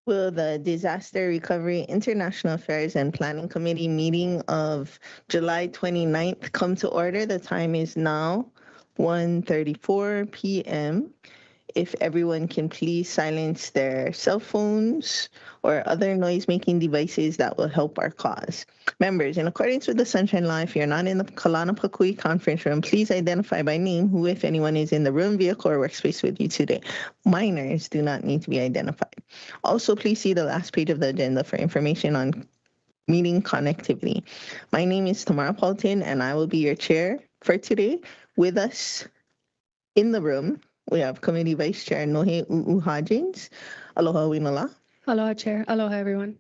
Will the Disaster Recovery International Affairs and Planning Committee meeting of July 29th come to order? The time is now 1:34 p.m. If everyone can please silence their cell phones or other noise-making devices, that will help our cause. Members, in accordance with the Sunshine Law, if you're not in the Kalanapakui conference room, please identify by name who, if anyone, is in the room, vehicle, or workspace with you today. Minors do not need to be identified. Also, please see the last page of the agenda for information on meeting connectivity. My name is Tamara Paulton, and I will be your chair for today. With us in the room, we have Committee Vice Chair Nohe Hodgins. Aloha Winala. Aloha, Chair. Aloha, everyone.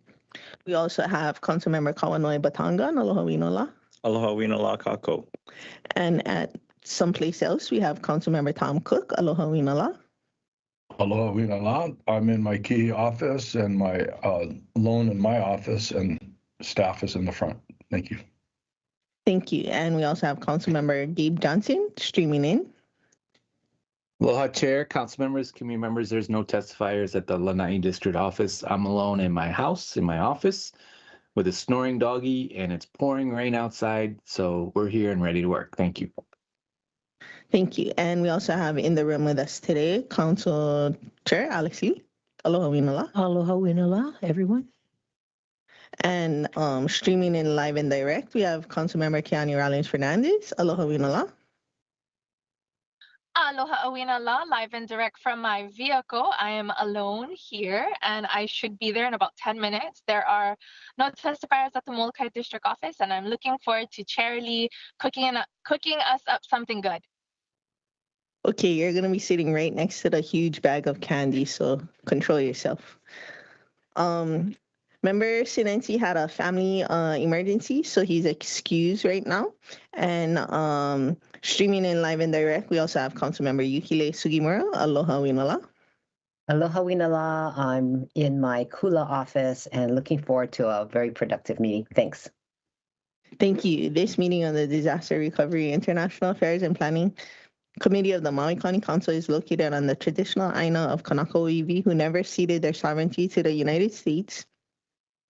We also have Councilmember Kawanoi Batangan. Aloha Winala. Aloha Winala Kako. And at someplace else, we have Councilmember Tom Cook. Aloha Winala. Aloha Winala. I'm in my key office and my loan in my office, and staff is in the front. Thank you. Thank you. And we also have Councilmember Gabe Johnson streaming in. Aloha, Chair, council members, community members. There's no testifiers at the Lanai District Office. I'm alone in my house, in my office, with a snoring doggy, and it's pouring rain outside. So we're here and ready to work. Thank you. Thank you. And we also have in the room with us today, Council Chair Alex Lee. Aloha Winala. Aloha Winala, everyone. And streaming in live and direct, we have Councilmember Keani Rollins Fernandez. Aloha Winala. Aloha Awina La, live and direct from my vehicle. I am alone here and I should be there in about 10 minutes. There are no testifiers at the Molokai District Office and I'm looking forward to Chair Lee cooking us up something good. Okay, you're going to be sitting right next to the huge bag of candy, so control yourself. Member Sinensi had a family emergency, so he's excused right now. And streaming in live and direct, we also have Councilmember Yukile Sugimura. Aloha Winala. Aloha Winala. I'm in my Kula office and looking forward to a very productive meeting. Thanks. Thank you. This meeting of the Disaster Recovery International Affairs and Planning Committee of the Maui County Council is located on the traditional Aina of Kanaka Iwi, who never ceded their sovereignty to the United States.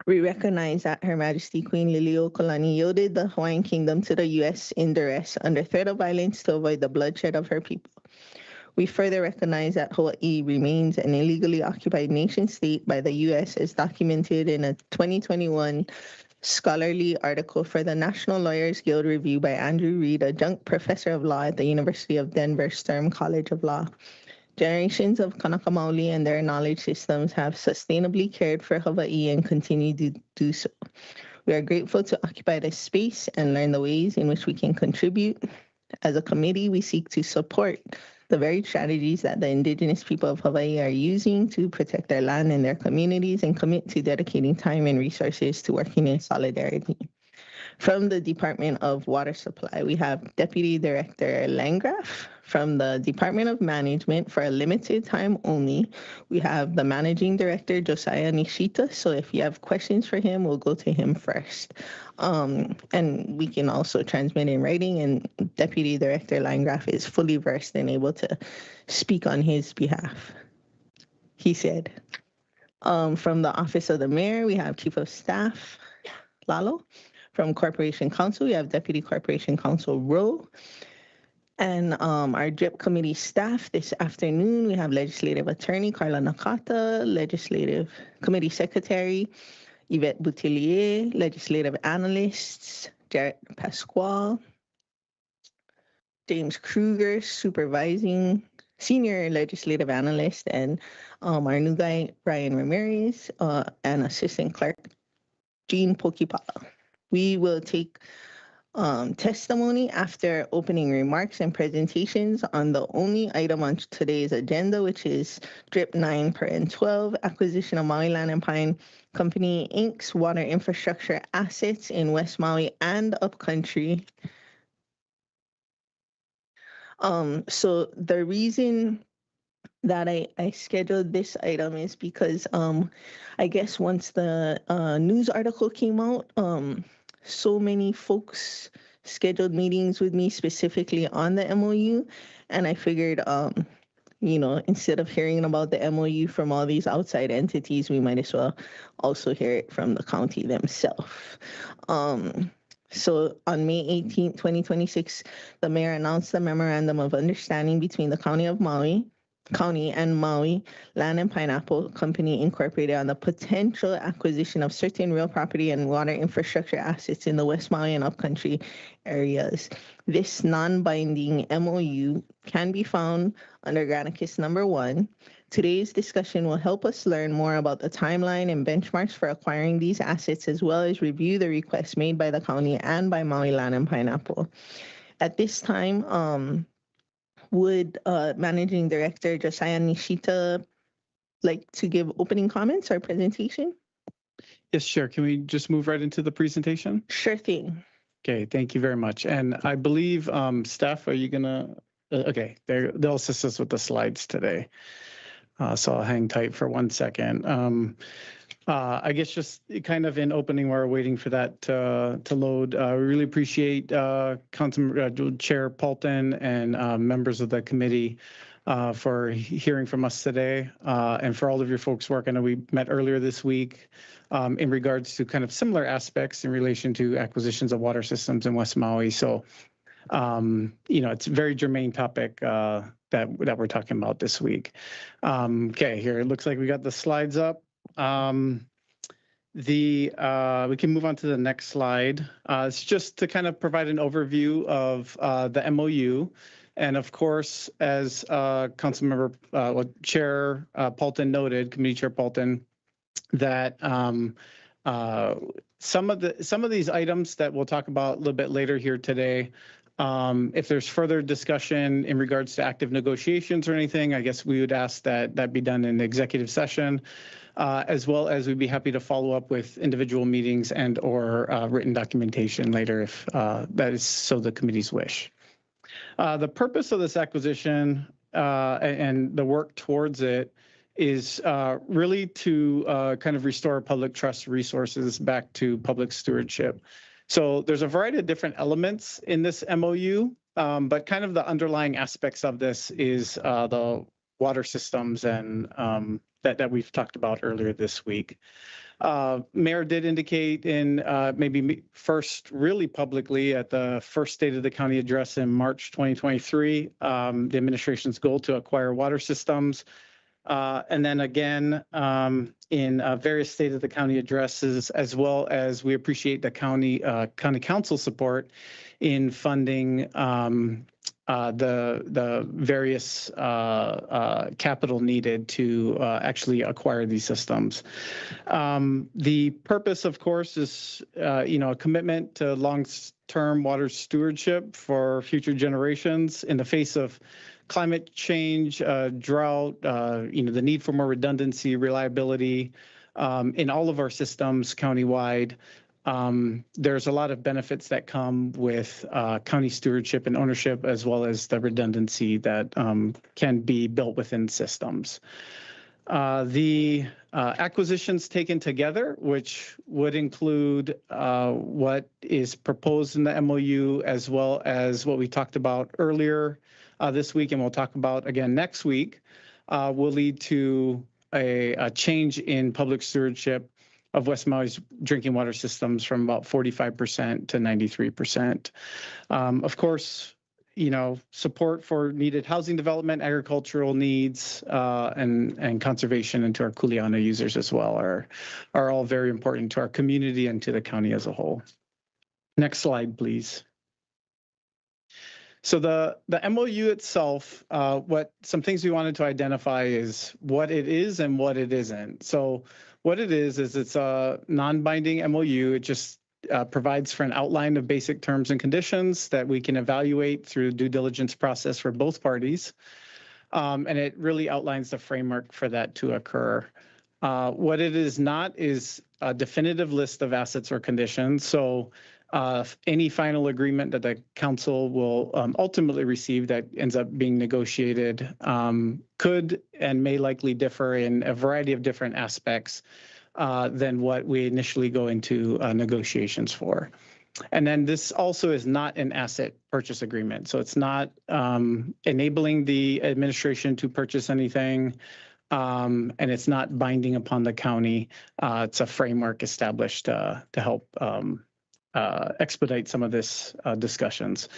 We recognize that Her Majesty Queen Liliuokalani yielded the Hawaiian Kingdom to the U.S. in duress under threat of violence to avoid the bloodshed of her people. We further recognize that Hawaii remains an illegally occupied nation state by the U.S. as documented in a 2021 scholarly article for the National Lawyers Guild Review by Andrew Reed, adjunct professor of law at the University of Denver Stern College of Law. Generations of Kanaka Maoli and their knowledge systems have sustainably cared for Hawaii and continue to do so. We are grateful to occupy this space and learn the ways in which we can contribute. As a committee, we seek to support the very strategies that the Indigenous people of Hawaii are using to protect their land and their communities and commit to dedicating time and resources to working in solidarity. From the Department of Water Supply, we have Deputy Director Landgraf. From the Department of Management, for a limited time only, we have the Managing Director, Josiah Nishita. So if you have questions for him, we'll go to him first. And we can also transmit in writing, and Deputy Director Landgraf is fully versed and able to speak on his behalf. He said. From the Office of the Mayor, we have Chief of Staff, Lalo. From Corporation Counsel, we have Deputy Corporation Counsel Rowe. And our DRIP committee staff this afternoon, we have Legislative Attorney Carla Nakata, Legislative Committee Secretary Yvette Boutillier, Legislative Analysts Jarrett Pasquale, James Kruger, Senior Legislative Analyst, and our new guy, Ryan Ramirez, and Assistant Clerk Jean Pokipala. We will take testimony after opening remarks and presentations on the only item on today's agenda, which is DRIP 9/12, acquisition of Maui Land and Pine Company, Inc.'s water infrastructure assets in West Maui and upcountry. So the reason that I scheduled this item is because I guess once the news article came out, so many folks scheduled meetings with me specifically on the MOU, and I figured, instead of hearing about the MOU from all these outside entities, we might as well also hear it from the county themselves. So on May 18, 2026, the mayor announced the memorandum of understanding between the County and Maui Land and Pineapple Company Incorporated on the potential acquisition of certain real property and water infrastructure assets in the West Maui and Upcountry areas. This non-binding MOU can be found under Granicus number 1. Today's discussion will help us learn more about the timeline and benchmarks for acquiring these assets, as well as review the requests made by the county and by Maui Land and Pineapple. At this time, would Managing Director Josiah Nishita like to give opening comments or presentation? Yes, sure. Can we just move right into the presentation? Sure thing. Okay, thank you very much. And I believe staff, are you gonna, okay, they'll assist us with the slides today. So I'll hang tight for 1 second. I guess just kind of in opening, we're waiting for that to load. We really appreciate Chair Paulton and members of the committee for hearing from us today, and for all of your folks' work. I know we met earlier this week in regards to kind of similar aspects in relation to acquisitions of water systems in West Maui. So, it's a very germane topic that we're talking about this week. Okay, here it looks like we got the slides up. We can move on to the next slide. It's just to kind of provide an overview of the MOU. And of course, as Councilmember Chair Paulton noted, Committee Chair Paulton, that some of these items that we'll talk about a little bit later here today, if there's further discussion in regards to active negotiations or anything, I guess we would ask that be done in executive session, as well as we'd be happy to follow up with individual meetings and or written documentation later if that is so the committee's wish. The purpose of this acquisition and the work towards it is really to kind of restore public trust resources back to public stewardship. So there's a variety of different elements in this MOU, but kind of the underlying aspects of this is the water systems and that we've talked about earlier this week. Mayor did indicate in maybe first really publicly at the first State of the County address in March 2023, the administration's goal to acquire water systems. And then again, in various State of the County addresses, as well as we appreciate the county council support in funding the various capital needed to actually acquire these systems. The purpose, of course, is a commitment to long-term water stewardship for future generations in the face of climate change, drought, the need for more redundancy, reliability in all of our systems countywide. There's a lot of benefits that come with county stewardship and ownership, as well as the redundancy that can be built within systems. The acquisitions taken together, which would include what is proposed in the MOU, as well as what we talked about earlier this week, and we'll talk about again next week, will lead to a change in public stewardship of West Maui's drinking water systems from about 45% to 93%. Of course, support for needed housing development, agricultural needs, and conservation, and to our Kuleana users as well are all very important to our community and to the county as a whole. Next slide, please. So the MOU itself, some things we wanted to identify is what it is and what it isn't. So what it is it's a non-binding MOU. It just provides for an outline of basic terms and conditions that we can evaluate through the due diligence process for both parties. And it really outlines the framework for that to occur. What it is not is a definitive list of assets or conditions. So any final agreement that the council will ultimately receive that ends up being negotiated could and may likely differ in a variety of different aspects than what we initially go into negotiations for. And then this also is not an asset purchase agreement. So it's not enabling the administration to purchase anything. And it's not binding upon the county. It's a framework established to help expedite some of this discussions.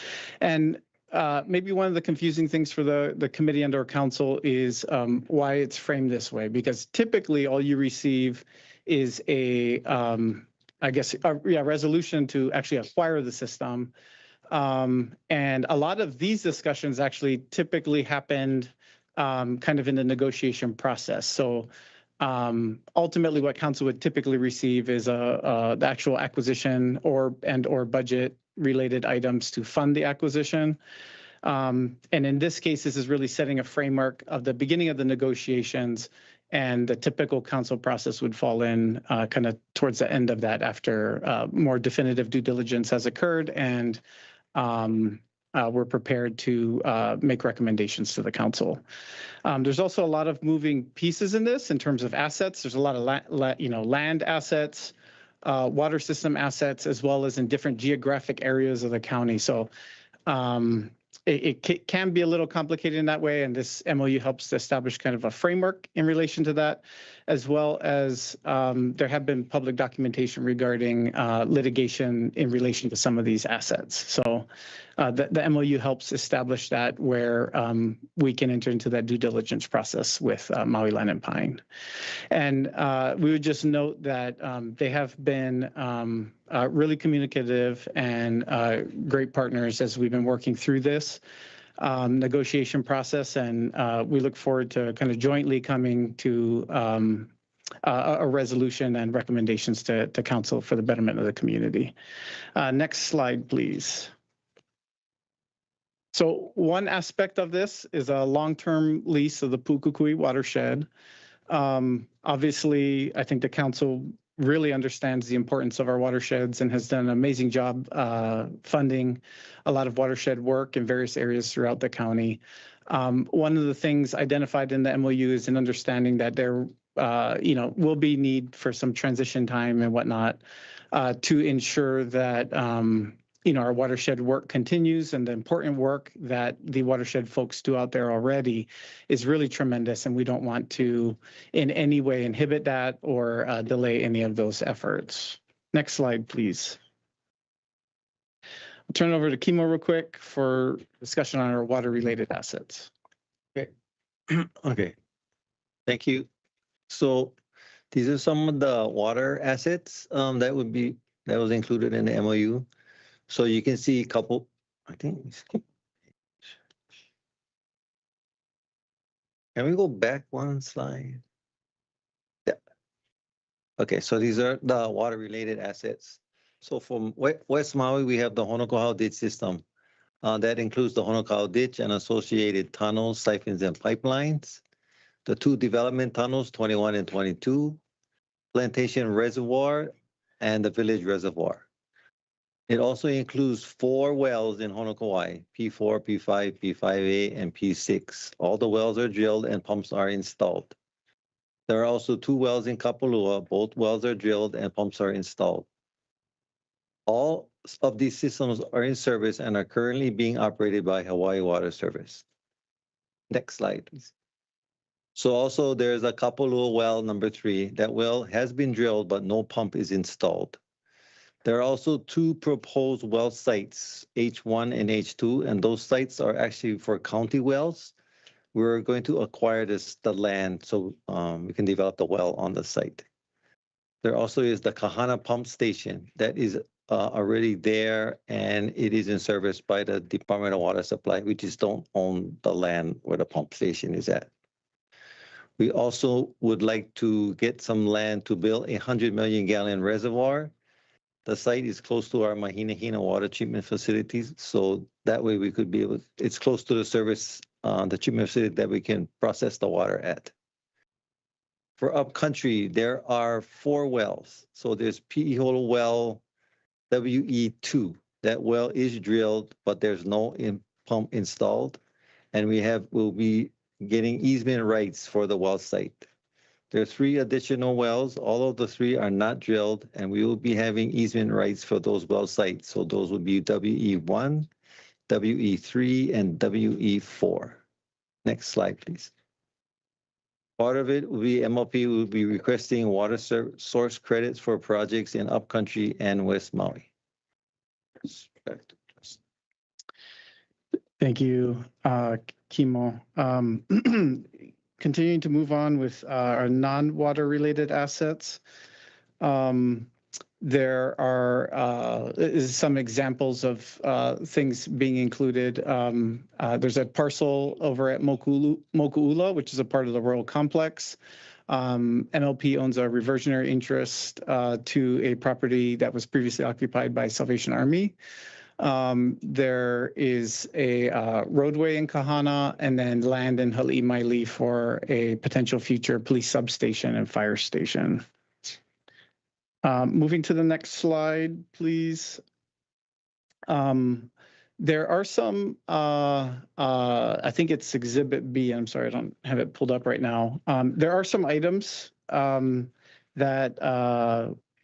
And maybe one of the confusing things for the committee and or council is why it's framed this way, because typically all you receive is a resolution to actually acquire the system. And a lot of these discussions actually typically happened kind of in the negotiation process. So ultimately what council would typically receive is the actual acquisition or budget related items to fund the acquisition. And in this case, this is really setting a framework of the beginning of the negotiations, and the typical council process would fall in kind of towards the end of that after more definitive due diligence has occurred, and we're prepared to make recommendations to the council. There's also a lot of moving pieces in this in terms of assets. There's a lot of land assets, water system assets, as well as in different geographic areas of the county. So it can be a little complicated in that way, and this MOU helps to establish kind of a framework in relation to that, as well as there have been public documentation regarding litigation in relation to some of these assets. So the MOU helps establish that, where we can enter into that due diligence process with Maui Land and Pine. And we would just note that they have been really communicative and great partners as we've been working through this negotiation process, and we look forward to kind of jointly coming to a resolution and recommendations to council for the betterment of the community. Next slide, please. So one aspect of this is a long-term lease of the Pu'ukukui watershed. Obviously, I think the council really understands the importance of our watersheds and has done an amazing job funding a lot of watershed work in various areas throughout the county. One of the things identified in the MOU is an understanding that there will be need for some transition time and whatnot to ensure that our watershed work continues, and the important work that the watershed folks do out there already is really tremendous, and we don't want to in any way inhibit that or delay any of those efforts. Next slide, please. I'll turn it over to Kimo real quick for discussion on our water-related assets. Okay. Thank you. So these are some of the water assets that was included in the MOU. So you can see a couple, I think. Can we go back one slide? Yeah. Okay, so these are the water-related assets. So from West Maui, we have the Honokauhau Ditch System. That includes the Honokauhau Ditch and associated tunnels, siphons, and pipelines. The two development tunnels, 21 and 22, Plantation Reservoir, and the Village Reservoir. It also includes 4 wells in Honokauhau, P4, P5, P5A, and P6. All the wells are drilled and pumps are installed. There are also 2 wells in Kapalua. Both wells are drilled and pumps are installed. All of these systems are in service and are currently being operated by Hawaii Water Service. Next slide, please. So also there's a Kapalua well number 3. That well has been drilled, but no pump is installed. There are also 2 proposed well sites, H1 and H2, and those sites are actually for county wells. We're going to acquire the land so we can develop the well on the site. There also is the Kahana pump station that is already there, and it is in service by the Department of Water Supply. We just don't own the land where the pump station is at. We also would like to get some land to build a 100 million gallon reservoir. The site is close to our Mahina water treatment facilities, so that way we could be able, it's close to the service, the treatment facility that we can process the water at. For upcountry, there are 4 wells. So there's Pi'iholo well WE2. That well is drilled, but there's no pump installed. And we'll be getting easement rights for the well site. There are 3 additional wells. All of the 3 are not drilled, and we will be having easement rights for those well sites. So those would be WE1, WE3, and WE4. Next slide, please. Part of it will be MLP will be requesting water source credits for projects in Upcountry and West Maui. Thank you, Kimo. Continuing to move on with our non-water related assets. There are some examples of things being included. There's a parcel over at Moku'ula, which is a part of the Royal Complex. MLP owns a reversionary interest to a property that was previously occupied by Salvation Army. There is a roadway in Kahana and then land in Hali'imaile for a potential future police substation and fire station. Moving to the next slide, please. There are some, I think it's Exhibit B. I'm sorry, I don't have it pulled up right now. There are some items that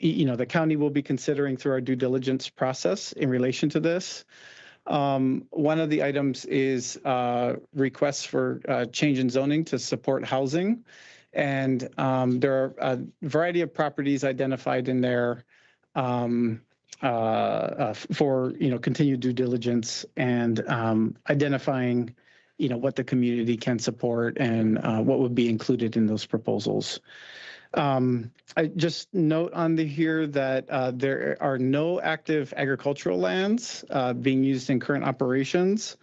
the county will be considering through our due diligence process in relation to this. One of the items is requests for change in zoning to support housing. And there are a variety of properties identified in there for continued due diligence and identifying what the community can support and what would be included in those proposals. I just note on here that there are no active agricultural lands being used in current operations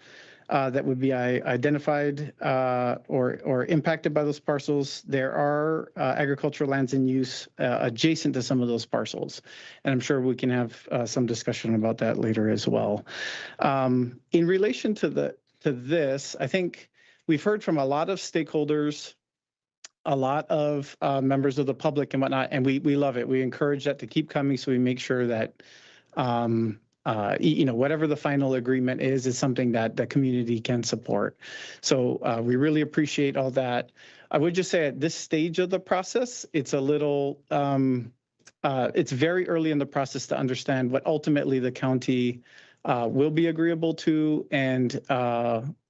that would be identified or impacted by those parcels. There are agricultural lands in use adjacent to some of those parcels, and I'm sure we can have some discussion about that later as well. In relation to this, I think we've heard from a lot of stakeholders, a lot of members of the public and whatnot, and we love it. We encourage that to keep coming, so we make sure that whatever the final agreement is something that the community can support. So we really appreciate all that. I would just say at this stage of the process, it's a little, it's very early in the process to understand what ultimately the county will be agreeable to and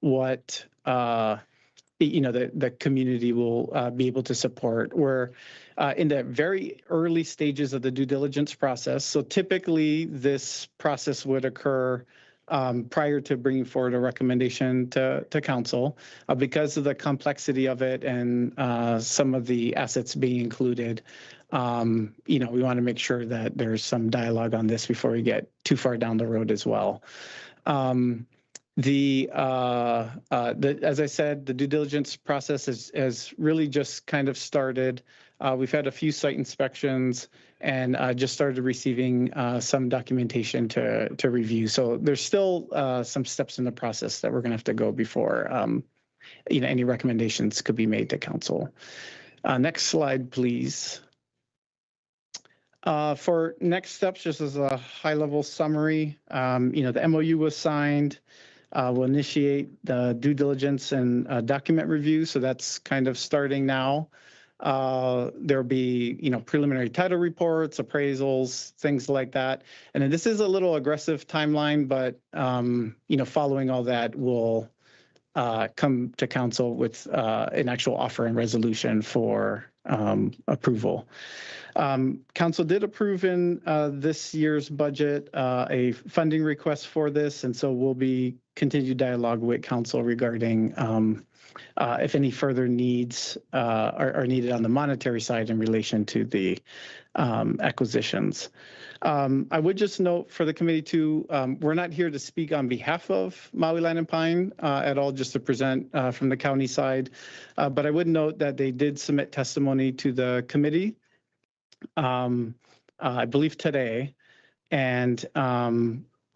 what the community will be able to support. We're in the very early stages of the due diligence process. So typically this process would occur prior to bringing forward a recommendation to council. Because of the complexity of it and some of the assets being included, we want to make sure that there's some dialogue on this before we get too far down the road as well. As I said, the due diligence process has really just kind of started. We've had a few site inspections and just started receiving some documentation to review. So there's still some steps in the process that we're going to have to go before any recommendations could be made to council. Next slide, please. For next steps, just as a high-level summary, the MOU was signed. We'll initiate the due diligence and document review. So that's kind of starting now. There'll be, preliminary title reports, appraisals, things like that. And then this is a little aggressive timeline, but, following all that, we'll come to council with an actual offer and resolution for approval. Council did approve in this year's budget a funding request for this, and so we'll be continued dialogue with council regarding if any further needs are needed on the monetary side in relation to the acquisitions. I would just note for the committee too, we're not here to speak on behalf of Maui Land and Pine at all, just to present from the county side. But I would note that they did submit testimony to the committee, I believe today. And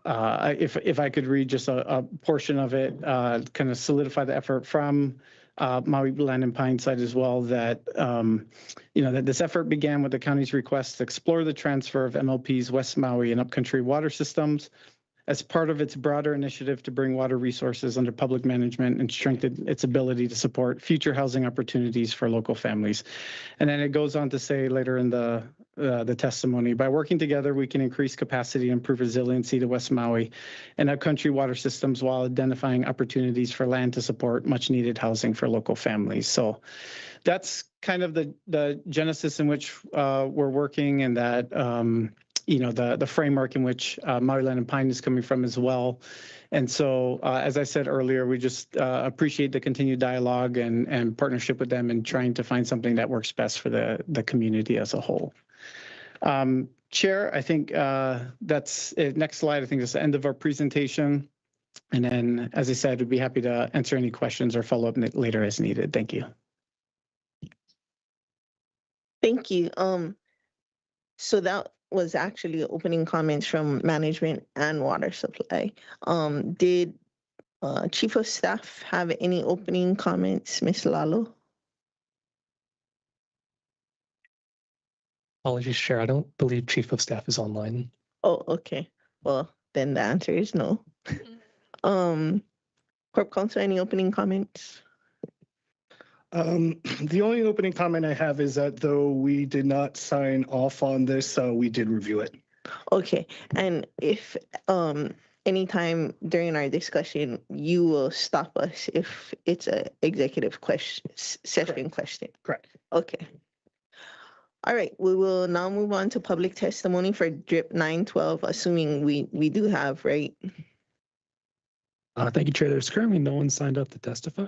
if I could read just a portion of it, kind of solidify the effort from Maui Land and Pine side as well, that that this effort began with the county's request to explore the transfer of MLP's West Maui and Upcountry water systems as part of its broader initiative to bring water resources under public management and strengthen its ability to support future housing opportunities for local families. And then it goes on to say later in the testimony, by working together, we can increase capacity and improve resiliency to West Maui and upcountry water systems while identifying opportunities for land to support much needed housing for local families. So that's kind of the genesis in which we're working, and that the framework in which Maui Land and Pine is coming from as well. And so, as I said earlier, we just appreciate the continued dialogue and partnership with them and trying to find something that works best for the community as a whole. Chair, I think that's it. Next slide. I think that's the end of our presentation. And then, as I said, we'd be happy to answer any questions or follow up later as needed. Thank you. Thank you. So that was actually opening comments from management and water supply. Did Chief of Staff have any opening comments, Ms. Lalo? Apologies, Chair. I don't believe Chief of Staff is online. Oh, okay. Well, then the answer is no. Corp Counsel, any opening comments? The only opening comment I have is that though we did not sign off on this, we did review it. Okay, and if anytime during our discussion, you will stop us if it's a executive session question. Correct. Okay. All right, we will now move on to public testimony for DRIP 912, assuming we do have, right? Thank you, Chair. There's currently no one signed up to testify.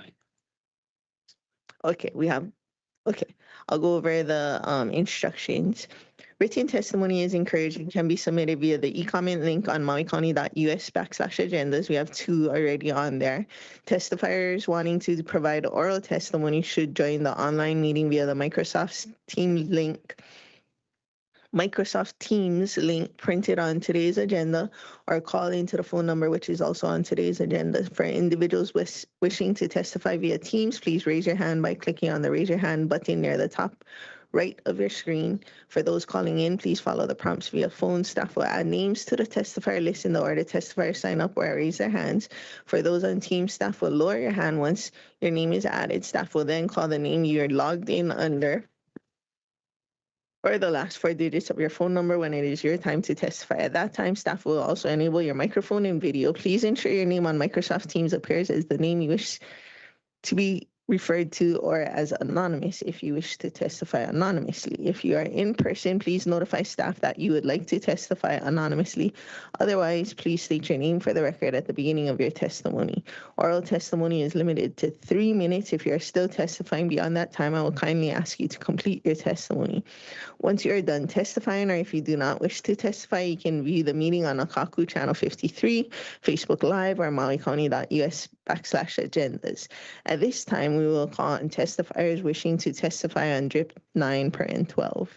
Okay, we have, okay. I'll go over the instructions. Written testimony is encouraged and can be submitted via the e-comment link on mauicounty.us/agendas. We have 2 already on there. Testifiers wanting to provide oral testimony should join the online meeting via the Microsoft Teams link printed on today's agenda, or call into the phone number which is also on today's agenda. For individuals wishing to testify via Teams, please raise your hand by clicking on the raise your hand button near the top right of your screen. For those calling in, please follow the prompts via phone. Staff will add names to the testifier list in the order testifiers sign up or raise their hands. For those on Teams, staff will lower your hand once your name is added. Staff will then call the name you're logged in under, or the last 4 digits of your phone number when it is your time to testify. At that time, staff will also enable your microphone and video. Please ensure your name on Microsoft Teams appears as the name you wish to be referred to, or as anonymous if you wish to testify anonymously. If you are in person, please notify staff that you would like to testify anonymously. Otherwise, please state your name for the record at the beginning of your testimony. Oral testimony is limited to 3 minutes. If you are still testifying beyond that time, I will kindly ask you to complete your testimony. Once you are done testifying, or if you do not wish to testify, you can view the meeting on Akaku Channel 53, Facebook Live, or mauicounty.us/agendas. At this time, we will call on testifiers wishing to testify on DRIP 9 per and 12.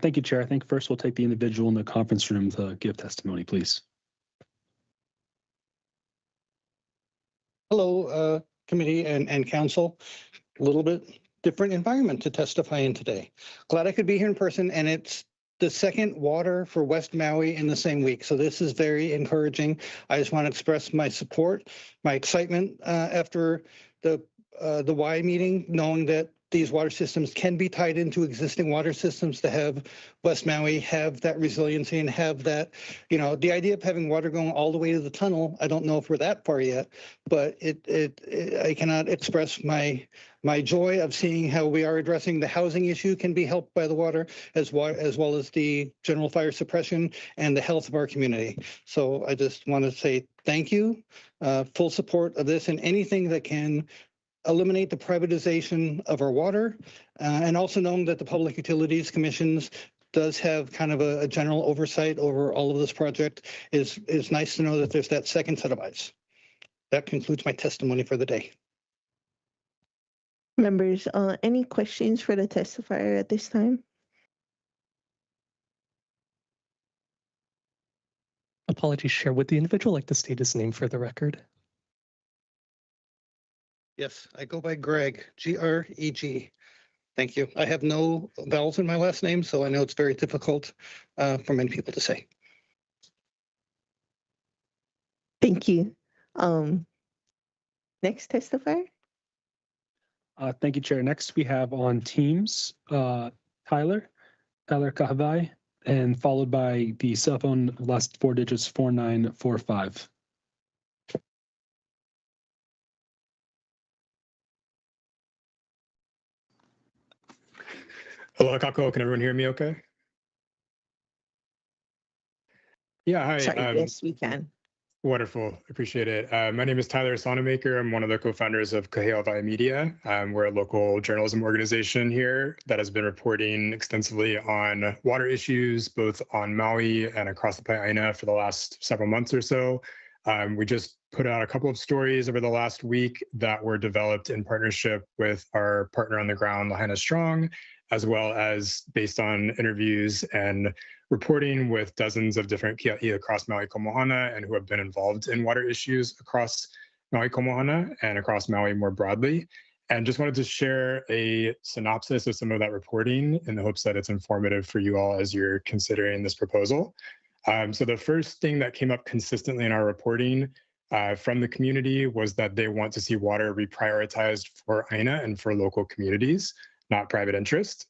Thank you, Chair. I think first we'll take the individual in the conference room to give testimony, please. Hello, committee and council. A little bit different environment to testify in today. Glad I could be here in person, and it's the second water for West Maui in the same week. So this is very encouraging. I just want to express my support, my excitement after the Y meeting, knowing that these water systems can be tied into existing water systems to have West Maui have that resiliency and have that, the idea of having water going all the way to the tunnel. I don't know if we're that far yet, but I cannot express my joy of seeing how we are addressing the housing issue can be helped by the water, as well as the general fire suppression and the health of our community. So I just want to say thank you, full support of this, and anything that can eliminate the privatization of our water, and also knowing that the Public Utilities Commissions does have kind of a general oversight over all of this project. Is nice to know that there's that second set of eyes. That concludes my testimony for the day. Members, any questions for the testifier at this time? Apologies, Chair. Would the individual like to state his name for the record? Yes, I go by Greg, G-R-E-G. Thank you. I have no vowels in my last name, so I know it's very difficult for many people to say. Thank you. Next testifier. Thank you, Chair. Next, we have on Teams, Tyler Kahavai, and followed by the cell phone last 4 digits, 4945. Hello, Kako. Can everyone hear me okay? Yeah, hi. Sorry, yes, we can. Wonderful. Appreciate it. My name is Tyler Sonamaker. I'm one of the co-founders of Kahe'awai Media. We're a local journalism organization here that has been reporting extensively on water issues, both on Maui and across the Pai'aina for the last several months or so. We just put out a couple of stories over the last week that were developed in partnership with our partner on the ground, Lahaina Strong, as well as based on interviews and reporting with dozens of different kia'i across Maui Komohana and who have been involved in water issues across Maui Komohana and across Maui more broadly. And just wanted to share a synopsis of some of that reporting in the hopes that it's informative for you all as you're considering this proposal. So the first thing that came up consistently in our reporting from the community was that they want to see water reprioritized for Aina and for local communities, not private interest,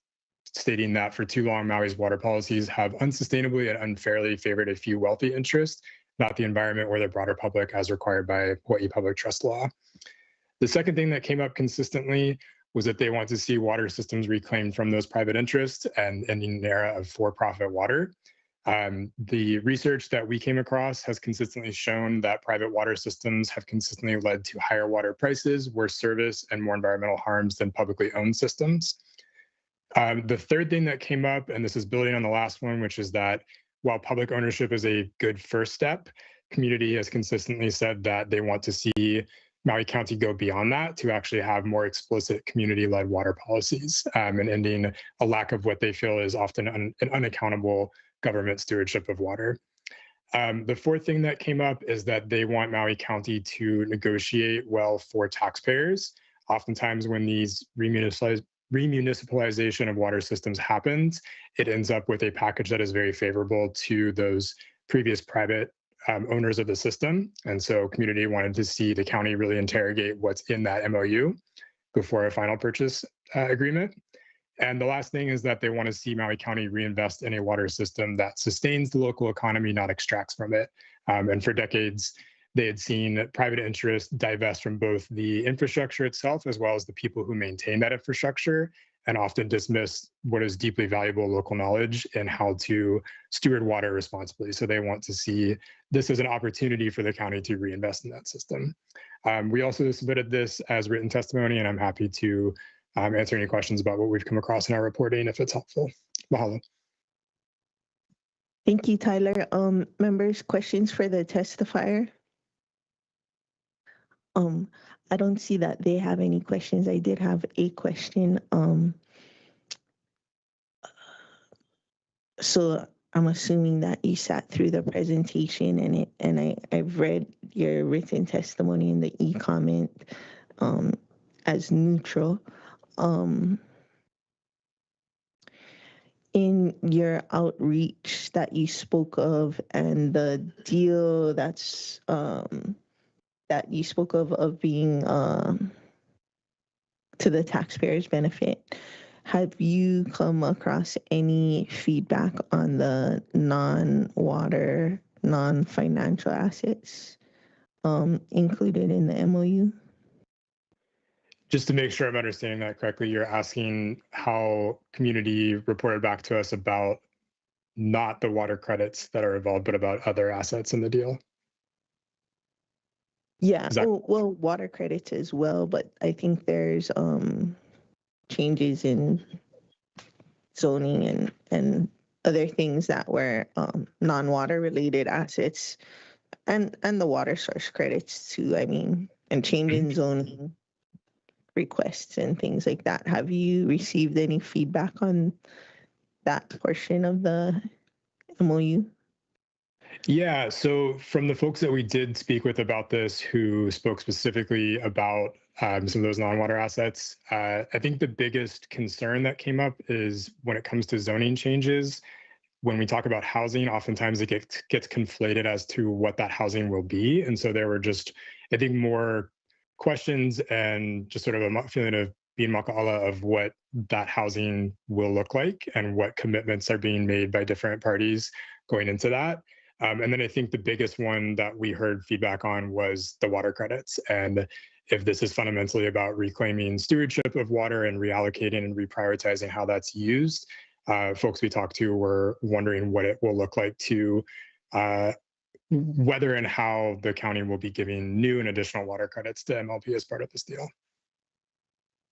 stating that for too long, Maui's water policies have unsustainably and unfairly favored a few wealthy interests, not the environment or the broader public as required by Hawaii Public Trust Law. The second thing that came up consistently was that they want to see water systems reclaimed from those private interests and ending an era of for-profit water. The research that we came across has consistently shown that private water systems have consistently led to higher water prices, worse service, and more environmental harms than publicly owned systems. The third thing that came up, and this is building on the last one, which is that while public ownership is a good first step, community has consistently said that they want to see Maui County go beyond that to actually have more explicit community-led water policies and ending a lack of what they feel is often an unaccountable government stewardship of water. The fourth thing that came up is that they want Maui County to negotiate well for taxpayers. Oftentimes when these remunicipalization of water systems happens, it ends up with a package that is very favorable to those previous private owners of the system. And so community wanted to see the county really interrogate what's in that MOU before a final purchase agreement. And the last thing is that they want to see Maui County reinvest in a water system that sustains the local economy, not extracts from it. And for decades, they had seen private interests divest from both the infrastructure itself as well as the people who maintain that infrastructure, and often dismiss what is deeply valuable local knowledge in how to steward water responsibly. So they want to see this as an opportunity for the county to reinvest in that system. We also submitted this as written testimony, and I'm happy to answer any questions about what we've come across in our reporting if it's helpful. Mahalo. Thank you, Tyler. Members, questions for the testifier? I don't see that they have any questions. I did have a question. So I'm assuming that you sat through the presentation and I've read your written testimony in the e-comment as neutral. In your outreach that you spoke of and the deal that's that you spoke of being to the taxpayers' benefit, have you come across any feedback on the non-water, non-financial assets included in the MOU? Just to make sure I'm understanding that correctly, you're asking how community reported back to us about not the water credits that are involved, but about other assets in the deal? Yeah, That... well, water credits as well, but I think there's changes in zoning and other things that were non-water related assets and the water source credits too, I mean, and change in zoning requests and things like that. Have you received any feedback on that portion of the MOU? Yeah, so from the folks that we did speak with about this, who spoke specifically about some of those non-water assets, I think the biggest concern that came up is when it comes to zoning changes, when we talk about housing, oftentimes it gets conflated as to what that housing will be. And so there were just, I think, more questions and just sort of a feeling of being maka'ala of what that housing will look like and what commitments are being made by different parties going into that. And then I think the biggest one that we heard feedback on was the water credits. And if this is fundamentally about reclaiming stewardship of water and reallocating and reprioritizing how that's used, folks we talked to were wondering what it will look like to whether and how the county will be giving new and additional water credits to MLP as part of this deal.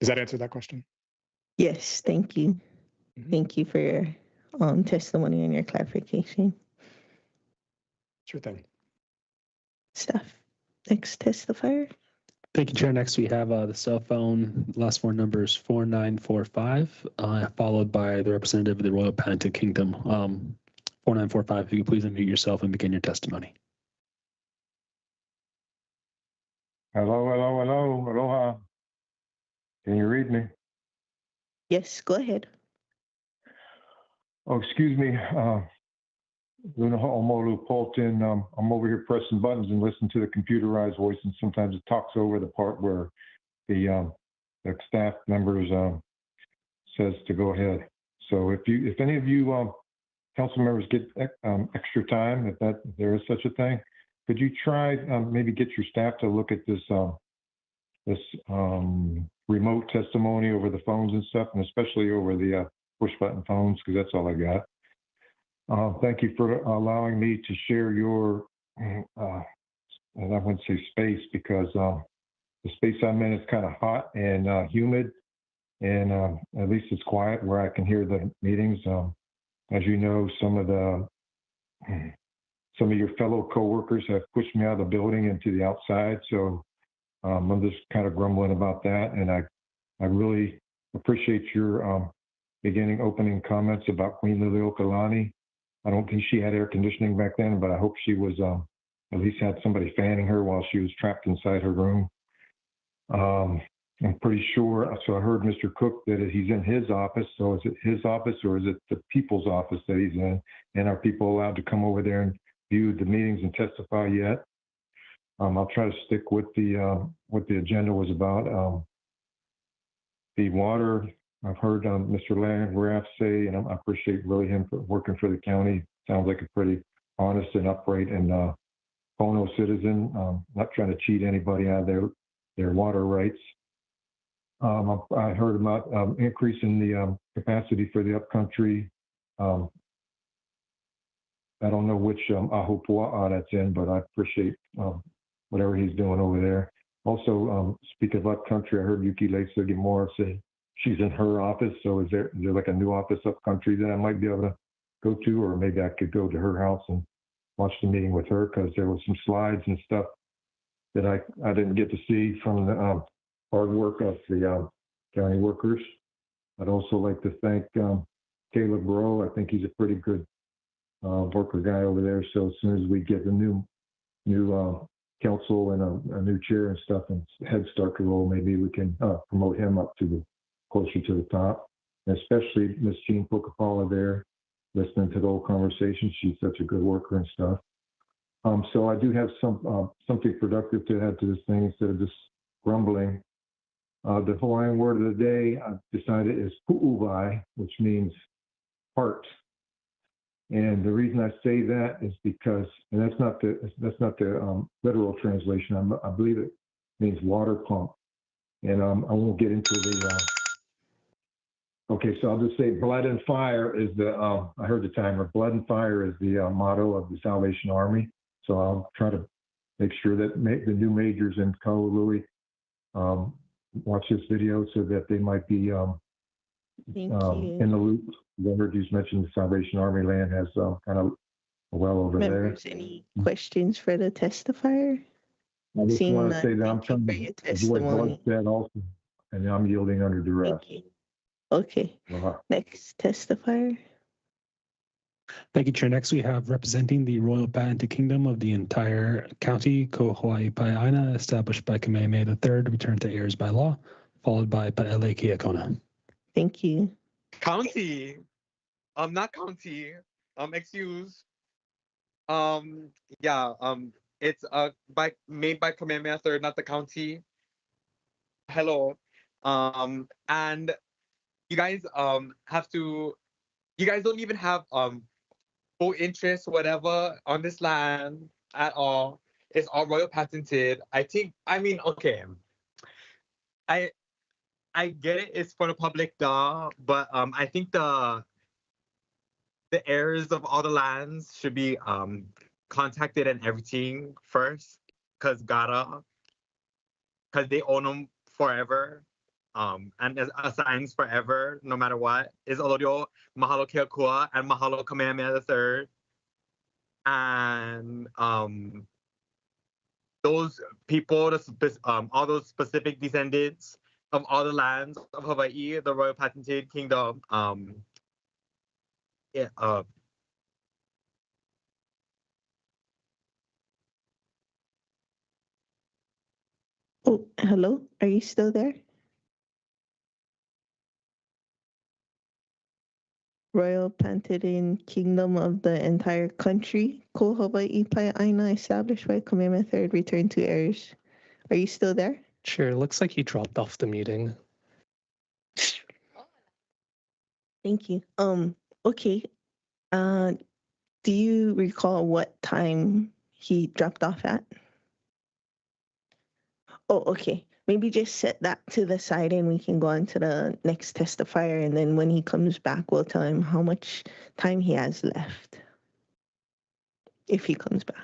Does that answer that question? Yes, thank you. Thank you for your testimony and your clarification. Sure thing. Staff, next testifier. Thank you, Chair. Next, we have the cell phone, last four numbers 4945, followed by the representative of the Royal Penitent Kingdom. 4945, if you could please unmute yourself and begin your testimony. Hello, hello, hello, aloha. Can you read me? Yes, go ahead. Oh, excuse me. Luna Ho'omolu Polton. I'm over here pressing buttons and listening to the computerized voice, and sometimes it talks over the part where the staff members says to go ahead. So if any of you council members get extra time, if there is such a thing, could you try maybe get your staff to look at this remote testimony over the phones and stuff, and especially over the push button phones, because that's all I got. Thank you for allowing me to share your, and I wouldn't say space, because the space I'm in is kind of hot and humid, and at least it's quiet where I can hear the meetings. As you know, some of your fellow coworkers have pushed me out of the building into the outside, so I'm just kind of grumbling about that, and I really appreciate your opening comments about Queen Liliuokalani. I don't think she had air conditioning back then, but I hope she was at least had somebody fanning her while she was trapped inside her room. I'm pretty sure, so I heard Mr. Cook that he's in his office. So is it his office or is it the people's office that he's in? And are people allowed to come over there and view the meetings and testify yet? I'll try to stick with what the agenda was about. The water, I've heard Mr. Landgraf say, and I appreciate really him for working for the county. Sounds like a pretty honest and upright and Pono citizen, not trying to cheat anybody out of their water rights. I heard about increasing the capacity for the upcountry. I don't know which Ahupua'a that's in, but I appreciate whatever he's doing over there. Also, speaking of upcountry, I heard Yuki Lake Sugimura say she's in her office. So is there like a new office upcountry that I might be able to go to, or maybe I could go to her house and watch the meeting with her, because there was some slides and stuff that I didn't get to see from the hard work of the county workers. I'd also like to thank Caleb Rowe. I think he's a pretty good worker guy over there. So as soon as we get a new council and a new chair and stuff and head start to roll, maybe we can promote him up to closer to the top. And especially Miss Jean Pocapala there, listening to the whole conversation. She's such a good worker and stuff. So I do have something productive to add to this thing instead of just grumbling. The Hawaiian word of the day I've decided is pu'uwai, which means heart. And the reason I say that is because, and that's not the literal translation. I believe it means water pump. And I won't get into the. Okay, so I'll just say blood and fire is the. I heard the timer. Blood and fire is the motto of the Salvation Army. So I'll try to make sure that the new majors in Kahului watch this video so that they might be in the loop. I heard you mentioned the Salvation Army land has kind of a well over Members, there. any questions for the testifier? I just Seeing want to none, say that I'm thank you trying for to your avoid testimony. bloodshed also, and I'm yielding under duress. Thank you. Okay, next testifier. Thank you, Chair. Next, we have representing the Royal Penitent Kingdom of the entire county, Ko Hawaii Pae'aina, established by Kamehameha III, returned to heirs by law, followed by Pa'ele Kiakona. Thank you. County. Not county. excuse. Yeah, it's made by Kamehameha III, not the county. Hello. And you guys have to you guys don't even have full interest whatever on this land at all. It's all royal patented. I mean, okay. I I get it, it's for the public duh, but I think the heirs of all the lands should be contacted and everything first, cause they own them forever. And as assigns forever, no matter what, is Olorio, Mahalo Keakua, and Mahalo Kamehameha III. And those people, all those specific descendants of all the lands of Hawaii, the royal patented kingdom, yeah, Oh, hello. Are you still there? Royal Planted Kingdom of the entire country, Ko Hawaii Pai Aina, established by Kamehameha III, returned to heirs. Are you still there? Chair, looks like he dropped off the meeting. Thank you. Okay. Do you recall what time he dropped off at? Oh, okay. Maybe just set that to the side and we can go on to the next testifier. And then when he comes back, we'll tell him how much time he has left. If he comes back.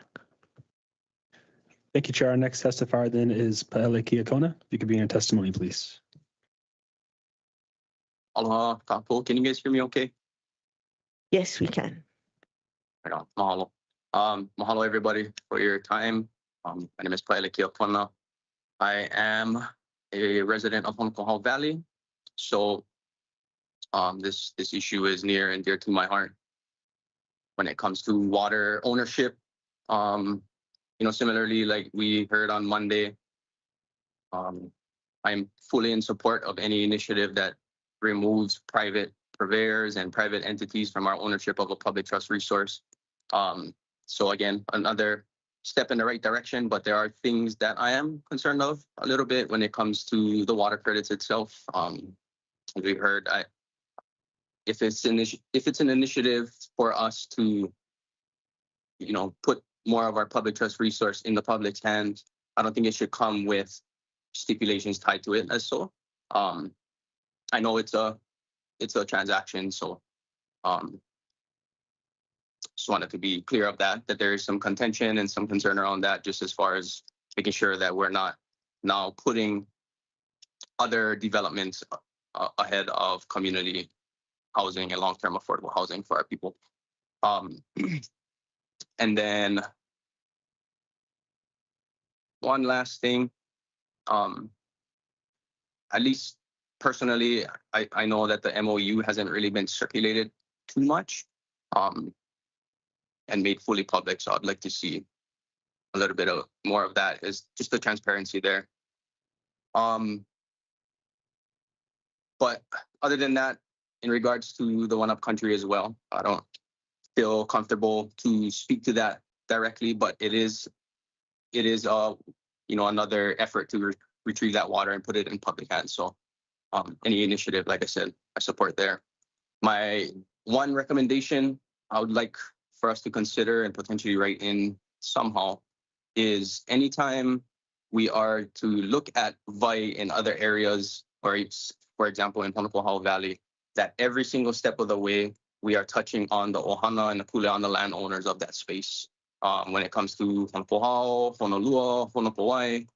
Thank you, Chair. Our next testifier then is Pa'ele Kiakona. If you could be in your testimony, please. Aloha, Kapo. Can you guys hear me okay? Yes, we can. Right on. Mahalo. Mahalo, everybody, for your time. My name is Pa'ele Kiakona. I am a resident of Honokohau Valley. So this issue is near and dear to my heart when it comes to water ownership. Similarly, like we heard on Monday, I'm fully in support of any initiative that removes private purveyors and private entities from our ownership of a public trust resource. So again, another step in the right direction, but there are things that I am concerned of a little bit when it comes to the water credits itself. As we heard, if it's an initiative for us to, put more of our public trust resource in the public's hands, I don't think it should come with stipulations tied to it as so. I know it's a transaction, so just wanted to be clear of that there is some contention and some concern around that, just as far as making sure that we're not now putting other developments ahead of community housing and long-term affordable housing for our people. And then one last thing, at least personally, I know that the MOU hasn't really been circulated too much and made fully public. So I'd like to see a little bit of more of that, is just the transparency there. But other than that, in regards to the One Up Country as well, I don't feel comfortable to speak to that directly, but it is another effort to retrieve that water and put it in public hands. So any initiative, like I said, I support there. My one recommendation I would like for us to consider and potentially write in somehow is anytime we are to look at VAI in other areas, or for example in Honokohau Valley, that every single step of the way we are touching on the Ohana and the Kuleana landowners of that space. When it comes to Honokohau, Honolua, Honopowai,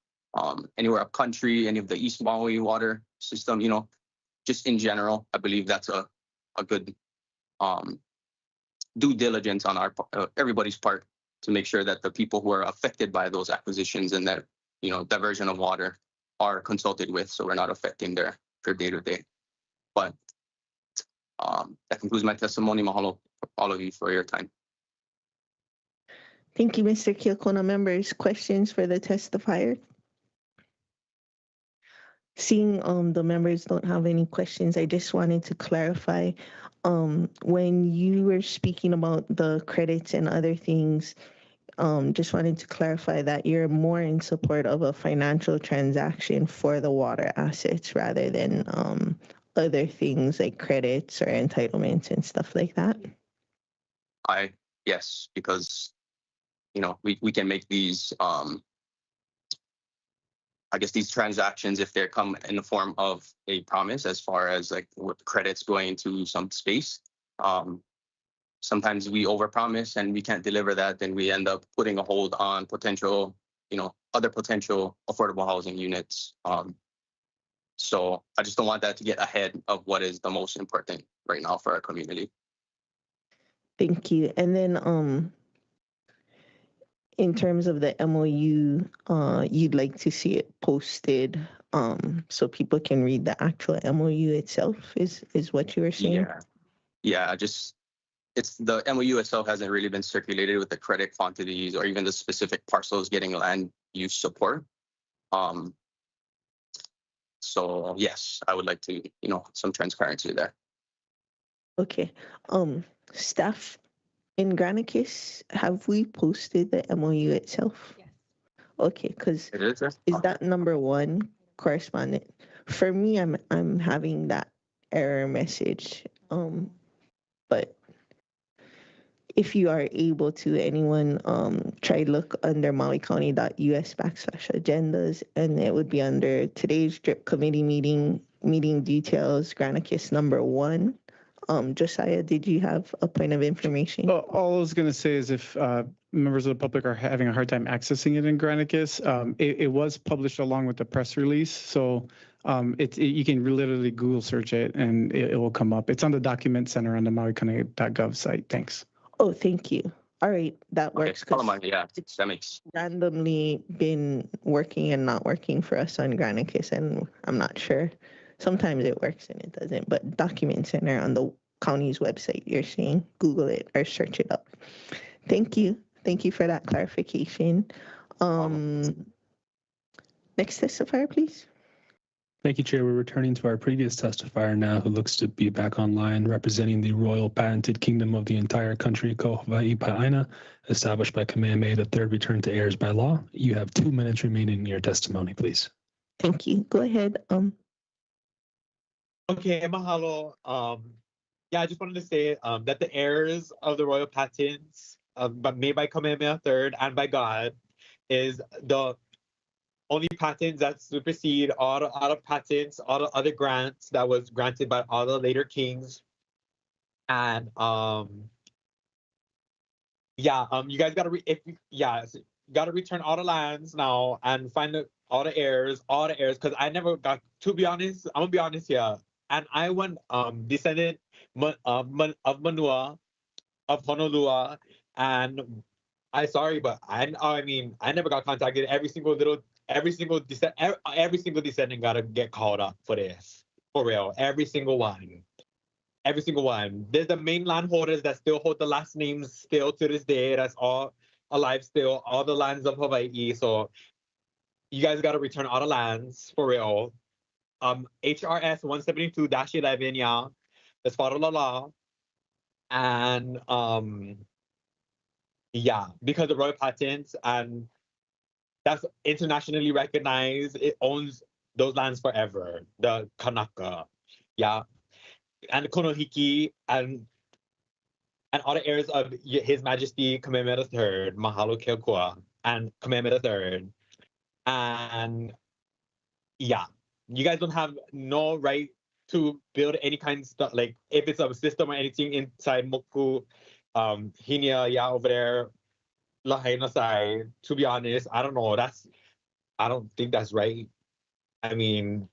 anywhere up country, any of the East Maui water system, just in general, I believe that's a good due diligence on everybody's part to make sure that the people who are affected by those acquisitions and that diversion of water are consulted with, so we're not affecting their day-to-day. But that concludes my testimony. Mahalo all of you for your time. Thank you, Mr. Kiakona. Members, questions for the testifier? Seeing the members don't have any questions, I just wanted to clarify when you were speaking about the credits and other things, just wanted to clarify that you're more in support of a financial transaction for the water assets rather than other things like credits or entitlements and stuff like that. Yes, because we can make these I guess these transactions if they come in the form of a promise as far as like what credits going into some space. Sometimes we overpromise and we can't deliver that, then we end up putting a hold on potential, other potential affordable housing units. So I just don't want that to get ahead of what is the most important right now for our community. Thank you. And then in terms of the MOU, you'd like to see it posted so people can read the actual MOU itself is what you were saying? Yeah, it's the MOU itself hasn't really been circulated with the credit quantities or even the specific parcels getting land use support. So yes, I would like to, some transparency there. Okay. Staff in Granicus, have we posted the MOU itself? Yes. Okay, because is that number one correspondent? For me, I'm having that error message. But if you are able to, anyone try look under mauicounty.us/agendas, and it would be under today's DRIP committee meeting details, Granicus number 1. Josiah, did you have a point of information? All I was going to say is if members of the public are having a hard time accessing it in Granicus, it was published along with the press release. So you can literally Google search it and it will come up. It's on the document center on the mauicounty.gov site. Thanks. Oh, thank you. All right, that works. Yeah, that makes randomly been working and not working for us on Granicus, and I'm not sure. Sometimes it works and it doesn't, but Document Center on the county's website, you're saying Google it or search it up. Thank you. Thank you for that clarification. Next testifier, please. Thank you, Chair. We're returning to our previous testifier now, who looks to be back online, representing the Royal Patented Kingdom of the entire country, Ko Hawaii Pa'aina, established by Kamehameha III, returned to heirs by law. You have 2 minutes remaining in your testimony, please. Thank you. Go ahead. Okay, mahalo. Yeah, I just wanted to say that the heirs of the royal patents, but made by Kamehameha III and by God, is the only patents that supersede all the other patents, all the other grants that was granted by all the later kings. And you guys gotta gotta return all the lands now and find all the heirs, because I never got, to be honest, I'm gonna be honest here. And I went descendant of Manua, of Honolua, and I never got contacted. Every single descendant gotta get called up for this, for real. Every single one. There's the main landholders that still hold the last names still to this day. That's all alive still. All the lands of Hawaii. So you guys gotta return all the lands for real. HRS 172-11, yeah. Let's follow the law. And because the royal patents, and that's internationally recognized, it owns those lands forever. The Kanaka, yeah. And the Konohiki and all the heirs of His Majesty Kamehameha III, Mahalo Keakua, and Kamehameha III. And yeah, you guys don't have no right to build any kind of stuff, like if it's a system or anything inside Moku, Hinia, over there, Lahaina side. To be honest, I don't know. I don't think that's right. I mean,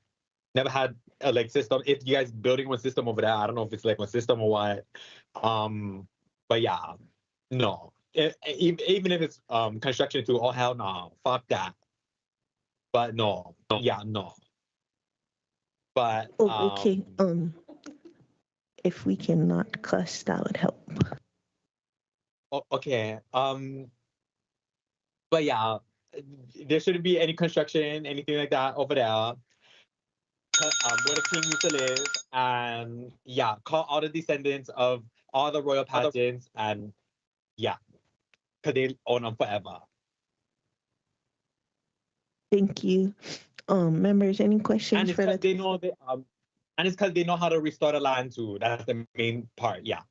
never had a system. If you guys building one system over there, I don't know if it's like one system or what. But yeah, no. Even if it's construction too, oh hell no, fuck that. But no, yeah, no. But okay. If we cannot cuss, that would help. Okay. But yeah, there shouldn't be any construction, anything like that over there. where the king used to live, and yeah, call all the descendants of all the royal pageants, and yeah, because they own them forever. Thank you. Members, any And questions it's for because the they know and it's because they know how to restore the land too. That's the main part. Yeah.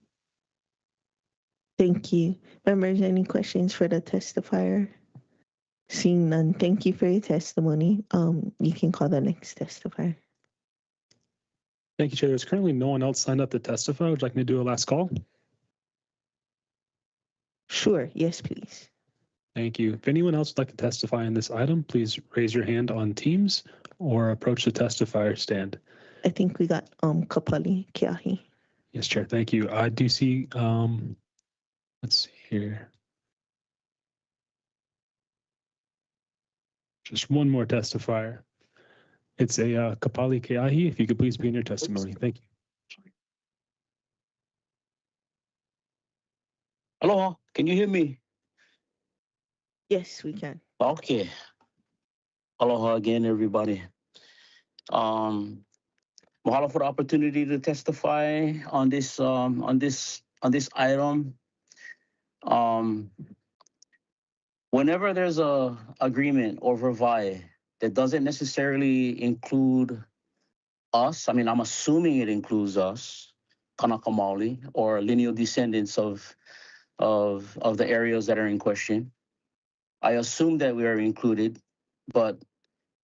Thank you. Members, any questions for the testifier? Seeing none, thank you for your testimony. You can call the next testifier. Thank you, Chair. There's currently no one else signed up to testify. Would you like me to do a last call? Sure, yes, please. Thank you. If anyone else would like to testify on this item, please raise your hand on Teams or approach the testifier stand. I think we got Kapali Kiahi. Yes, Chair. Thank you. I do see, let's see here. Just one more testifier. It's a Kapali Kiahi. If you could please begin your testimony. Thank you. Aloha, can you hear me? Yes, we can. Okay. Aloha again, everybody. Mahalo for the opportunity to testify on this item. Whenever there's a agreement over VI that doesn't necessarily include us, I mean, I'm assuming it includes us, Kanaka Maoli, or lineal descendants of the areas that are in question. I assume that we are included, but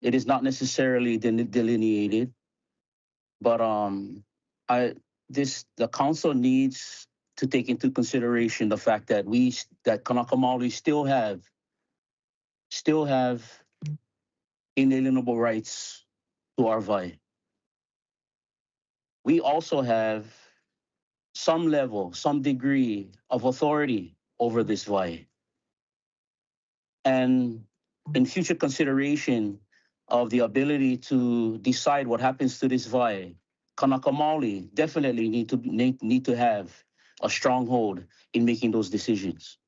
it is not necessarily delineated. But the council needs to take into consideration the fact that Kanaka Maoli still have inalienable rights to our VI. We also have some level, some degree of authority over this VI. And in future consideration of the ability to decide what happens to this VI, Kanaka Maoli definitely need to have a stronghold in making those decisions.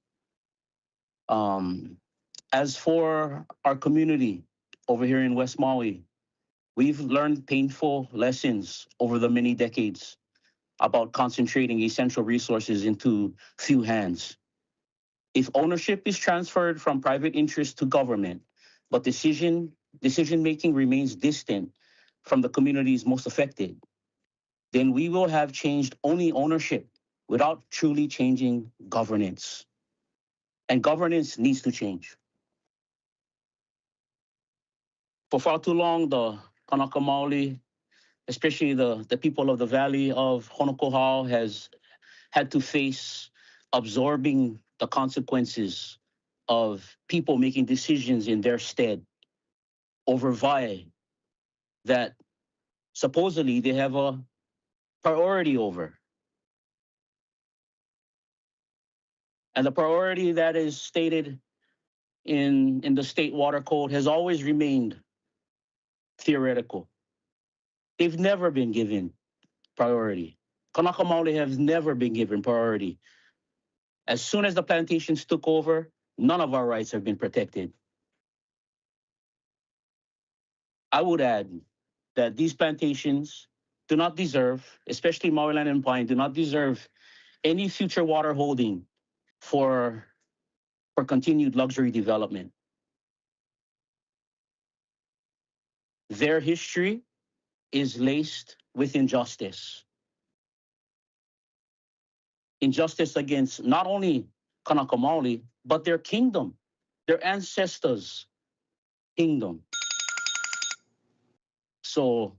As for our community over here in West Maui, we've learned painful lessons over the many decades about concentrating essential resources into few hands. If ownership is transferred from private interest to government, but decision-making remains distant from the communities most affected, then we will have changed only ownership without truly changing governance. And governance needs to change. For far too long, the Kanaka Maoli, especially the people of the Valley of Honokohau, has had to face absorbing the consequences of people making decisions in their stead over VI that supposedly they have a priority over. And the priority that is stated in the state water code has always remained theoretical. They've never been given priority. Kanaka Maoli has never been given priority. As soon as the plantations took over, none of our rights have been protected. I would add that these plantations do not deserve, especially Mauiland and Pine, do not deserve any future water holding for continued luxury development. Their history is laced with injustice. Injustice against not only Kanaka Maoli, but their kingdom, their ancestors' kingdom. So,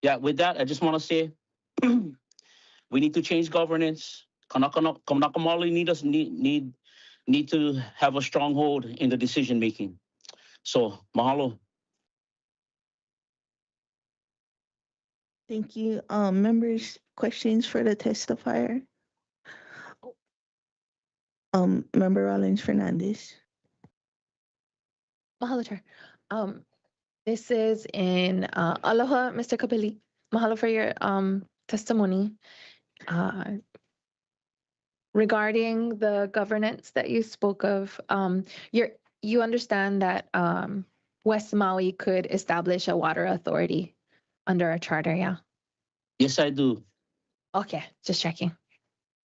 yeah, with that, I just want to say we need to change governance. Kanaka Maoli need to have a stronghold in the decision making. So, mahalo. Thank you. Members, questions for the testifier? Member Rollins Fernandez. Mahalo, Chair. This is in aloha, Mr. Kapili. Mahalo for your testimony. Regarding the governance that you spoke of, you understand that West Maui could establish a water authority Under our charter, yeah. Yes, I do. Okay, just checking.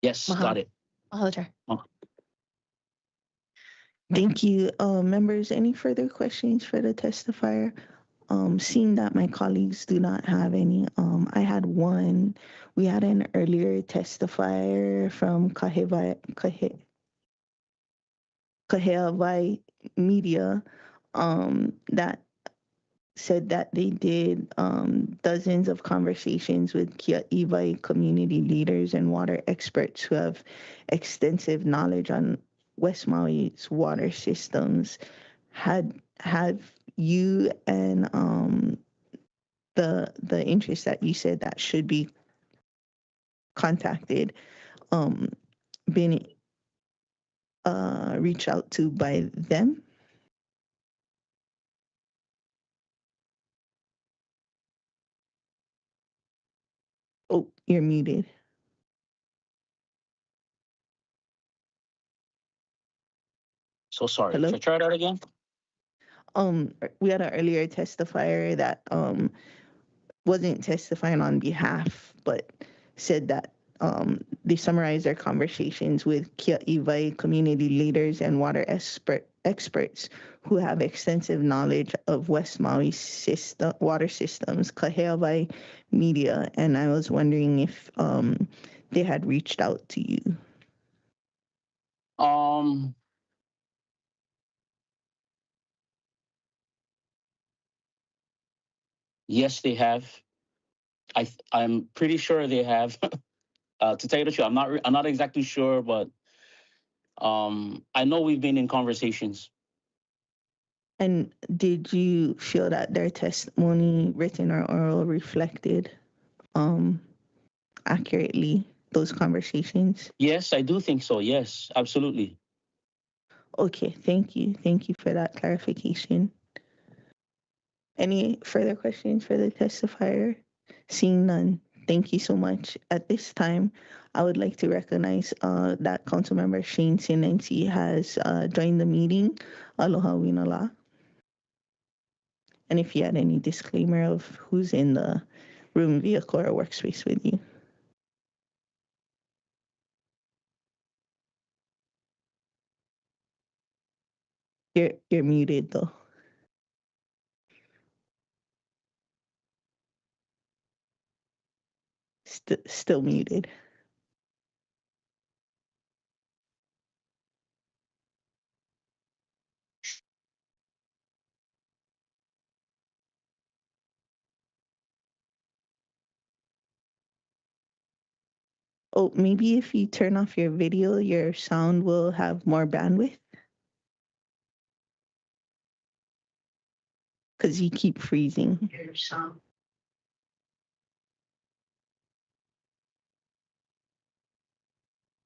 Yes, Mahalo. got it. Mahalo, Chair. Thank you. Members, any further questions for the testifier? Seeing that my colleagues do not have any, I had one. We had an earlier testifier from Kaheawai Media that said that they did dozens of conversations with Kia'iwai community leaders and water experts who have extensive knowledge on West Maui's water systems. Have you and the interest that you said that should be contacted been reached out to by them? Oh, you're muted. So sorry. Hello? Should I try that again? We had an earlier testifier that wasn't testifying on behalf, but said that they summarized their conversations with Kia'iwai community leaders and water experts who have extensive knowledge of West Maui water systems, Kaheawai Media, and I was wondering if they had reached out to you. Yes, they have. I'm pretty sure they have. To tell you the truth, I'm not exactly sure, but I know we've been in conversations. And did you feel that their testimony, written or oral, reflected accurately those conversations? Yes, I do think so. Yes, absolutely. Okay, thank you. Thank you for that clarification. Any further questions for the testifier? Seeing none, thank you so much. At this time, I would like to recognize that Councilmember Shane Sinensi has joined the meeting. Aloha Winala. And if you had any disclaimer of who's in the room, vehicle, or workspace with you. You're muted though. Still muted. Oh, maybe if you turn off your video, your sound will have more bandwidth. Because you keep freezing. Your sound.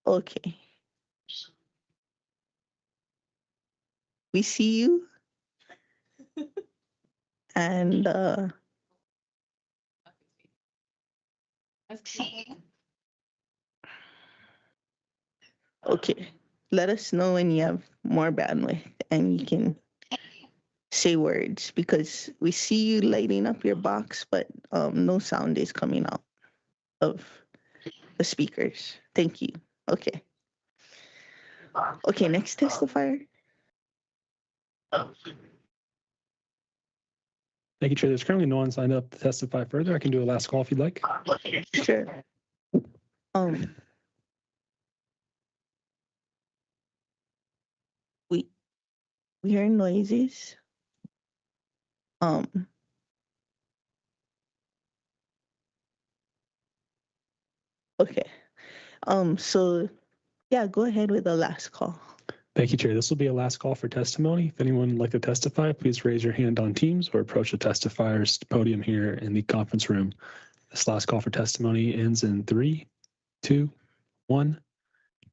Okay. We see you. And okay, let us know when you have more bandwidth and you can say words, because we see you lighting up your box, but no sound is coming out of the speakers. Thank you. Okay. Okay, next testifier. Thank you, Chair. There's currently no one signed up to testify further. I can do a last call if you'd like. Sure. We hear noises. Okay. So yeah, go ahead with the last call. Thank you, Chair. This will be a last call for testimony. If anyone would like to testify, please raise your hand on Teams or approach the testifier's podium here in the conference room. This last call for testimony ends in 3, 2, 1.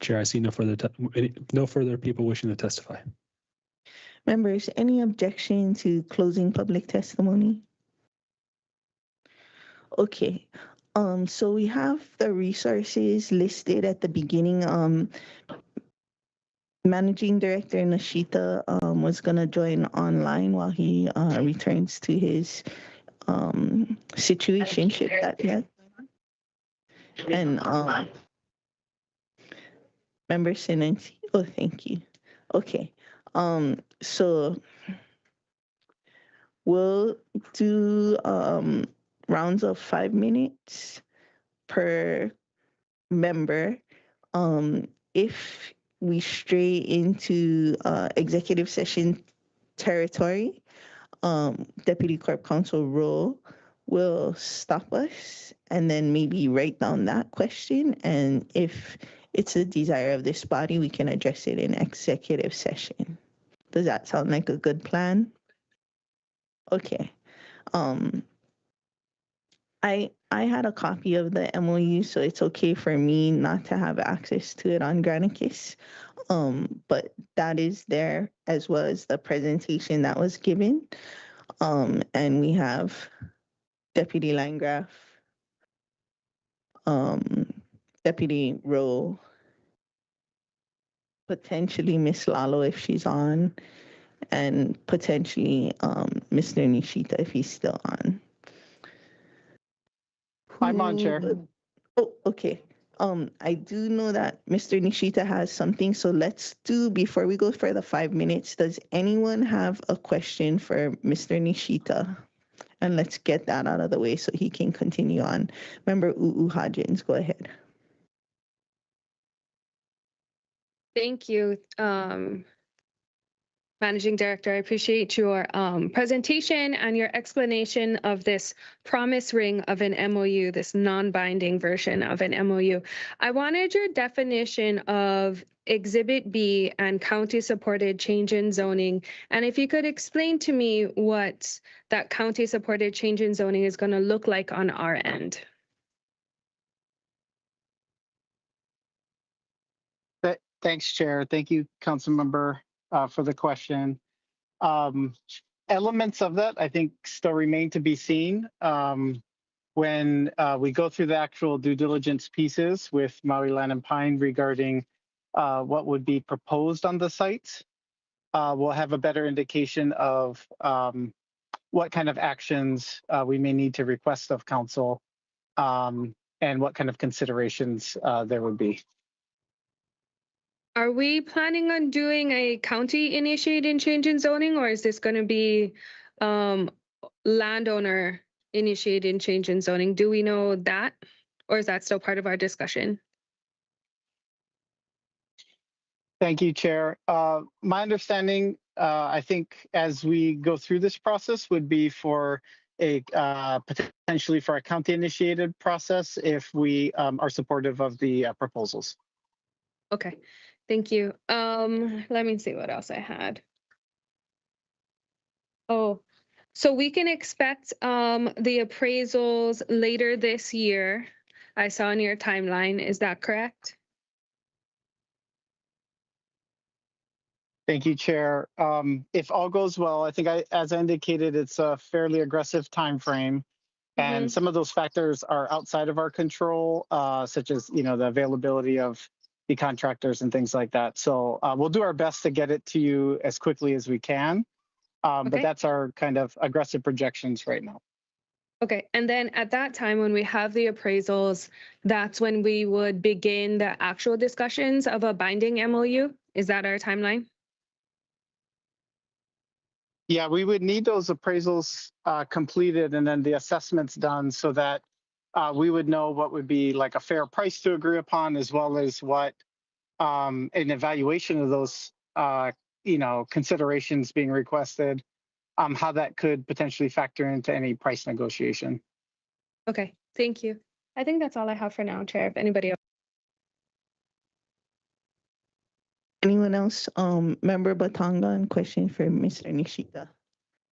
Chair, I see no further people wishing to testify. Members, any objection to closing public testimony? Okay. So we have the resources listed at the beginning. Managing Director Nishita was going to join online while he returns to his situationship that he has. And member Sinanci. Oh, thank you. Okay. So we'll do rounds of 5 minutes per member. If we stray into executive session territory, Deputy Corp Counsel Rowe will stop us and then maybe write down that question. And if it's a desire of this body, we can address it in executive session. Does that sound like a good plan? Okay. I had a copy of the MOU, so it's okay for me not to have access to it on Granicus. But that is there, as well as the presentation that was given. And we have Deputy Landgraf, Deputy Rowe, potentially Miss Lalo if she's on, and potentially Mr. Nishita if he's still on. I'm on, Chair. Oh, okay. I do know that Mr. Nishita has something, so let's do, before we go for the 5 minutes, does anyone have a question for Mr. Nishita? And let's get that out of the way so he can continue on. Member Hodgins, go ahead. Thank you, Managing Director. I appreciate your presentation and your explanation of this promise ring of an MOU, this non-binding version of an MOU. I wanted your definition of Exhibit B and county-supported change in zoning. And if you could explain to me what that county-supported change in zoning is going to look like on our end. Thanks, Chair. Thank you, Council Member, for the question. Elements of that, I think, still remain to be seen. When we go through the actual due diligence pieces with Maui Land and Pine regarding what would be proposed on the sites, we'll have a better indication of what kind of actions we may need to request of council and what kind of considerations there would be. Are we planning on doing a county initiated change in zoning, or is this going to be landowner initiated change in zoning? Do we know that, or is that still part of our discussion? Thank you, Chair. My understanding, I think, as we go through this process, would be for a potentially for a county-initiated process if we are supportive of the proposals. Okay, thank you. Let me see what else I had. Oh, so we can expect the appraisals later this year. I saw in your timeline. Is that correct? Thank you, Chair. If all goes well, I think as I indicated, it's a fairly aggressive timeframe. And some of those factors are outside of our control, such as, the availability of the contractors and things like that. So we'll do our best to get it to you as quickly as we can. But that's our kind of aggressive projections right now. Okay, and then at that time, when we have the appraisals, that's when we would begin the actual discussions of a binding MOU. Is that our timeline? Yeah, we would need those appraisals completed and then the assessments done so that we would know what would be like a fair price to agree upon, as well as what an evaluation of those, considerations being requested, how that could potentially factor into any price negotiation. Okay, thank you. I think that's all I have for now, Chair. If anybody else. Anyone else? Member Batangan, question for Mr. Nishita.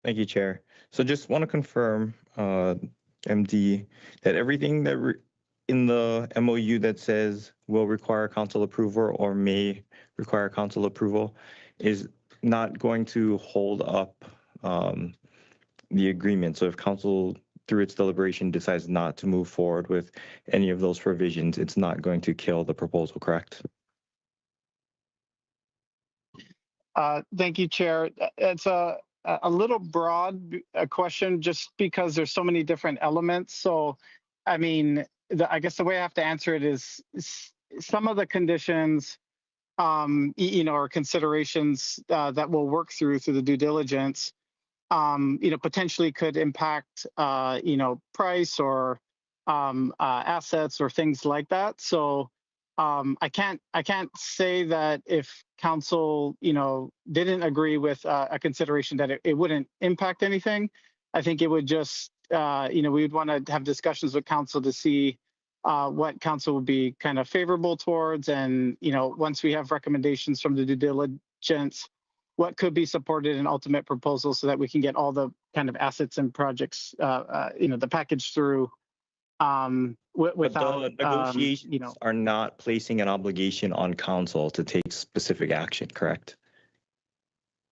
Thank you, Chair. So just want to confirm, MD, that everything that in the MOU that says will require council approval or may require council approval is not going to hold up the agreement. So if council through its deliberation decides not to move forward with any of those provisions, it's not going to kill the proposal, correct? Thank you, Chair. It's a a little broad question just because there's so many different elements. So, I mean, I guess the way I have to answer it is some of the conditions, or considerations that we'll work through the due diligence, potentially could impact, price or assets or things like that. So I can't say that if council, didn't agree with a consideration that it wouldn't impact anything. I think it would just, we would want to have discussions with council to see what council would be kind of favorable towards. And, once we have recommendations from the due diligence, what could be supported in ultimate proposal so that we can get all the kind of assets and projects, the package through But without, the negotiations are not placing an obligation on council to take specific action, correct?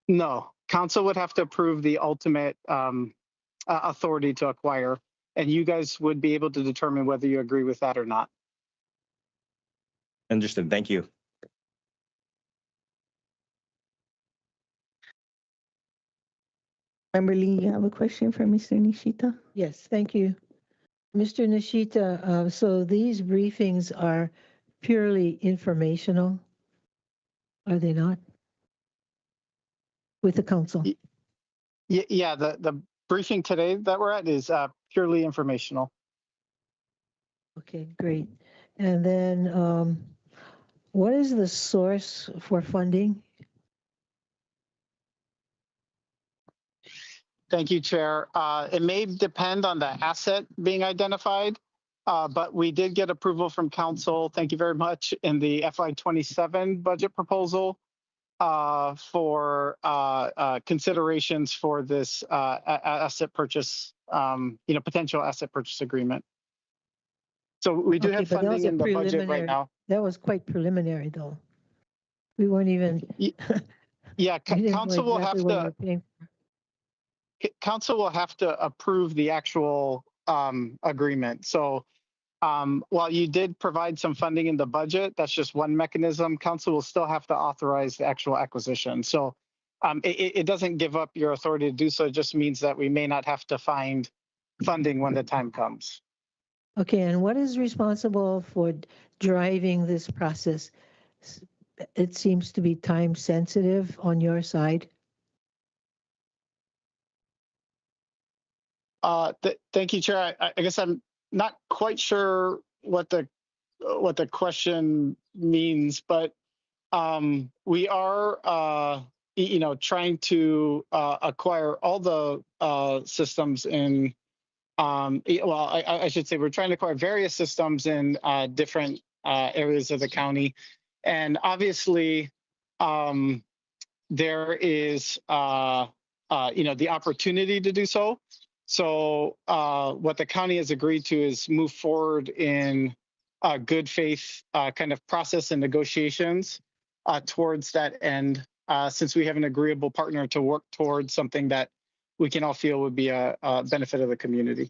No, council would have to approve the ultimate authority to acquire, and you guys would be able to determine whether you agree with that or not. Understood. Thank you. Member Lee, you have a question for Mr. Nishita? Yes, thank you. Mr. Nishita, so these briefings are purely informational, are they not? With the council? Yeah, the briefing today that we're at is purely informational. Okay, great. And then what is the source for funding? Thank you, Chair. It may depend on the asset being identified, but we did get approval from council. Thank you very much in the FY27 budget proposal for considerations for this asset purchase, potential asset purchase agreement. So we do have but that funding was a in the budget right preliminary. now. That was quite preliminary, though. We weren't even. Yeah, we didn't know council will have exactly what we to. were paying for. Council will have to approve the actual agreement. So while you did provide some funding in the budget, that's just one mechanism. Council will still have to authorize the actual acquisition. So it doesn't give up your authority to do so. It just means that we may not have to find funding when the time comes. Okay, and what is responsible for driving this process? It seems to be time sensitive on your side. Thank you, Chair. I guess I'm not quite sure what the question means, but we are trying to acquire all the systems in. I should say we're trying to acquire various systems in different areas of the county, and obviously there is the opportunity to do so. So what the county has agreed to is move forward in good faith kind of process and negotiations towards that end, since we have an agreeable partner to work towards something that we can all feel would be a benefit of the community.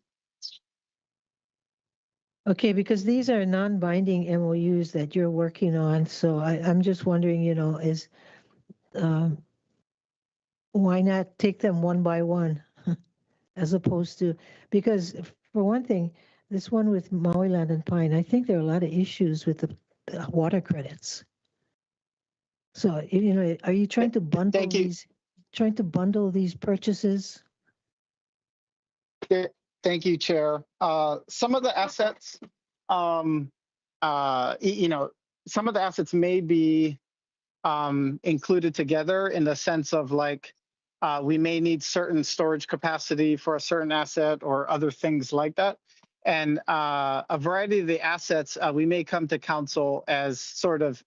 Okay, because these are non-binding MOUs that you're working on. So I'm just wondering, is why not take them one by one? As opposed to, because for one thing, this one with Maui Land and Pine, I think there are a lot of issues with the water credits. So, are you trying to bundle these purchases? Thank you, Chair. Some of the assets, some of the assets may be included together in the sense of like, we may need certain storage capacity for a certain asset or other things like that. And a variety of the assets, we may come to council as sort of,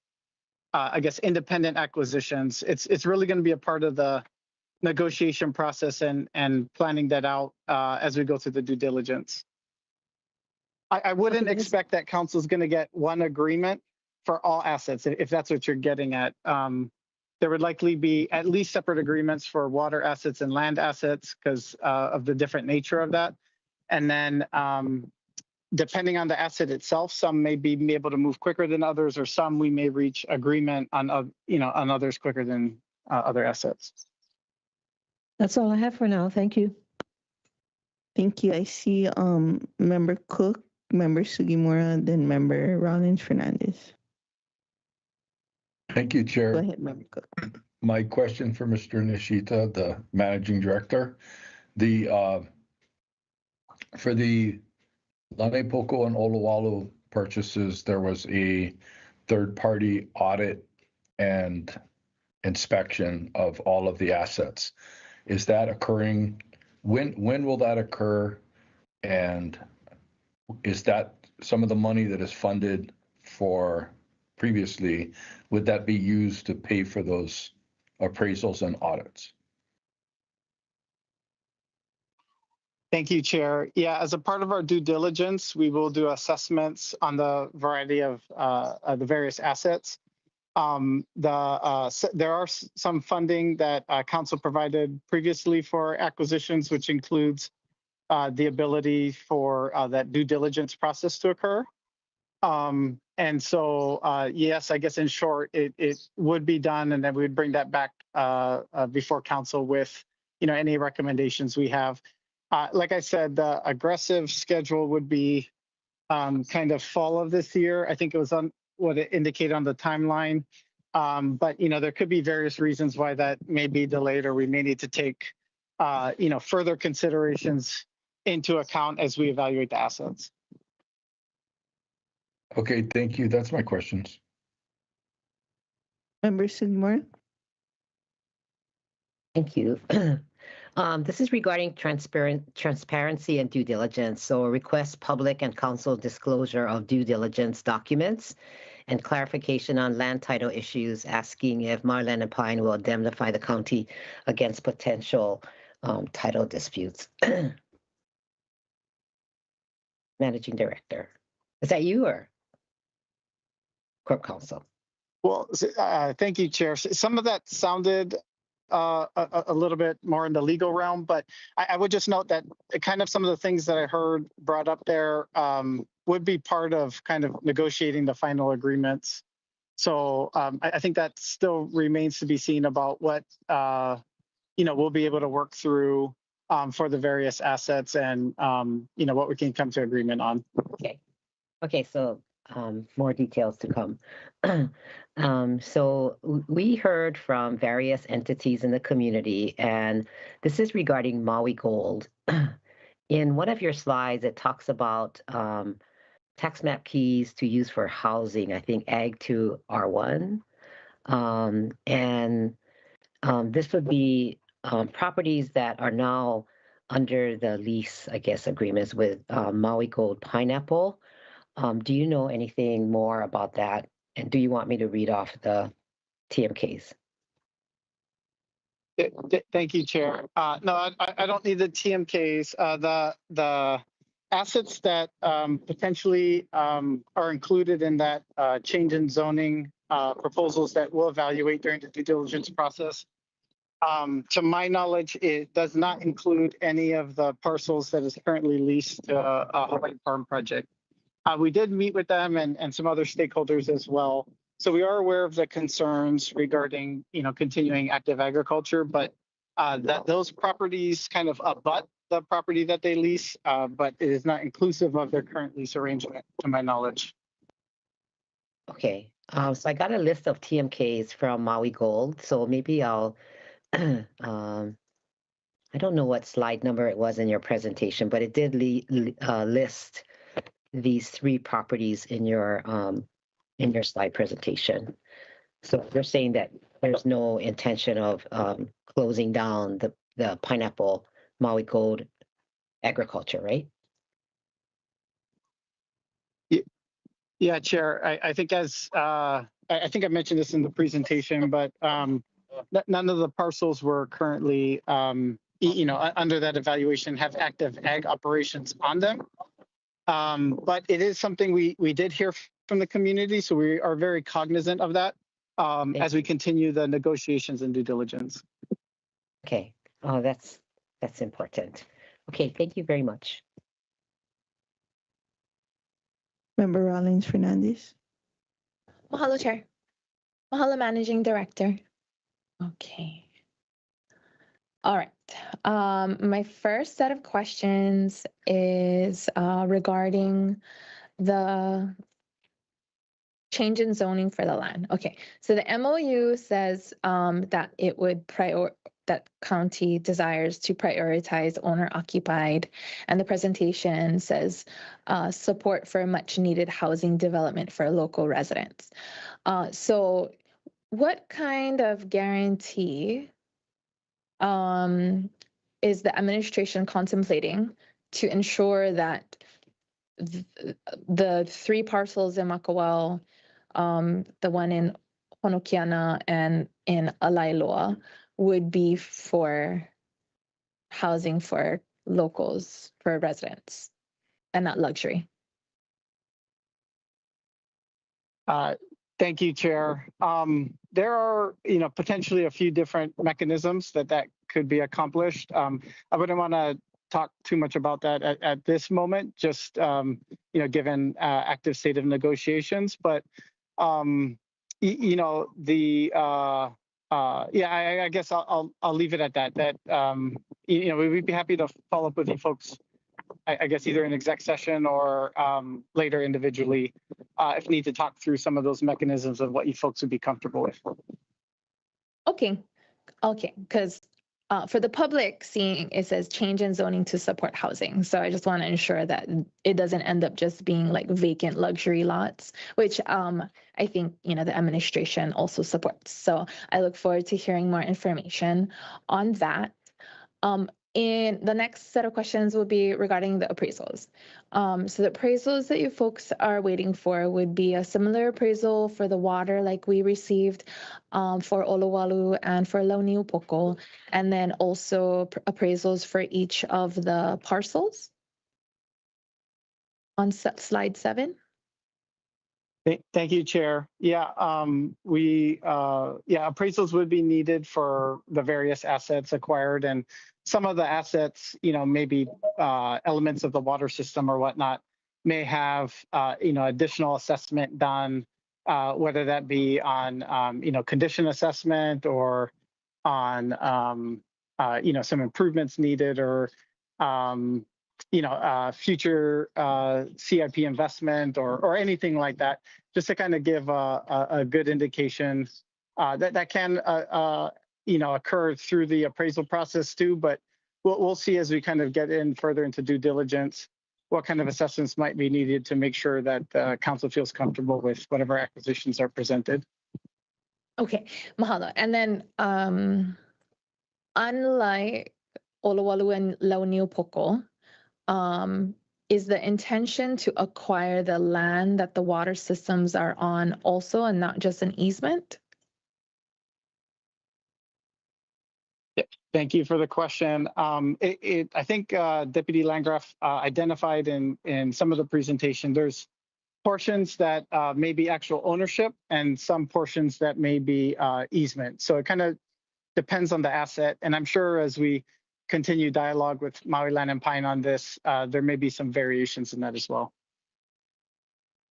independent acquisitions. It's really going to be a part of the negotiation process and planning that out as we go through the due diligence. I wouldn't expect that council is going to get one agreement for all assets, if that's what you're getting at. There would likely be at least separate agreements for water assets and land assets because of the different nature of that. And then depending on the asset itself, some may be able to move quicker than others, or some we may reach agreement on, on others quicker than other assets. That's all I have for now. Thank you. Thank you. I see Member Cook, Member Sugimura, then Member Rollins Fernandez. Thank you, Go Chair. ahead, Member Cook. My question for Mr. Nishita, the Managing Director. For the Lane Poco and Olowalu purchases, there was a third-party audit and inspection of all of the assets. Is that occurring? When will that occur? And is that some of the money that is funded for previously, would that be used to pay for those appraisals and audits? Thank you, Chair. Yeah, as a part of our due diligence, we will do assessments on the variety of the various assets. There are some funding that council provided previously for acquisitions, which includes the ability for that due diligence process to occur. And so, yes, I guess in short, it would be done, and then we would bring that back before council with, any recommendations we have. Like I said, the aggressive schedule would be kind of fall of this year. I think it was on what it indicated on the timeline. But, there could be various reasons why that may be delayed, or we may need to take, further considerations into account as we evaluate the assets. Okay, thank you. That's my questions. Member Sugimura. Thank you. This is regarding transparency and due diligence. So request public and council disclosure of due diligence documents and clarification on land title issues, asking if Marland and Pine will indemnify the county against potential title disputes. Managing Director, is that you or Corp Counsel? Well, thank you, Chair. Some of that sounded a little bit more in the legal realm, but I would just note that kind of some of the things that I heard brought up there would be part of kind of negotiating the final agreements. So I think that still remains to be seen about what, we'll be able to work through for the various assets and, what we can come to agreement on. Okay, so more details to come. So we heard from various entities in the community, and this is regarding Maui Gold. In one of your slides, it talks about tax map keys to use for housing, I think Ag 2 R1. This would be properties that are now under the lease, I guess, agreements with Maui Gold Pineapple. Do you know anything more about that? And do you want me to read off the TMKs? Thank you, Chair. No, I don't need the TMKs. The assets that potentially are included in that change in zoning proposals that we'll evaluate during the due diligence process. To my knowledge, it does not include any of the parcels that is currently leased to a Hawaii Farm Project. We did meet with them and some other stakeholders as well. So we are aware of the concerns regarding, continuing active agriculture, but that those properties kind of abut the property that they lease, but it is not inclusive of their current lease arrangement, to my knowledge. Okay, so I got a list of TMKs from Maui Gold, so maybe I'll, I don't know what slide number it was in your presentation, but it did list these 3 properties in your slide presentation. So you're saying that there's no intention of closing down the Pineapple Maui Gold agriculture, right? Yeah, Chair. I think I think I mentioned this in the presentation, but none of the parcels were currently, under that evaluation have active ag operations on them. But it is something we did hear from the community, so we are very cognizant of that as we continue the negotiations and due diligence. Okay, that's important. Okay, thank you very much. Member Rollins Fernandez. Mahalo, Chair. Mahalo, Managing Director. Okay. All right. My first set of questions is regarding the change in zoning for the land. Okay, so the MOU says that it would that county desires to prioritize owner occupied, and the presentation says support for much needed housing development for local residents. So what kind of guarantee is the administration contemplating to ensure that the 3 parcels in Makawao, the one in Honokiana and in Alailoa, would be for housing for locals, for residents, and not luxury? Thank you, Chair. There are, potentially a few different mechanisms that could be accomplished. I wouldn't want to talk too much about that at this moment, just, given active state of negotiations. But, I guess I'll leave it at that. We'd be happy to follow up with you folks, I guess either in exec session or later individually, if need to talk through some of those mechanisms of what you folks would be comfortable with. Okay, because for the public seeing, it says change in zoning to support housing. So I just want to ensure that it doesn't end up just being like vacant luxury lots, which I think, the administration also supports. So I look forward to hearing more information on that. And the next set of questions will be regarding the appraisals. So the appraisals that you folks are waiting for would be a similar appraisal for the water like we received for Olowalu and for Launiupoko, and then also appraisals for each of the parcels on slide 7. Thank you, Chair. Yeah, appraisals would be needed for the various assets acquired, and some of the assets, maybe elements of the water system or whatnot may have, additional assessment done, whether that be on, condition assessment or on, some improvements needed or, future CIP investment or anything like that, just to kind of give a good indication that can occur through the appraisal process too. But we'll see as we kind of get in further into due diligence what kind of assessments might be needed to make sure that the council feels comfortable with whatever acquisitions are presented. Okay, mahalo. And then unlike Olowalu and Launiupoko, is the intention to acquire the land that the water systems are on also, and not just an easement? Thank you for the question. I think Deputy Landgraf identified in some of the presentation, there's portions that may be actual ownership and some portions that may be easement. So it kind of depends on the asset. And I'm sure as we continue dialogue with Maui Land and Pine on this, there may be some variations in that as well.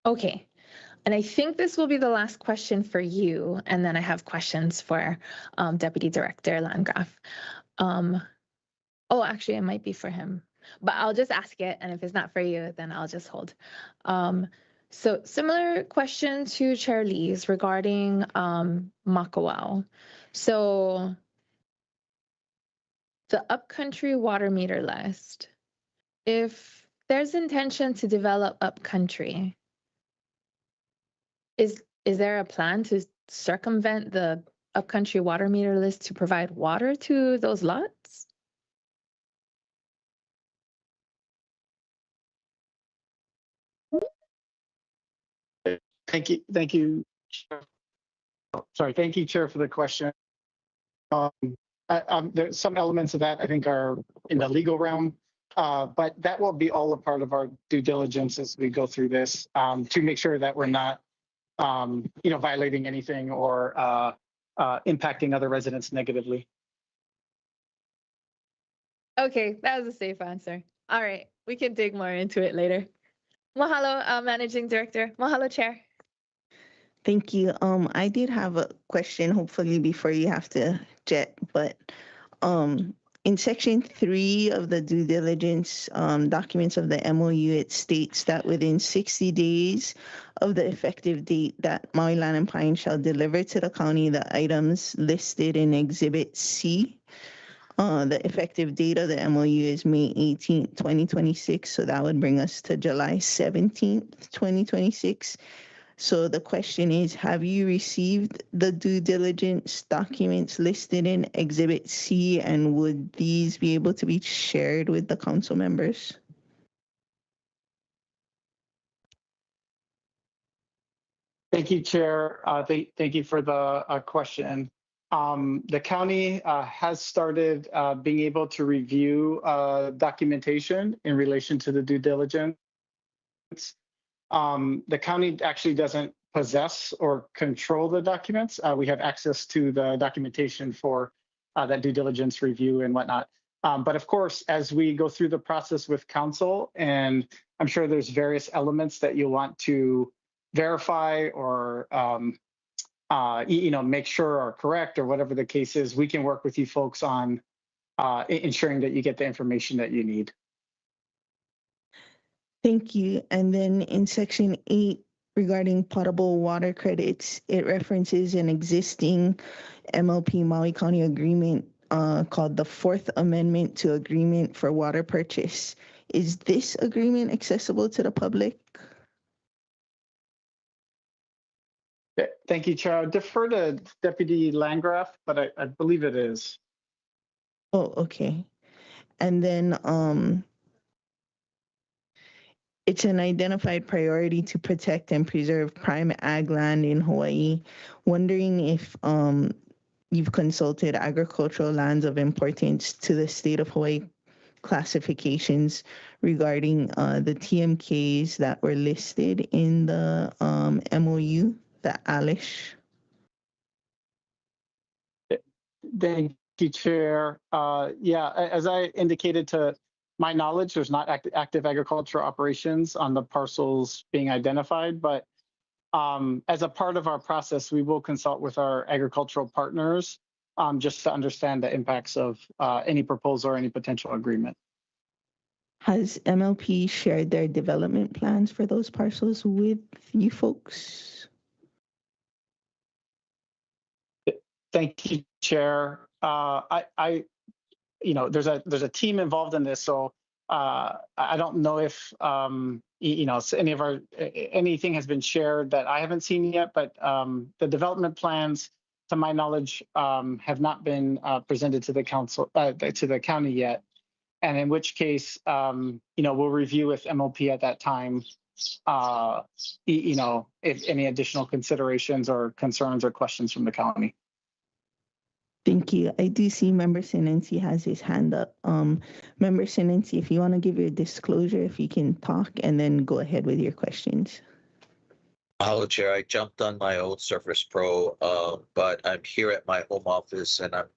Okay. And I think this will be the last question for you. And then I have questions for Deputy Director Landgraf. Actually, it might be for him, but I'll just ask it. And if it's not for you, then I'll just hold. So similar question to Chair Lee's regarding Makawao. So the upcountry water meter list, if there's intention to develop upcountry, is there a plan to circumvent the upcountry water meter list to provide water to those lots? Thank you. Thank you, Chair, for the question. There's some elements of that I think are in the legal realm, but that will be all a part of our due diligence as we go through this to make sure that we're not, violating anything or impacting other residents negatively. Okay, that was a safe answer. All right, we can dig more into it later. Mahalo, Managing Director. Mahalo, Chair. Thank you. I did have a question, hopefully before you have to jet, but in section 3 of the due diligence documents of the MOU, it states that within 60 days of the effective date that Maui Land and Pine shall deliver to the county the items listed in Exhibit C. The effective date of the MOU is May 18th, 2026. So that would bring us to July 17th, 2026. So the question is, have you received the due diligence documents listed in Exhibit C, and would these be able to be shared with the council members? Thank you, Chair. Thank you for the question. The county has started being able to review documentation in relation to the due diligence. The county actually doesn't possess or control the documents. We have access to the documentation for that due diligence review and whatnot. But of course, as we go through the process with council, and I'm sure there's various elements that you want to verify or make sure are correct or whatever the case is, we can work with you folks on ensuring that you get the information that you need. Thank you. And then in section 8 regarding potable water credits, it references an existing MLP Maui County agreement called the Fourth Amendment to Agreement for Water Purchase. Is this agreement accessible to the public? Thank you, Chair. I'll defer to Deputy Landgraf, but I believe it is. Oh, okay. And then it's an identified priority to protect and preserve prime ag land in Hawaii. Wondering if you've consulted agricultural lands of importance to the state of Hawaii classifications regarding the TMKs that were listed in the MOU, the ALISH. Thank you, Chair. Yeah, as I indicated, to my knowledge, there's not active agricultural operations on the parcels being identified, but as a part of our process, we will consult with our agricultural partners just to understand the impacts of any proposal or any potential agreement. Has MLP shared their development plans for those parcels with you folks? Thank you, Chair. There's a team involved in this, so I don't know if anything has been shared that I haven't seen yet, but the development plans, to my knowledge, have not been presented to the council, to the county yet. And in which case, we'll review with MLP at that time, if any additional considerations or concerns or questions from the county. Thank you. I do see Member Sinensi has his hand up. Member Sinensi, if you want to give your disclosure, if you can talk, and then go ahead with your questions. Hello, Chair. I jumped on my old Surface Pro, but I'm here at my home office and I'm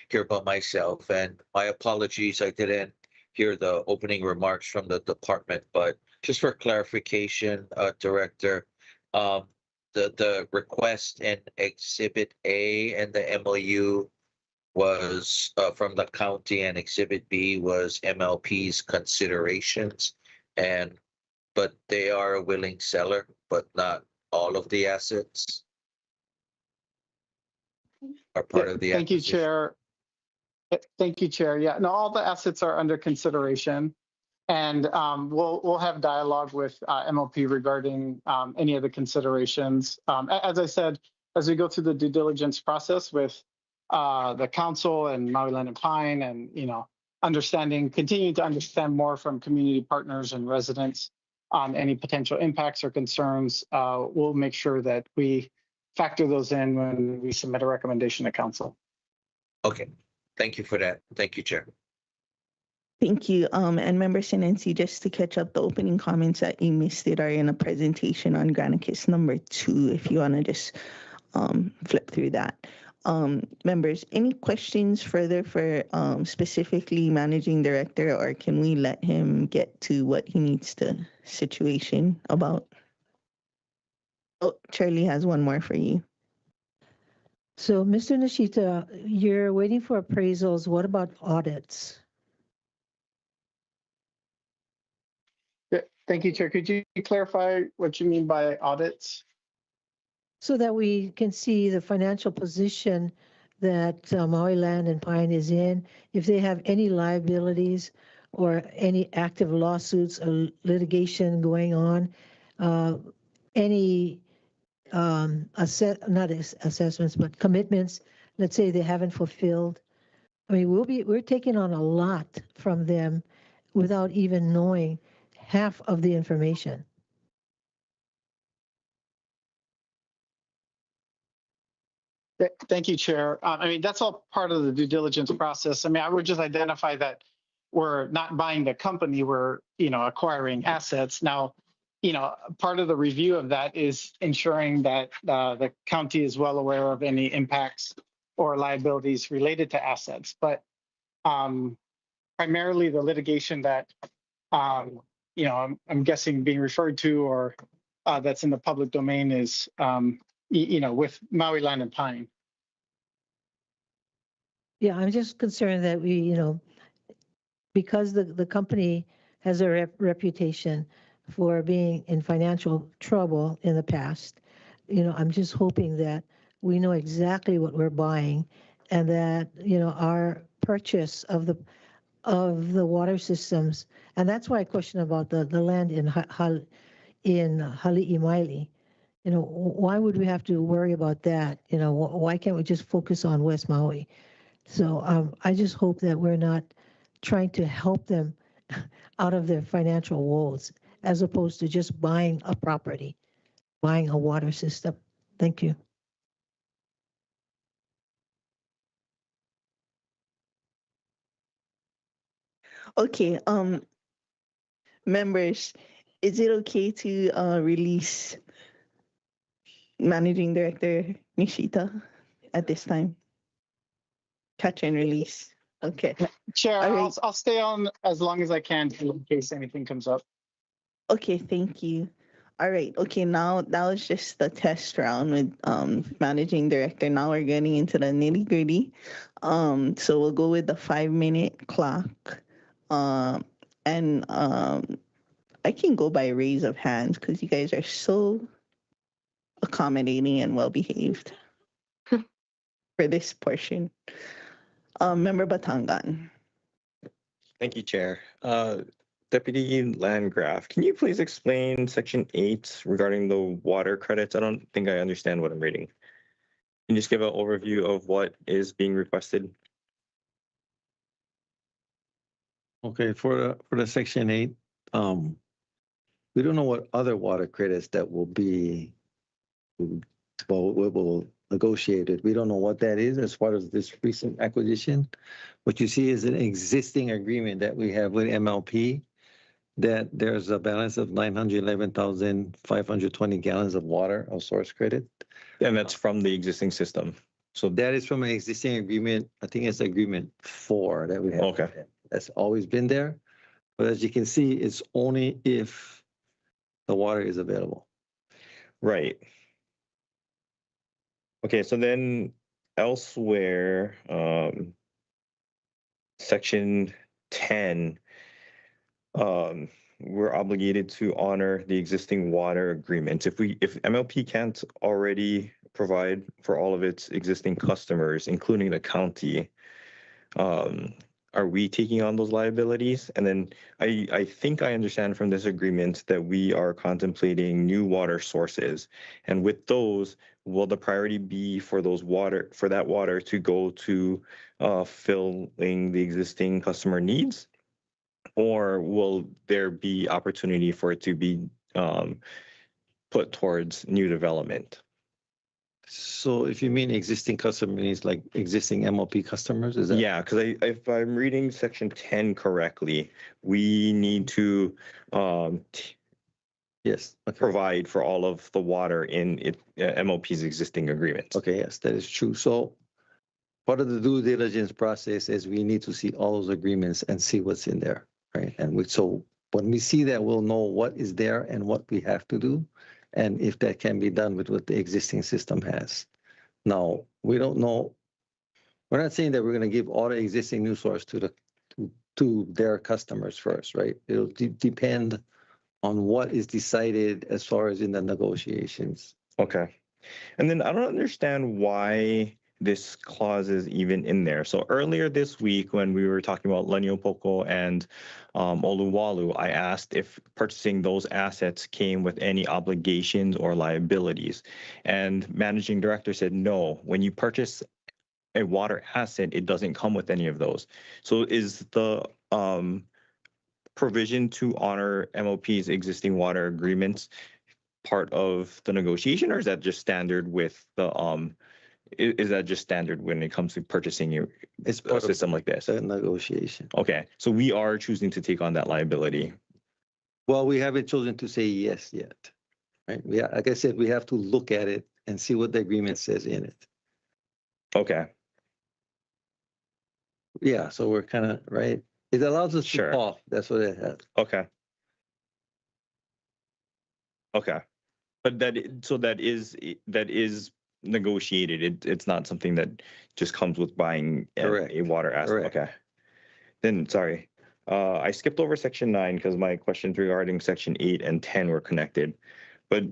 here by myself. And my apologies, I didn't hear the opening remarks from the department, but just for clarification, Director, the request in Exhibit A and the MOU was from the county, and Exhibit B was MLP's considerations, but they are a willing seller, but not all of the assets are part of the Thank you, Chair. Thank you, Chair. Yeah, no, all the assets are under consideration, and we'll have dialogue with MLP regarding any of the considerations. As I said, as we go through the due diligence process with the council and Maui Land and Pine, and continuing to understand more from community partners and residents on any potential impacts or concerns, we'll make sure that we factor those in when we submit a recommendation to council. Okay, thank you for that. Thank you, Chair. Thank you. And Member Sinensi, just to catch up, the opening comments that you missed are in a presentation on Granicus number 2, if you want to just flip through that. Members, any questions further for specifically Managing Director, or can we let him get to what he needs to situation about? Oh, Charlie has one more for you. So, Mr. Nishita, you're waiting for appraisals. What about audits? Thank you, Chair. Could you clarify what you mean by audits? So that we can see the financial position that Maui Land and Pine is in, if they have any liabilities or any active lawsuits or litigation going on, any not assessments, but commitments, let's say they haven't fulfilled. I mean, we're taking on a lot from them without even knowing half of the information. Thank you, Chair. I mean, that's all part of the due diligence process. I mean, I would just identify that we're not buying the company, we're, acquiring assets. Now, part of the review of that is ensuring that the county is well aware of any impacts or liabilities related to assets. But primarily the litigation that, I'm guessing being referred to or that's in the public domain is, with Maui Land and Pine. Yeah, I'm just concerned that we, because the company has a reputation for being in financial trouble in the past, I'm just hoping that we know exactly what we're buying and that, our purchase of the water systems, and that's why I question about the land in Hali'imaile. Why would we have to worry about that? Why can't we just focus on West Maui? So I just hope that we're not trying to help them out of their financial woes, as opposed to just buying a property, buying a water system. Thank you. Okay, members, is it okay to release Managing Director Nishita at this time? Catch and release. Okay. Chair, All right. I'll stay on as long as I can in case anything comes up. Okay, thank you. All right. Okay, now that was just the test round with Managing Director. Now we're getting into the nitty gritty. So we'll go with the 5-minute clock. And I can go by raise of hands because you guys are so accommodating and well behaved for this portion. Member Batangan. Thank you, Chair. Deputy Landgraf, can you please explain Section 8 regarding the water credits? I don't think I understand what I'm reading. Can you just give an overview of what is being requested? Okay, for the Section 8, we don't know what other water credits that will be will negotiated. We don't know what that is as far as this recent acquisition. What you see is an existing agreement that we have with MLP that there's a balance of 911,520 gallons of water of source credit. And that's from the existing system. So that is from an existing agreement. I think it's agreement 4 that we have. Okay. That's always been there. But as you can see, it's only if the water is available. Right. Okay, so then elsewhere, Section 10, we're obligated to honor the existing water agreement. If MLP can't already provide for all of its existing customers, including the county, are we taking on those liabilities? And then I think I understand from this agreement that we are contemplating new water sources. And with those, will the priority be for that water to go to filling the existing customer needs? Or will there be opportunity for it to be put towards new development? So if you mean existing customers, like existing MLP customers, is that? Yeah, because if I'm reading Section 10 correctly, we need to yes, provide for all of the water in MLP's existing agreement. Okay, yes, that is true. So part of the due diligence process is we need to see all those agreements and see what's in there, right? And so when we see that, we'll know what is there and what we have to do, and if that can be done with what the existing system has. Now, we don't know. We're not saying that we're gonna give all the existing new source to their customers first, right? It'll depend on what is decided as far as in the negotiations. Okay. And then I don't understand why this clause is even in there. So earlier this week, when we were talking about Laniopoko and Oluwalu, I asked if purchasing those assets came with any obligations or liabilities. And managing director said, no, when you purchase a water asset, it doesn't come with any of those. So is the provision to honor MOP's existing water agreements part of the negotiation, or is that just standard with the is that just standard when it comes to purchasing a system like this? The negotiation. Okay, so we are choosing to take on that liability. Well, we haven't chosen to say yes yet, right? Like I said, we have to look at it and see what the agreement says in it. Okay. Yeah, so we're kind of, right? It allows us to call. That's what it has. Okay. Okay. But that is negotiated. It's not something that just comes with buying a water asset. Correct. Okay. Then, sorry. I skipped over section 9 because my questions regarding section 8 and 10 were connected. But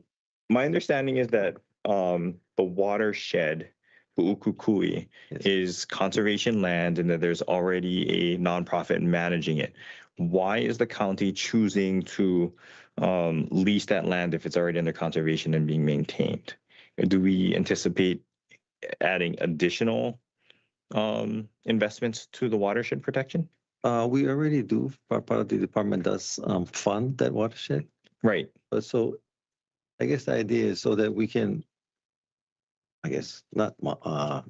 my understanding is that the watershed, Pu'ukukui, is conservation land and that there's already a nonprofit managing it. Why is the county choosing to lease that land if it's already under conservation and being maintained? Do we anticipate adding additional investments to the watershed protection? We already do. Part of the department does fund that watershed. Right. But so I guess the idea is so that we can, I guess, not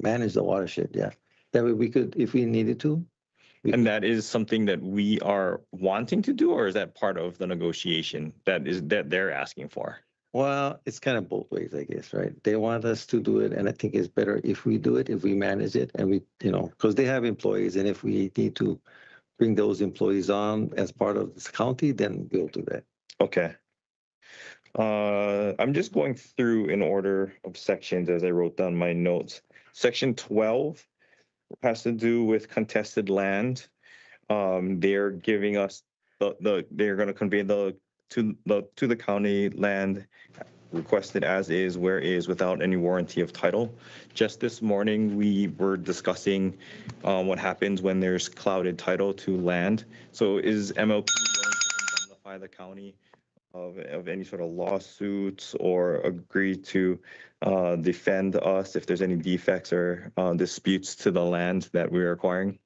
manage the watershed. Yeah. That way we could, if we needed to. And that is something that we are wanting to do, or is that part of the negotiation that they're asking for? Well, it's kind of both ways, I guess, right? They want us to do it, and I think it's better if we do it, if we manage it, and we, because they have employees, and if we need to bring those employees on as part of this county, then we'll do that. Okay. I'm just going through in order of sections as I wrote down my notes. Section 12 has to do with contested land. They're giving us they're going to convey to the county land requested as is, where is, without any warranty of title. Just this morning, we were discussing what happens when there's clouded title to land. So is MLP going to indemnify the county of any sort of lawsuits or agree to defend us if there's any defects or disputes to the land that we're acquiring?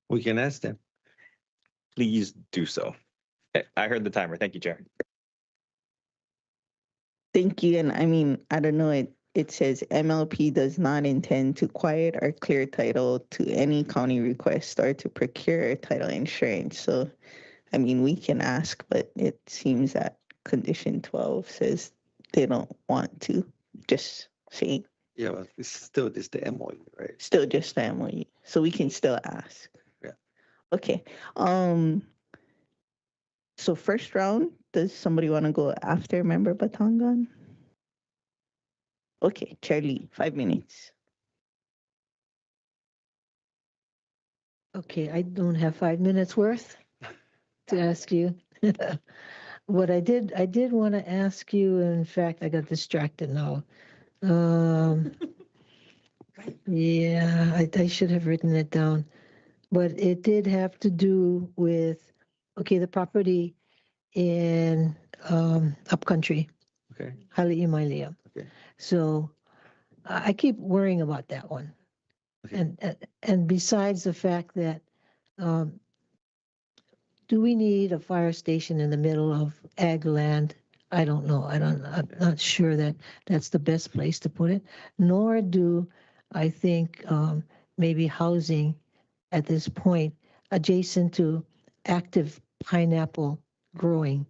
We can ask them. Please do so. I heard the timer. Thank you, Chair. Thank you. And I mean, I don't know, it says MLP does not intend to quiet or clear title to any county request or to procure title insurance. So, I mean, we can ask, but it seems that condition 12 says they don't want to. Just saying. Yeah, but it's still just the MOU, right? Still just the MOU. So we can still ask. Yeah. Okay. So first round, does somebody want to go after Member Batangan? Okay, Charlie, 5 minutes. Okay, I don't have 5 minutes worth to ask you. What I did want to ask you, in fact, I got distracted now. Yeah, I should have written it down, but it did have to do with, okay, the property in upcountry. Okay. Hali'imalia. Okay. So I keep worrying about that one. Okay. And besides the fact that, do we need a fire station in the middle of ag land? I don't know. I'm not sure that that's the best place to put it. Nor do I think maybe housing at this point adjacent to active pineapple growing.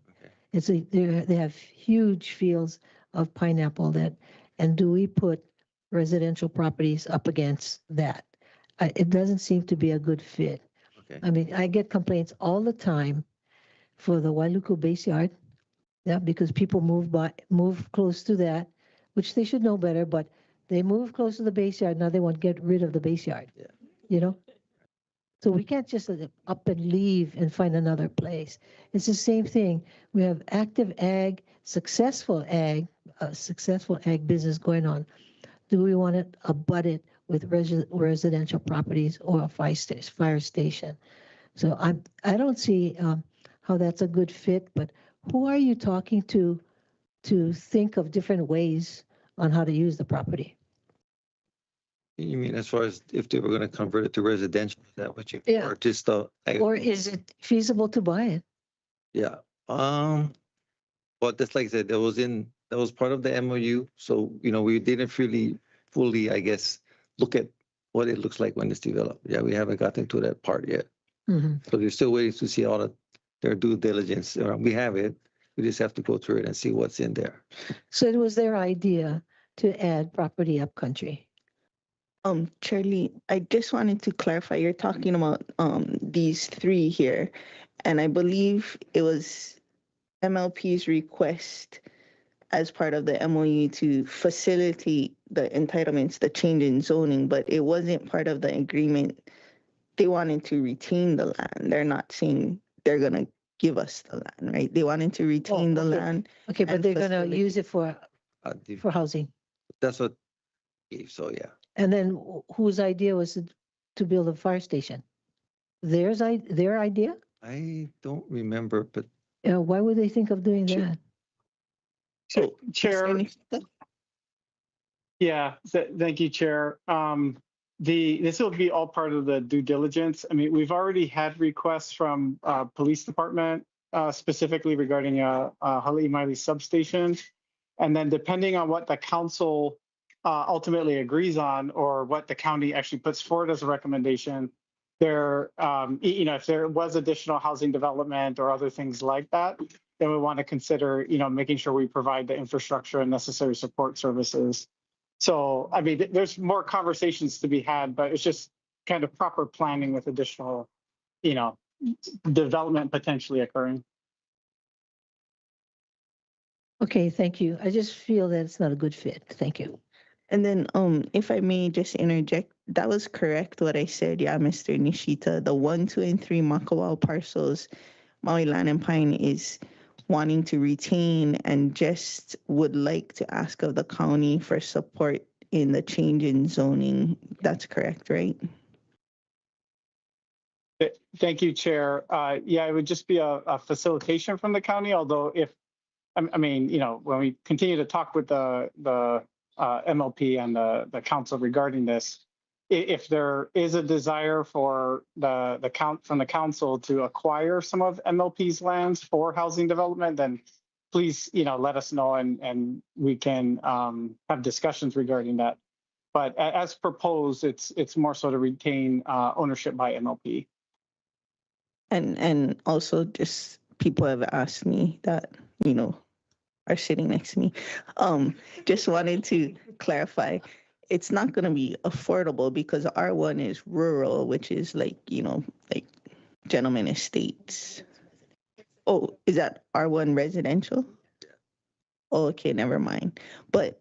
Okay. They have huge fields of pineapple and do we put residential properties up against that? It doesn't seem to be a good fit. Okay. I mean, I get complaints all the time for the Wailuku base yard, yeah, because people move close to that, which they should know better, but They move close to the base yard. Now they want to get rid of the base yard. Yeah. You know? So we can't just up and leave and find another place. It's the same thing. We have active ag, successful ag business going on. Do we want to abut it with residential properties or a fire station? So I don't see how that's a good fit, but who are you talking to think of different ways on how to use the property? You mean as far as if they were going to convert it to residential, is that what you, Yeah. or just Or is it feasible to buy it? yeah. But just like I said, that was part of the MOU. So, we didn't really fully, I guess, look at what it looks like when it's developed. Yeah, we haven't gotten to that part yet. Mhm. So we're still waiting to see all of their due diligence. We have it. We just have to go through it and see what's in there. So it was their idea to add property upcountry. Charlie, I just wanted to clarify, you're talking about these three here, and I believe it was MLP's request as part of the MOU to facilitate the entitlements, the change in zoning, but it wasn't part of the agreement. They wanted to retain the land. They're not saying they're gonna give us the land, right? They wanted to retain the okay. land. Okay, but and they're gonna facilitate- use it for The- housing. That's what, so yeah. And then whose idea was to build a fire station? Their idea? I don't remember, but Why would they think of doing that? So, Chair. Yeah, thank you, Chair. This will be all part of the due diligence. I mean, we've already had requests from police department specifically regarding a Hali'imali substation. And then depending on what the council ultimately agrees on or what the county actually puts forward as a recommendation, if there was additional housing development or other things like that, then we want to consider, making sure we provide the infrastructure and necessary support services. So, I mean, there's more conversations to be had, but it's just kind of proper planning with additional, development potentially occurring. Okay, thank you. I just feel that it's not a good fit. Thank you. And then, if I may just interject, that was correct what I said. Yeah, Mr. Nishita, the 1, 2, and 3 Makawao parcels, Maui Land and Pine is wanting to retain and just would like to ask of the county for support in the change in zoning. That's correct, right? Thank you, Chair. Yeah, it would just be a facilitation from the county, although when we continue to talk with the MLP and the council regarding this, if there is a desire for the council to acquire some of MLP's lands for housing development, then please, let us know and we can have discussions regarding that. But as proposed, it's more so to retain ownership by MLP. And also just people have asked me that, are sitting next to me. Just wanted to clarify, it's not going to be affordable because R1 is rural, which is like gentleman estates. Oh, is that R1 residential? Oh, okay, never mind. But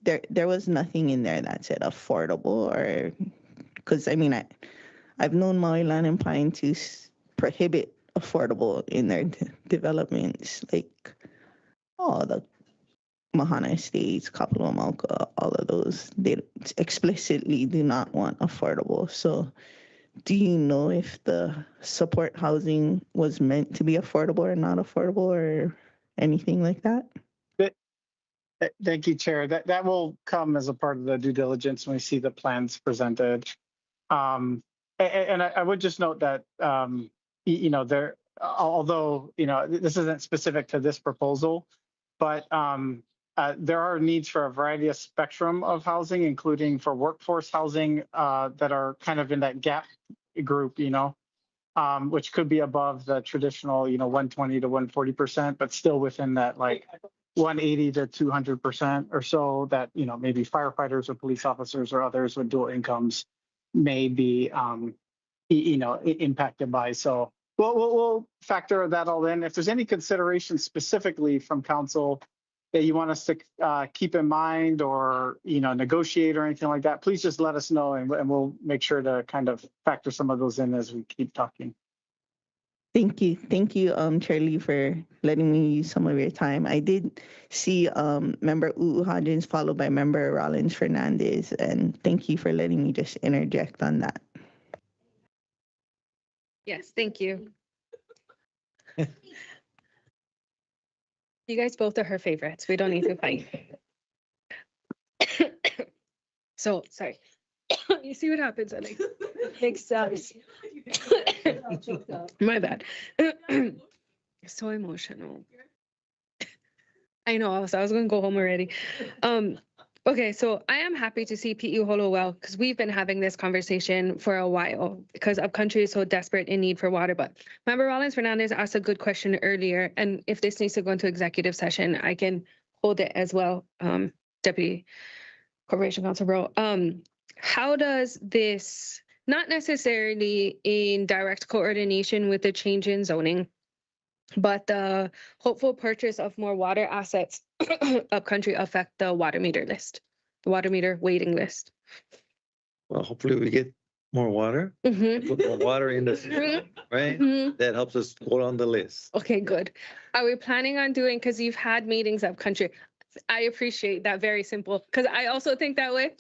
there was nothing in there that said affordable, or because I've known Maui Land and Pine to prohibit affordable in their developments, like the Mahana Estates, Kapalua Mauka, all of those, they explicitly do not want affordable. So do you know if the support housing was meant to be affordable or not affordable or anything like that? Thank you, Chair. That will come as a part of the due diligence when we see the plans presented. And I would just note that, although this isn't specific to this proposal, but there are needs for a variety of spectrum of housing, including for workforce housing that are kind of in that gap group, which could be above the traditional, 120 to 140%, but still within that 180 to 200% or so that, maybe firefighters or police officers or others with dual incomes may be, impacted by. So we'll factor that all in. If there's any consideration specifically from council that you want us to keep in mind or, negotiate or anything like that, please just let us know and we'll make sure to kind of factor some of those in as we keep talking. Thank you. Thank you, Chair Lee, for letting me use some of your time. I did see Member Hodgins followed by Member Rollins Fernandez, and thank you for letting me just interject on that. Yes, thank you. You guys both are her favorites. We don't need to fight. So, sorry. You see what happens when I make sounds. My bad. So emotional. I know, I was going to go home already. Okay, so I am happy to see PE Holo Well because we've been having this conversation for a while because Upcountry is so desperate in need for water. But Member Rollins Fernandez asked a good question earlier, and if this needs to go into executive session, I can hold it as well, Deputy Corporation Counsel Bro. How does this, not necessarily in direct coordination with the change in zoning, but the hopeful purchase of more water assets Upcountry affect the water meter list, the water meter waiting list? Well, hopefully we get more water, put more water in the system, right? That helps us go on the list. Okay, good. Are we planning on doing, because you've had meetings Upcountry, I appreciate that, very simple, because I also think that way.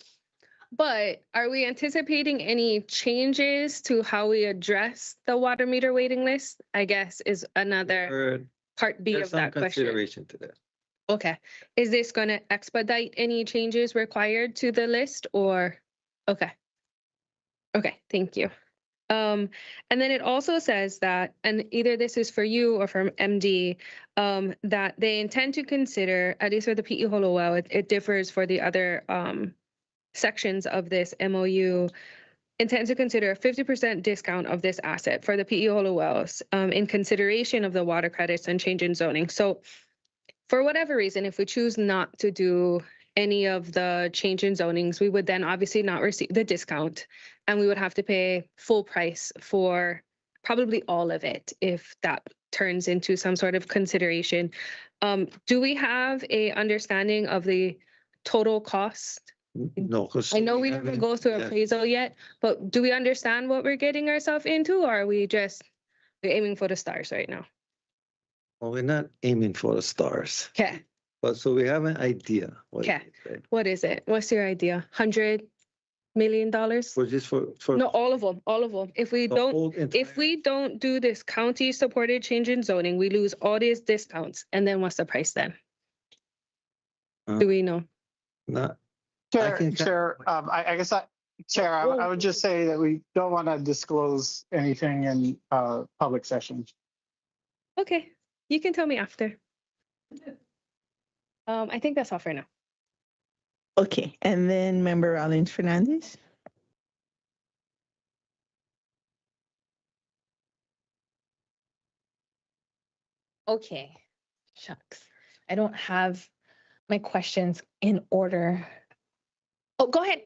But are we anticipating any changes to how we address the water meter waiting list? I guess is another part B of that question. Consideration to that. Okay. Is this going to expedite any changes required to the list or? Okay. Okay, thank you. And then it also says that, and either this is for you or from MD, that they intend to consider, at least for the PE Holo Well, it differs for the other sections of this MOU, intend to consider a 50% discount of this asset for the PE Holo Wells in consideration of the water credits and change in zoning. So for whatever reason, if we choose not to do any of the change in zonings, we would then obviously not receive the discount and we would have to pay full price for probably all of it if that turns into some sort of consideration. Do we have a understanding of the total cost? No, because I know we didn't go through appraisal yet, but do we understand what we're getting ourselves into, or are we just aiming for the stars right now? Well, we're not aiming for the stars. Okay. But so we have an idea. Okay. What is it? What's your idea? $100 million? For just for No, all of them. All of them. If we don't do this county supported change in zoning, we lose all these discounts. And then what's the price then? Do we know? Not. Chair, I guess Chair, I would just say that we don't want to disclose anything in public session. Okay, you can tell me after. I think that's all for now. Okay, and then Member Rollins Fernandez. Okay, shucks. I don't have my questions in order. Oh, go ahead.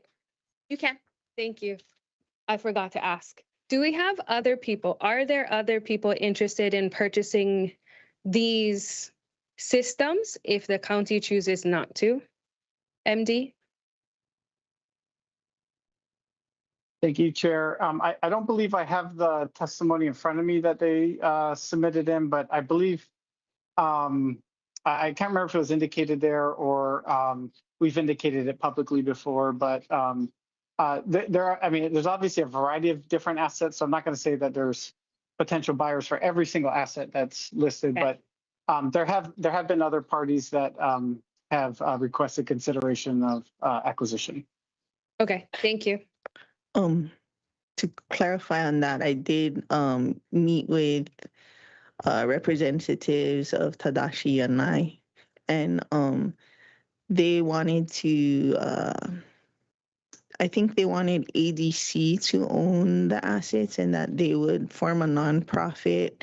You can. Thank you. I forgot to ask. Do we have other people? Are there other people interested in purchasing these systems if the county chooses not to? MD? Thank you, Chair. I don't believe I have the testimony in front of me that they submitted in, but I believe I can't remember if it was indicated there or we've indicated it publicly before, but there's obviously a variety of different assets, so I'm not going to say that there's potential buyers for every single asset that's listed, but there have been other parties that have requested consideration of acquisition. Okay, thank you. To clarify on that, I did meet with representatives of Tadashi and I, and they wanted to, I think they wanted ADC to own the assets and that they would form a nonprofit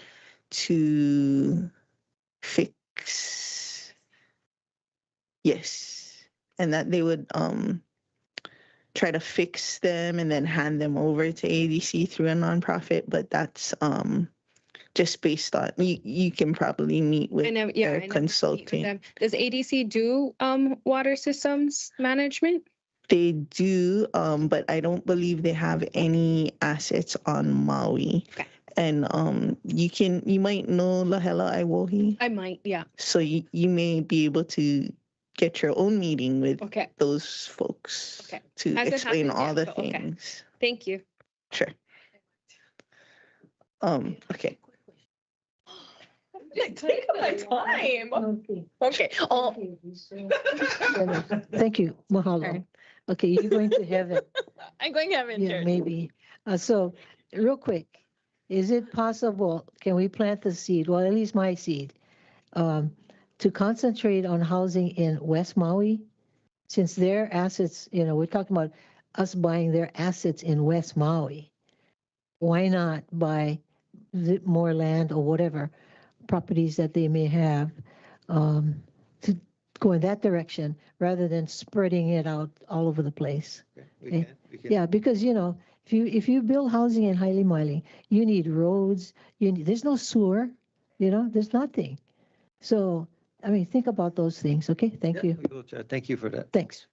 to fix, yes, and that they would try to fix them and then hand them over to ADC through a nonprofit, but that's just based on, you can probably meet with I never, their yeah, I never meet with consulting. them. Does ADC do water systems management? They do, but I don't believe they have any assets on Maui. Okay. And you might know Lahela Iwohi, I might, yeah. so you may be able to get your own meeting with Okay. those folks Okay. to Hasn't explain happened all yet, the but okay. things. Thank you. Sure. Okay. Take my time. Okay. Oh. Thank you, mahalo. Okay, you're going to heaven. I'm going to heaven, Yeah, Chair. maybe. So real quick, is it possible, can we plant the seed, well, at least my seed, to concentrate on housing in West Maui? Since their assets, we're talking about us buying their assets in West Maui. Why not buy more land or whatever properties that they may have to go in that direction rather than spreading it out all over the place? We can. Yeah, because if you build housing in Haile Maile, you need roads. There's no sewer. There's nothing. So I mean, think about those things. Okay, thank you. We will, Chair. Thank you for that. Thanks.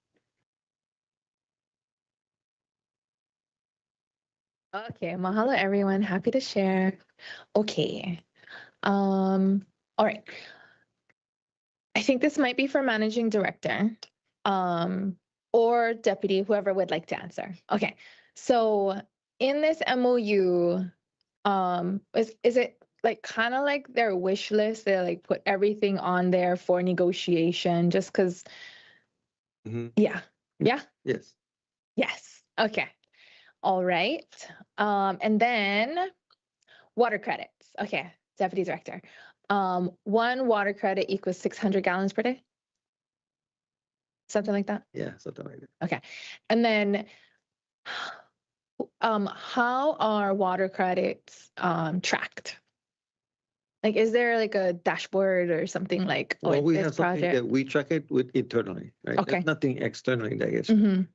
Okay, mahalo everyone. Happy to share. Okay. All right. I think this might be for managing director, or deputy, whoever would like to answer. Okay. So in this MOU, is it like kind of like their wish list? They like put everything on there for negotiation just because. Yeah. Yeah. Yes. Yes. Okay. All right. And then water credits. Okay. Deputy Director. 1 water credit equals 600 gallons per day. Something like that. Yeah, something like that. Okay. And then how are water credits tracked? Like, is there like a dashboard or something like, Well, we this have something project? that we track it with internally, right? Okay. There's nothing externally that gets. Mhm.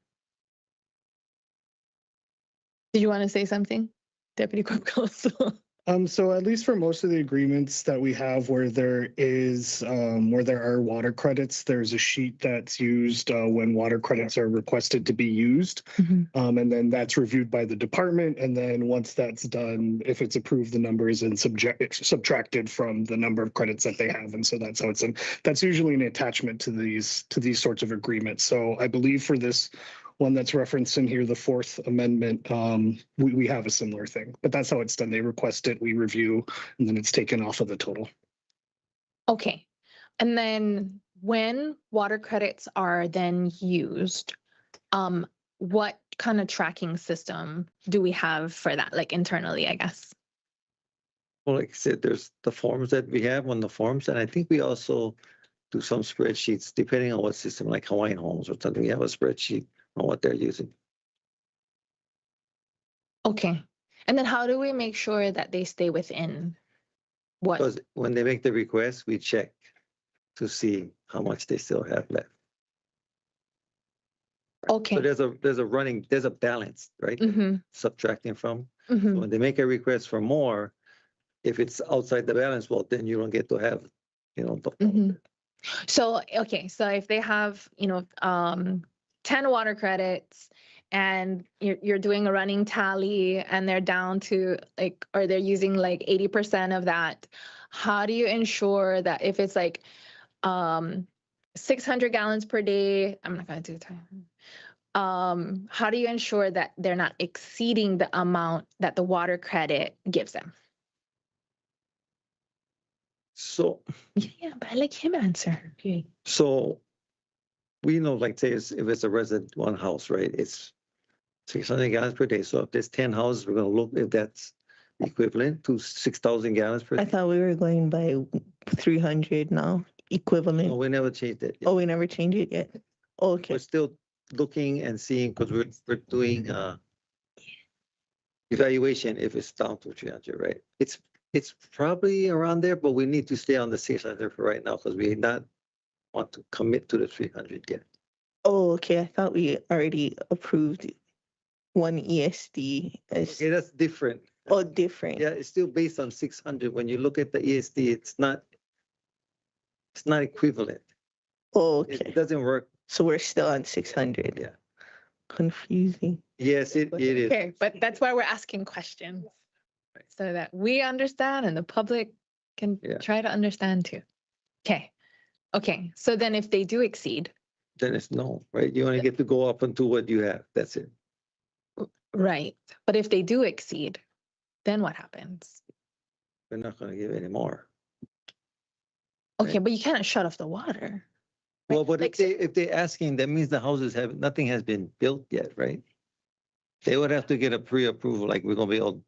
Did you want to say something, Deputy Corp Counsel? So at least for most of the agreements that we have where there are water credits, there's a sheet that's used when water credits are requested to be used. And then that's reviewed by the department. And then once that's done, if it's approved, the number is subtracted from the number of credits that they have. And so that's how it's in. That's usually an attachment to these sorts of agreements. So I believe for this one that's referenced in here, the 4th amendment, we have a similar thing, but that's how it's done. They request it, we review, and then it's taken off of the total. Okay. And then when water credits are then used, what kind of tracking system do we have for that, like internally, I guess? Well, like I said, there's the forms that we have on the forms, and I think we also do some spreadsheets depending on what system, like Hawaiian Homes or something. We have a spreadsheet on what they're using. Okay. And then how do we make sure that they stay within what? Because when they make the request, we check to see how much they still have left. Okay. So there's a balance, right? Subtracting from. So when they make a request for more, if it's outside the balance, well, then you don't get to have, the So, okay. So if they have, 10 water credits and you're doing a running tally and they're down to or they're using like 80% of that, how do you ensure that if it's like 600 gallons per day, I'm not going to do time. How do you ensure that they're not exceeding the amount that the water credit gives them? So. Yeah, but I like him answer. Okay. So we know, like say if it's a resident one house, right? It's 600 gallons per day. So if there's 10 houses, we're going to look if that's equivalent to 6,000 gallons per day. I thought we were going by 300 now, equivalent. No, we never changed it. Oh, we never changed it yet. Okay. We're still looking and seeing because we're doing evaluation if it's down to 300, right? It's probably around there, but we need to stay on the 600 for right now because we not want to commit to the 300 yet. Oh, okay. I thought we already approved one ESD. Okay, that's different. Oh, different. Yeah, it's still based on 600. When you look at the ESD, it's not equivalent. Oh, It okay. doesn't work. So we're still on 600. Yeah. Confusing. Yes, it is. Okay, but that's why we're asking questions. So that we understand and the public can Yeah. try to understand too. Okay. Okay, so then if they do exceed, Then it's no, right? You only get to go up until what you have. That's it. right, but if they do exceed, then what happens? We're not gonna give any more. Okay, but you can't shut off the water. Well, but if they're asking, that means the houses nothing has been built yet, right? They would have to get a pre-approval, like we're gonna build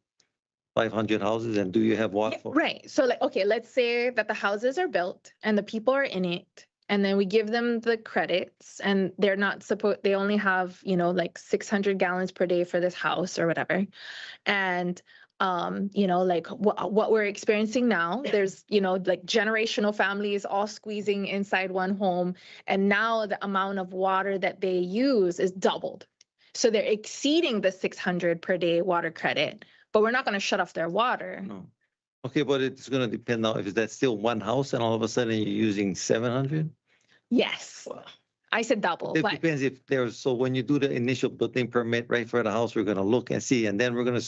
500 houses, and do you have water? Right, so like, okay, let's say that the houses are built and the people are in it. And then we give them the credits and they're not supposed, they only have, like 600 gallons per day for this house or whatever. And, like what we're experiencing now, there's, like generational families all squeezing inside one home. And now the amount of water that they use is doubled. So they're exceeding the 600 per day water credit, but we're not going to shut off their water. No. Okay, but it's gonna depend now if that's still one house and all of a sudden you're using 700? Yes. I said double, It but depends if there's, so when you do the initial building permit, right, for the house, we're gonna look and see, and then we're gonna,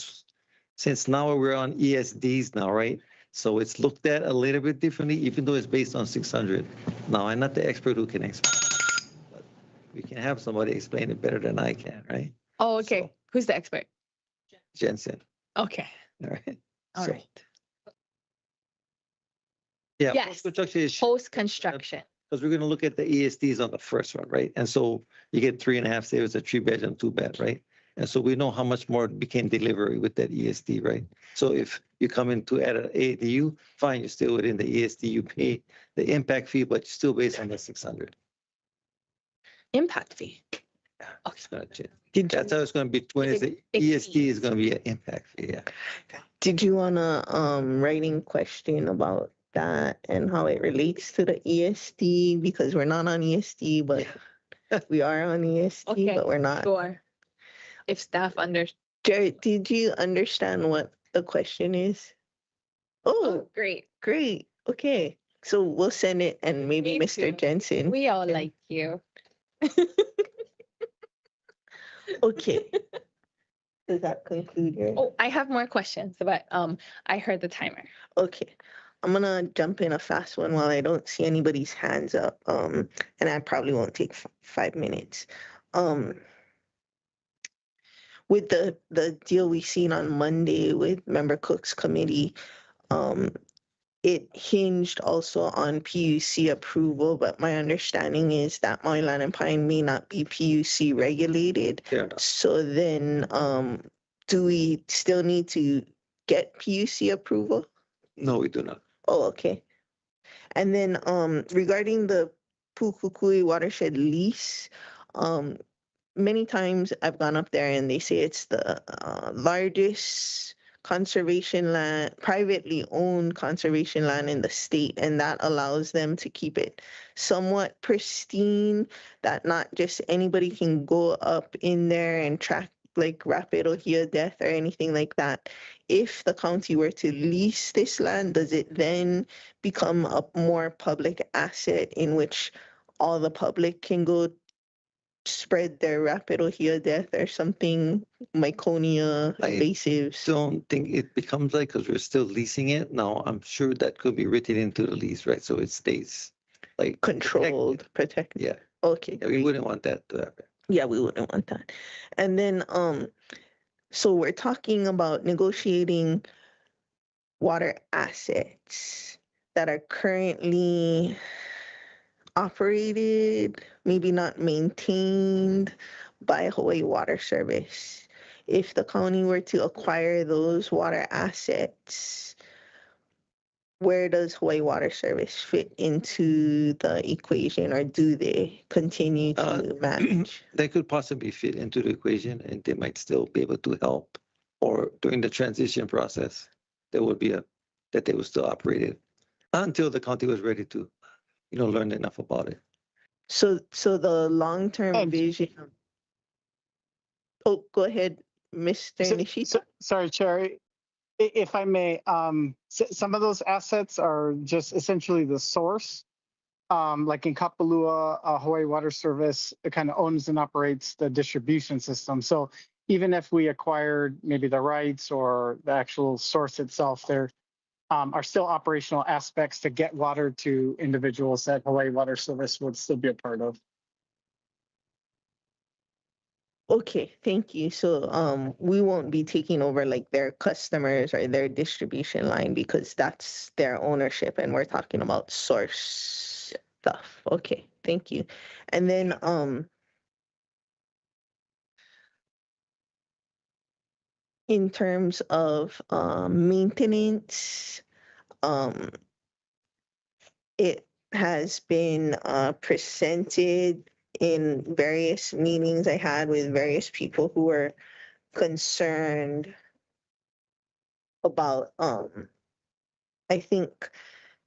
since now we're on ESDs now, right? So it's looked at a little bit differently, even though it's based on 600. Now, I'm not the expert who can explain, but we can have somebody explain it better than I can, right? oh, okay. Who's the expert? Jensen, Okay, all right? all So, right. Yeah. Yes. Post-construction is. Post-construction. Because we're gonna look at the ESDs on the first one, right? And so you get 3.5, say it was a 3-bedroom, 2-bed, right? And so we know how much more became delivery with that ESD, right? So if you come in to add an ADU, fine, you're still within the ESD, you pay the impact fee, but you're still based on the 600. Impact fee. It's gonna change. That's how it's gonna be, when it's the ESD is gonna be an impact fee, yeah. Did you want a writing question about that and how it relates to the ESD? Because we're not on ESD, but we are on ESD, Okay, but we're not. Sure. If staff Jared, did you understand what the question is? Oh, great. great. Okay. So we'll send it and maybe Me Mr. too. Jensen. We all like you. Okay. Does that conclude your? Oh, I have more questions, but I heard the timer. Okay. I'm gonna jump in a fast one while I don't see anybody's hands up. And I probably won't take 5 minutes. With the deal we seen on Monday with Member Cook's committee, it hinged also on PUC approval, but my understanding is that Maui Land and Pine may not be PUC regulated. Fair enough. So then, do we still need to get PUC approval? No, we do not. Oh, okay. And then, regarding the Pukukui watershed lease, many times I've gone up there and they say it's the largest conservation land, privately owned conservation land in the state, and that allows them to keep it somewhat pristine, that not just anybody can go up in there and track like rapid Ohia death or anything like that. If the county were to lease this land, does it then become a more public asset in which all the public can go spread their rapid Ohia death or something, myconia, invasives? Don't think it becomes like, because we're still leasing it. Now, I'm sure that could be written into the lease, right? So it stays like Controlled, protected. Yeah. Okay. Yeah, we wouldn't want that to happen. Yeah, we wouldn't want that. And then, so we're talking about negotiating water assets that are currently operated, maybe not maintained by Hawaii Water Service. If the county were to acquire those water assets, where does Hawaii Water Service fit into the equation, or do they continue to manage? They could possibly fit into the equation and they might still be able to help, or during the transition process, there would be that they would still operate it until the county was ready to, learn enough about it. So the long-term vision. Oh, go ahead, Mr. Nishita. Sorry, Chair. If I may, some of those assets are just essentially the source. Like in Kapalua, Hawaii Water Service, it kind of owns and operates the distribution system. So even if we acquired maybe the rights or the actual source itself, there are still operational aspects to get water to individuals that Hawaii Water Service would still be a part of. Okay, thank you. So we won't be taking over like their customers or their distribution line because that's their ownership and we're talking about source stuff. Okay, thank you. And then in terms of maintenance, it has been presented in various meetings I had with various people who were concerned about I think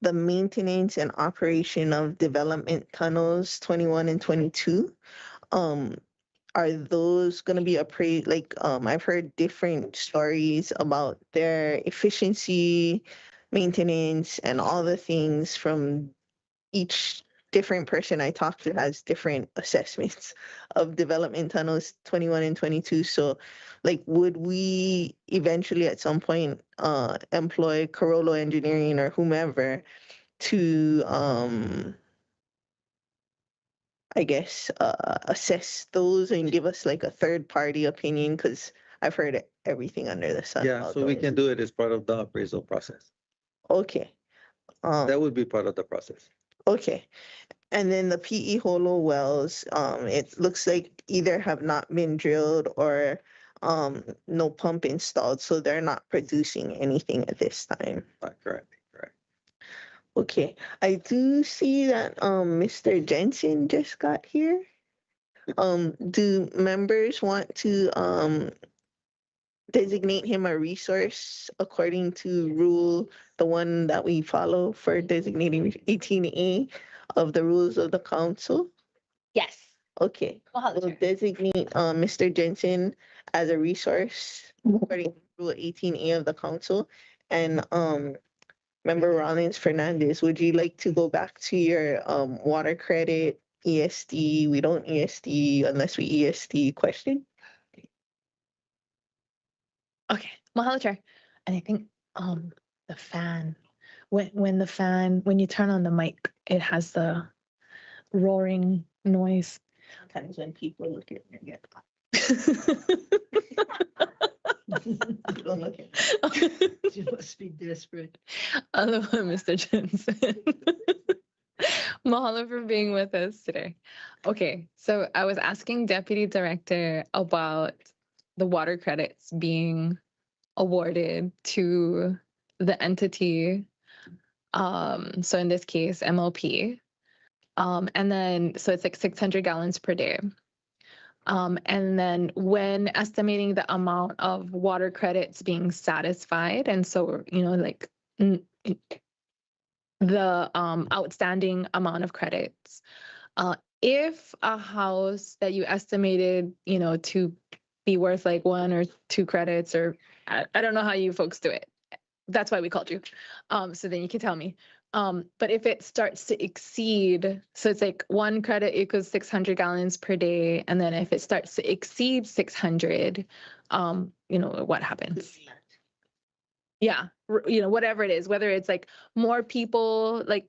the maintenance and operation of development tunnels 21 and 22. Are those going to be I've heard different stories about their efficiency, maintenance, and all the things from each different person I talked to has different assessments of development tunnels 21 and 22. So like would we eventually at some point employ Carollo Engineering or whomever to I guess assess those and give us like a third party opinion because I've heard everything under the sun. Yeah, about so we those. can do it as part of the appraisal process. Okay. That would be part of the process. Okay. And then the PE Holo wells, it looks like either have not been drilled or no pump installed, so they're not producing anything at this time. Correct. Okay, I do see that Mr. Jensen just got here. Do members want to designate him a resource according to rule, the one that we follow for designating 18A of the rules of the council? Yes. Okay, we'll designate Mr. Jensen as a resource according to rule 18A of the council. And Member Rollins Fernandez, would you like to go back to your water credit ESD? We don't ESD unless we ESD question. Okay, mahalo, Chair. And I think the fan, when you turn on the mic, it has the roaring noise. Sometimes when people look at me, I get don't look at me. You must be desperate. Aloha, Mr. Jensen. Mahalo for being with us today. Okay, so I was asking Deputy Director about the water credits being awarded to the entity. So in this case, MLP. And then, so it's like 600 gallons per day. And then when estimating the amount of water credits being satisfied, and so, like the outstanding amount of credits, if a house that you estimated, to be worth like 1 or 2 credits, or I don't know how you folks do it. That's why we called you. So then you can tell me. But if it starts to exceed, so it's like 1 credit equals 600 gallons per day. And then if it starts to exceed 600, what happens? Yeah, whatever it is, whether it's like more people like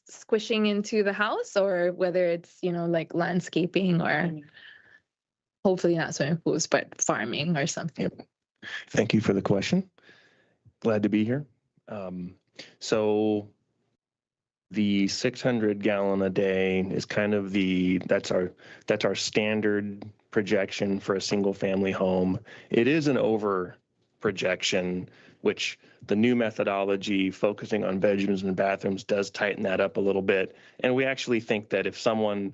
squishing into the house, or whether it's, like landscaping, or hopefully not swimming pools, but farming or something. Thank you for the question. Glad to be here. So the 600 gallon a day is kind of that's our standard projection for a single family home. It is an over projection, which the new methodology focusing on bedrooms and bathrooms does tighten that up a little bit. And we actually think that if someone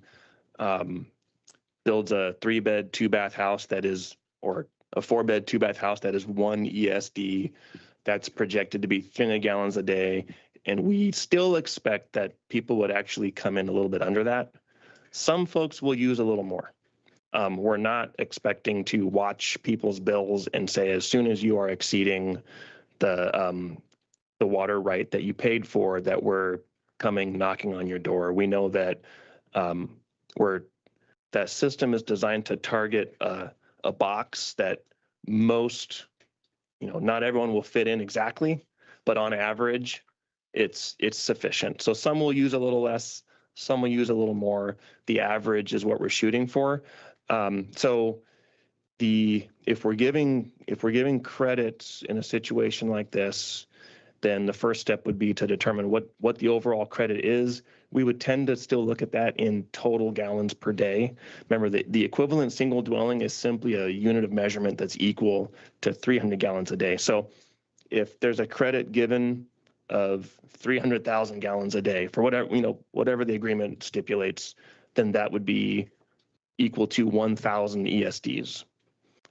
builds a 3-bed, 2-bath house that is, or a 4-bed, 2-bath house that is 1 ESD, that's projected to be 300 gallons a day. And we still expect that people would actually come in a little bit under that. Some folks will use a little more. We're not expecting to watch people's bills and say, as soon as you are exceeding the water right that you paid for, that we're coming knocking on your door. We know that that system is designed to target a box that most, not everyone will fit in exactly, but on average, it's sufficient. So some will use a little less, some will use a little more. The average is what we're shooting for. So if we're giving credits in a situation like this, then the first step would be to determine what the overall credit is. We would tend to still look at that in total gallons per day. Remember, the equivalent single dwelling is simply a unit of measurement that's equal to 300 gallons a day. So if there's a credit given of 300,000 gallons a day for whatever the agreement stipulates, then that would be equal to 1,000 ESDs.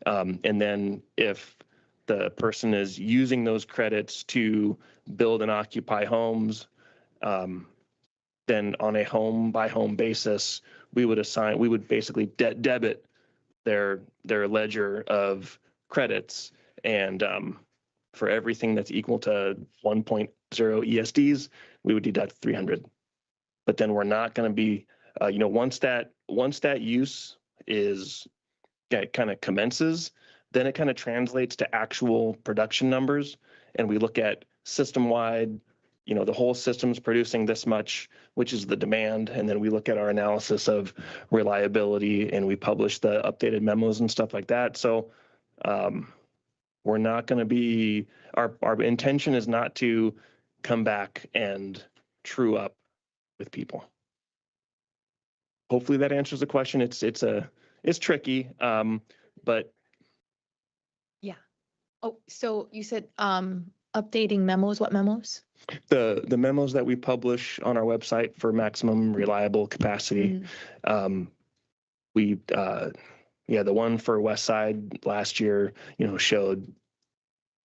And then if the person is using those credits to build and occupy homes, then on a home by home basis, we would basically debit their ledger of credits, and for everything that's equal to 1.0 ESDs, we would deduct 300. But then we're not going to be, once that use kind of commences, then it kind of translates to actual production numbers, and we look at system-wide, the whole system's producing this much, which is the demand, and then we look at our analysis of reliability, and we publish the updated memos and stuff like that. So we're not going to be, our intention is not to come back and true up with people. Hopefully that answers the question. It's tricky, but. Yeah. Oh, so you said updating memos. What memos? The memos that we publish on our website for maximum reliable capacity. The one for West Side last year, showed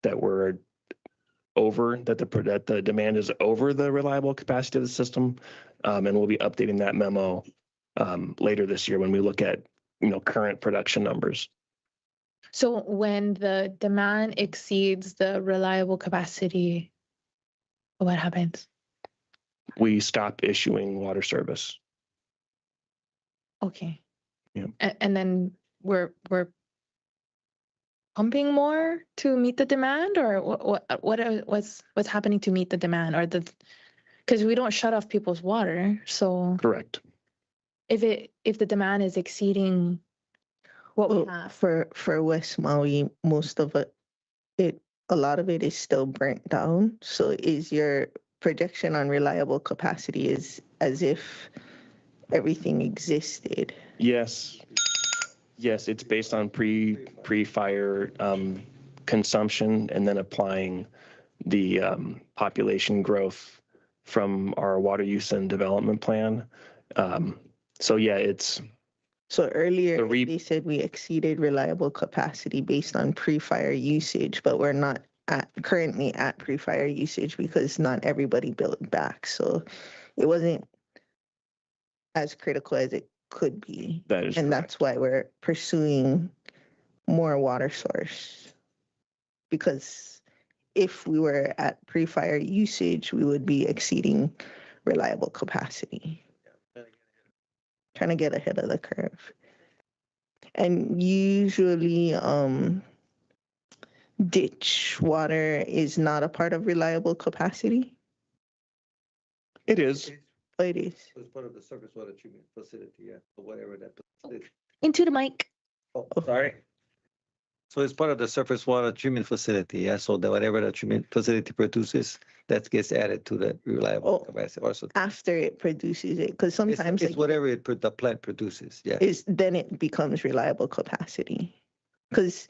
that we're over, that the demand is over the reliable capacity of the system, and we'll be updating that memo later this year when we look at current production numbers. So when the demand exceeds the reliable capacity, what happens? We stop issuing water service. Okay. Yeah. And then we're pumping more to meet the demand, or what's happening to meet the demand, or because we don't shut off people's water. So correct. If the demand is exceeding what we have for West Maui, most of it, a lot of it is still burnt down. So is your projection on reliable capacity is as if everything existed? Yes, it's based on pre-fire consumption, and then applying the population growth from our water use and development plan. So yeah, it's. So earlier they said we exceeded reliable capacity based on pre-fire usage, but we're not currently at pre-fire usage because not everybody built back. So it wasn't as critical as it could be. That is and correct. That's why we're pursuing more water source. Because if we were at pre-fire usage, we would be exceeding reliable capacity. Trying to get ahead of the curve. And usually ditch water is not a part of reliable capacity. It is. Oh, it is. It's part of the surface water treatment facility, yeah, or whatever that is. Into the mic. Oh, sorry. So it's part of the surface water treatment facility, yeah, so that whatever the treatment facility produces, that gets added to the reliable capacity also. After it produces it, because sometimes it's whatever the plant produces, yeah. Then it becomes reliable capacity. Because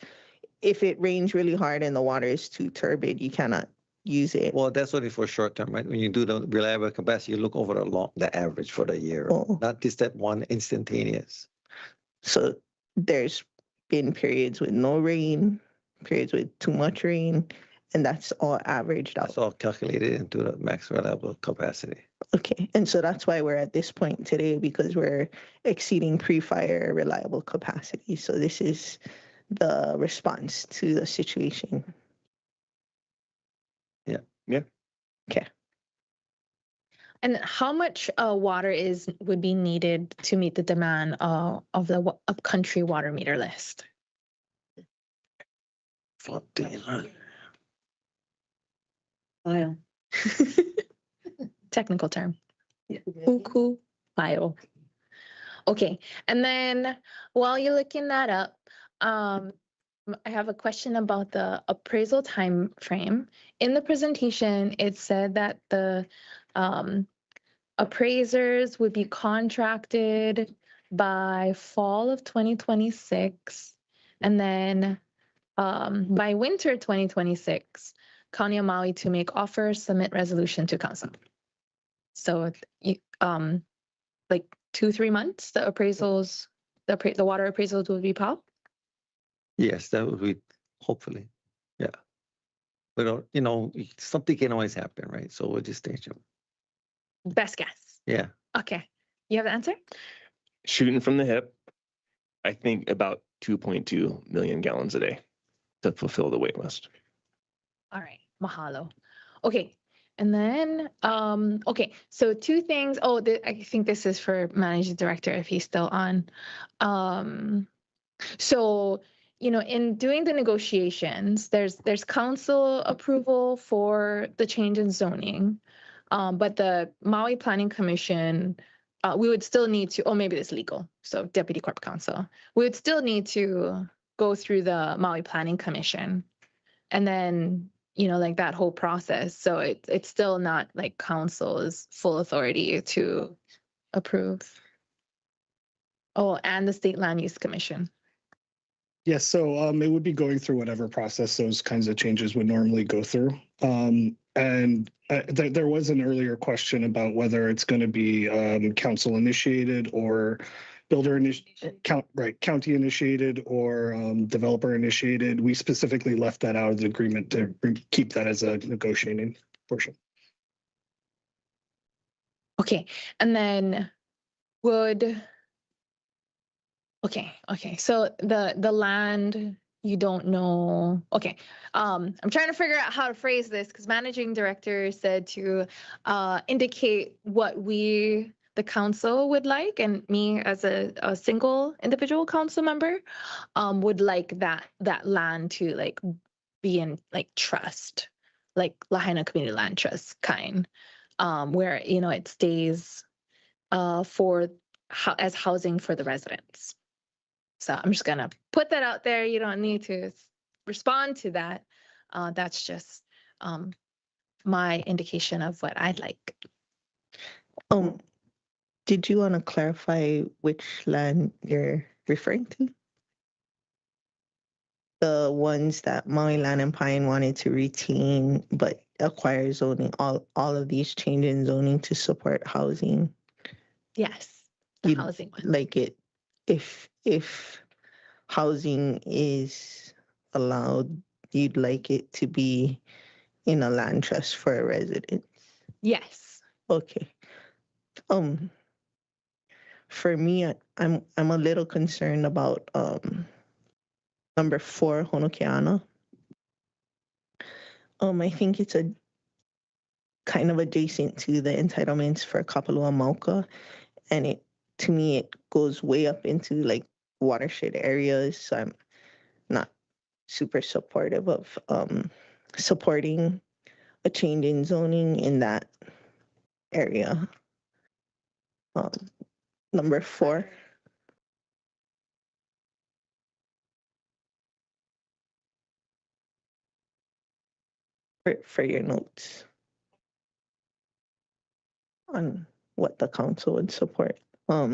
if it rains really hard and the water is too turbid, you cannot use it. Well, that's only for short term, right? When you do the reliable capacity, you look over the average for the year, not just that one instantaneous. So there's been periods with no rain, periods with too much rain, and that's all averaged out. That's all calculated into the max reliable capacity. Okay, and so that's why we're at this point today, because we're exceeding pre-fire reliable capacity. So this is the response to the situation. Yeah. Yeah. Okay. And how much water would be needed to meet the demand of the upcountry water meter list? 1400. Wow. Technical term. Uku bio. Okay, and then while you're looking that up, I have a question about the appraisal time frame. In the presentation, it said that the appraisers would be contracted by fall of 2026, and then by winter 2026, County of Maui to make offers, submit resolution to council. So, like 2-3 months, the appraisals, the water appraisals will be filed. Yes, that would be hopefully. Yeah. But something can always happen, right? So we'll just stay tuned. Best guess. Yeah. Okay. You have the answer? Shooting from the hip, I think about 2.2 million gallons a day to fulfill the wait list. All right. Mahalo. Okay. And then, okay, so 2 things. Oh, I think this is for managing director if he's still on. So, in doing the negotiations, there's council approval for the change in zoning, but the Maui Planning Commission, we would still need to. Oh, maybe it's legal. So, Deputy Corp Counsel, we would still need to go through the Maui Planning Commission, and then like that whole process. So it's still not like council's full authority to approve. Oh, and the State Land Use Commission. Yes, so it would be going through whatever process those kinds of changes would normally go through. And there was an earlier question about whether it's going to be council initiated or county initiated or developer initiated. We specifically left that out of the agreement to keep that as a negotiating portion. Okay, and then okay. So the land, you don't know. Okay. I'm trying to figure out how to phrase this because managing director said to indicate what the council would like, and me as a single individual council member would like that land to like be in like trust, like Lahaina Community Land Trust kind, where it stays as housing for the residents. So I'm just gonna put that out there. You don't need to respond to that. That's just my indication of what I'd like. Did you want to clarify which land you're referring to? The ones that Maui Land and Pine wanted to retain but acquire zoning, all of these changes in zoning to support housing. Yes, the housing one. Like it, if housing is allowed, you'd like it to be in a land trust for a resident. Yes. Okay. For me, I'm a little concerned about number 4, Honoke'ana. I think it's a kind of adjacent to the entitlements for Kapalua Mauka, and to me it goes way up into like watershed areas. So I'm not super supportive of supporting a change in zoning in that area. Number 4. For your notes on what the council would support. I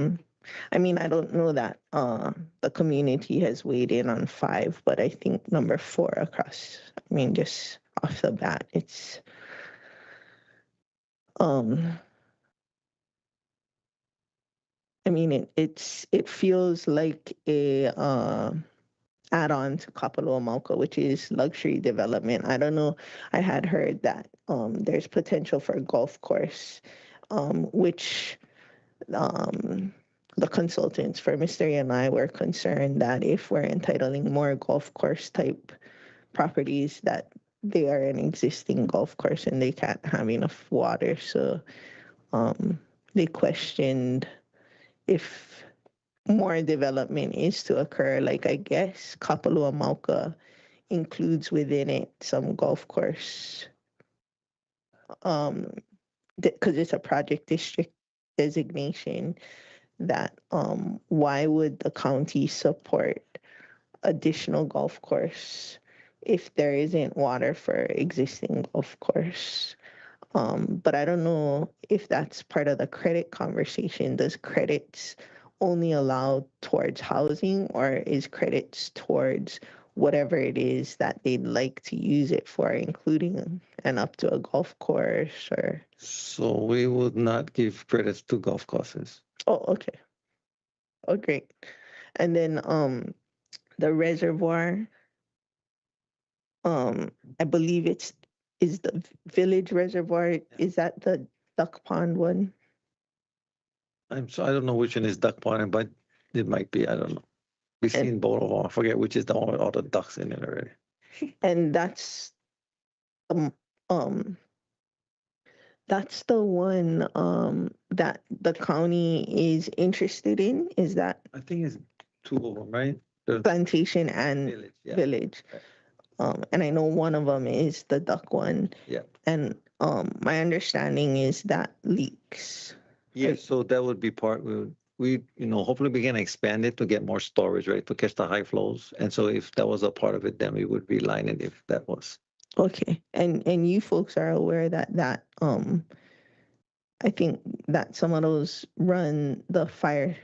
mean, I don't know that the community has weighed in on 5, but I think number 4 across, I mean, just off the bat, it's I mean, it feels like a add on to Kapalua Mauka, which is luxury development. I don't know. I had heard that there's potential for a golf course, which the consultants for Mystery and I were concerned that if we're entitling more golf course type properties, that they are an existing golf course and they can't have enough water. So they questioned if more development is to occur. Like, I guess Kapalua Mauka includes within it some golf course, because it's a project district designation, that why would the county support additional golf course if there isn't water for existing golf course? But I don't know if that's part of the credit conversation. Does credits only allow towards housing, or is credits towards whatever it is that they'd like to use it for, including and up to a golf course? Or So we would not give credits to golf courses. oh, okay. Oh, great. And then the reservoir, I believe is the village reservoir. Is that the Duck Pond one? I don't know which one is Duck Pond, but it might be. I don't know. We've seen both of them. I forget which is the one with all the ducks in it already. And that's that's the one that the county is interested in. Is that I think it's two of them, right? The plantation and village, yeah. village? And I know one of them is the duck one. Yeah. And my understanding is that leaks. Yes, so that would be part, we hopefully we can expand it to get more storage, right, to catch the high flows. And so if that was a part of it, then we would reline it if that was. Okay. And you folks are aware that I think that some of those run the fire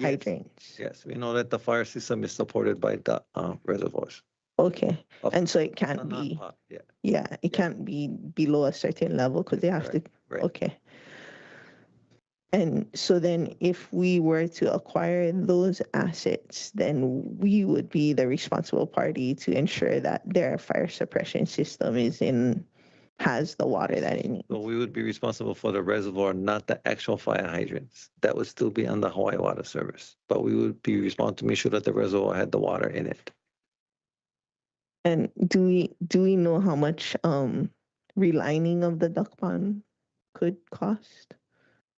hydrants. Yes, we know that the fire system is supported by the reservoirs. Okay. And so it can't be, it can't be below a certain level because they have to, right. Okay. And so then if we were to acquire those assets, then we would be the responsible party to ensure that their fire suppression system has the water that it needs. So we would be responsible for the reservoir, not the actual fire hydrants. That would still be under Hawaii Water Service, but we would be responsible to make sure that the reservoir had the water in it. And do we know how much relining of the duck pond could cost?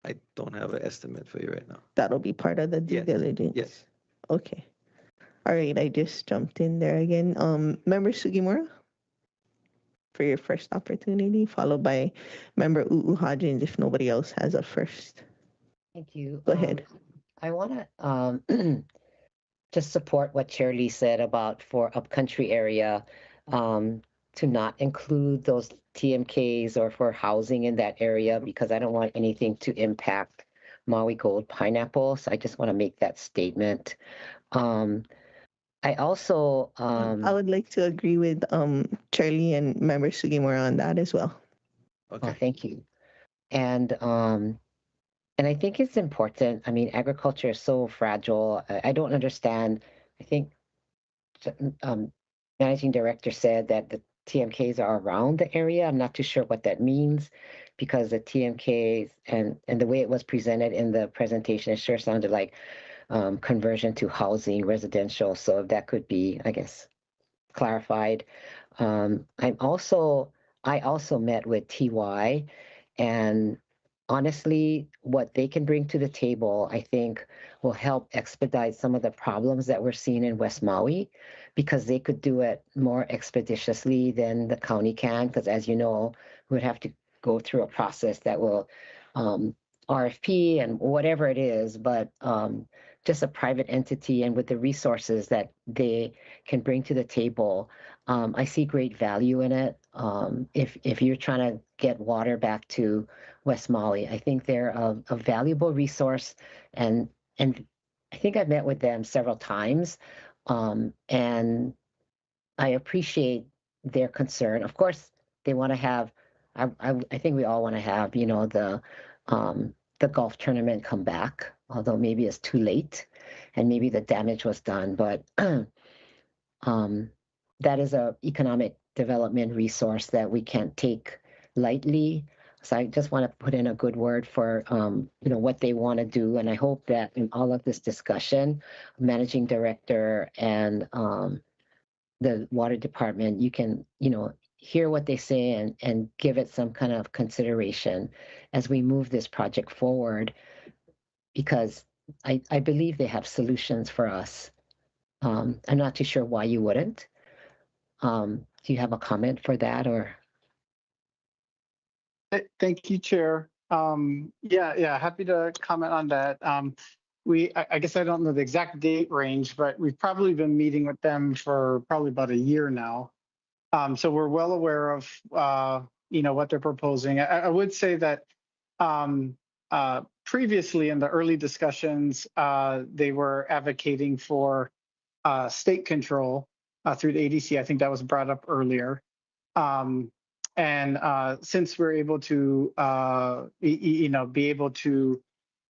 I don't have an estimate for you right now. That'll be part of the due diligence. Yes. Okay. All right, I just jumped in there again. Member Sugimura, for your first opportunity, followed by Member Hodgins if nobody else has a first. Thank you. Go ahead. I want to just support what Chair Lee said about for upcountry area to not include those TMKs or for housing in that area, because I don't want anything to impact Maui Gold Pineapple. So I just want to make that statement. I also I would like to agree with Charlie and Member Sugimura on that as well. Okay. Thank you. And I think it's important. I mean, agriculture is so fragile. I don't understand. I think Managing Director said that the TMKs are around the area. I'm not too sure what that means, because the TMKs and the way it was presented in the presentation, it sure sounded like conversion to housing, residential. So that could be, I guess, clarified. I also met with TY, and honestly, what they can bring to the table, I think, will help expedite some of the problems that we're seeing in West Maui, because they could do it more expeditiously than the county can. Because as you know, we would have to go through a process that will RFP and whatever it is, but just a private entity and with the resources that they can bring to the table, I see great value in it. If you're trying to get water back to West Maui, I think they're a valuable resource, and I think I've met with them several times, and I appreciate their concern. Of course, they want to have. I think we all want to have, the golf tournament come back, although maybe it's too late, and maybe the damage was done. But That is a economic development resource that we can't take lightly. So I just want to put in a good word for, what they want to do. And I hope that in all of this discussion, managing director and the water department, you can, hear what they say and give it some kind of consideration as we move this project forward, because I believe they have solutions for us. I'm not too sure why you wouldn't. Do you have a comment for that or? Thank you, Chair. Yeah, happy to comment on that. I guess I don't know the exact date range, but we've probably been meeting with them for probably about a year now. So we're well aware of, what they're proposing. I would say that previously in the early discussions, they were advocating for state control through the ADC. I think that was brought up earlier. And since we're able to, be able to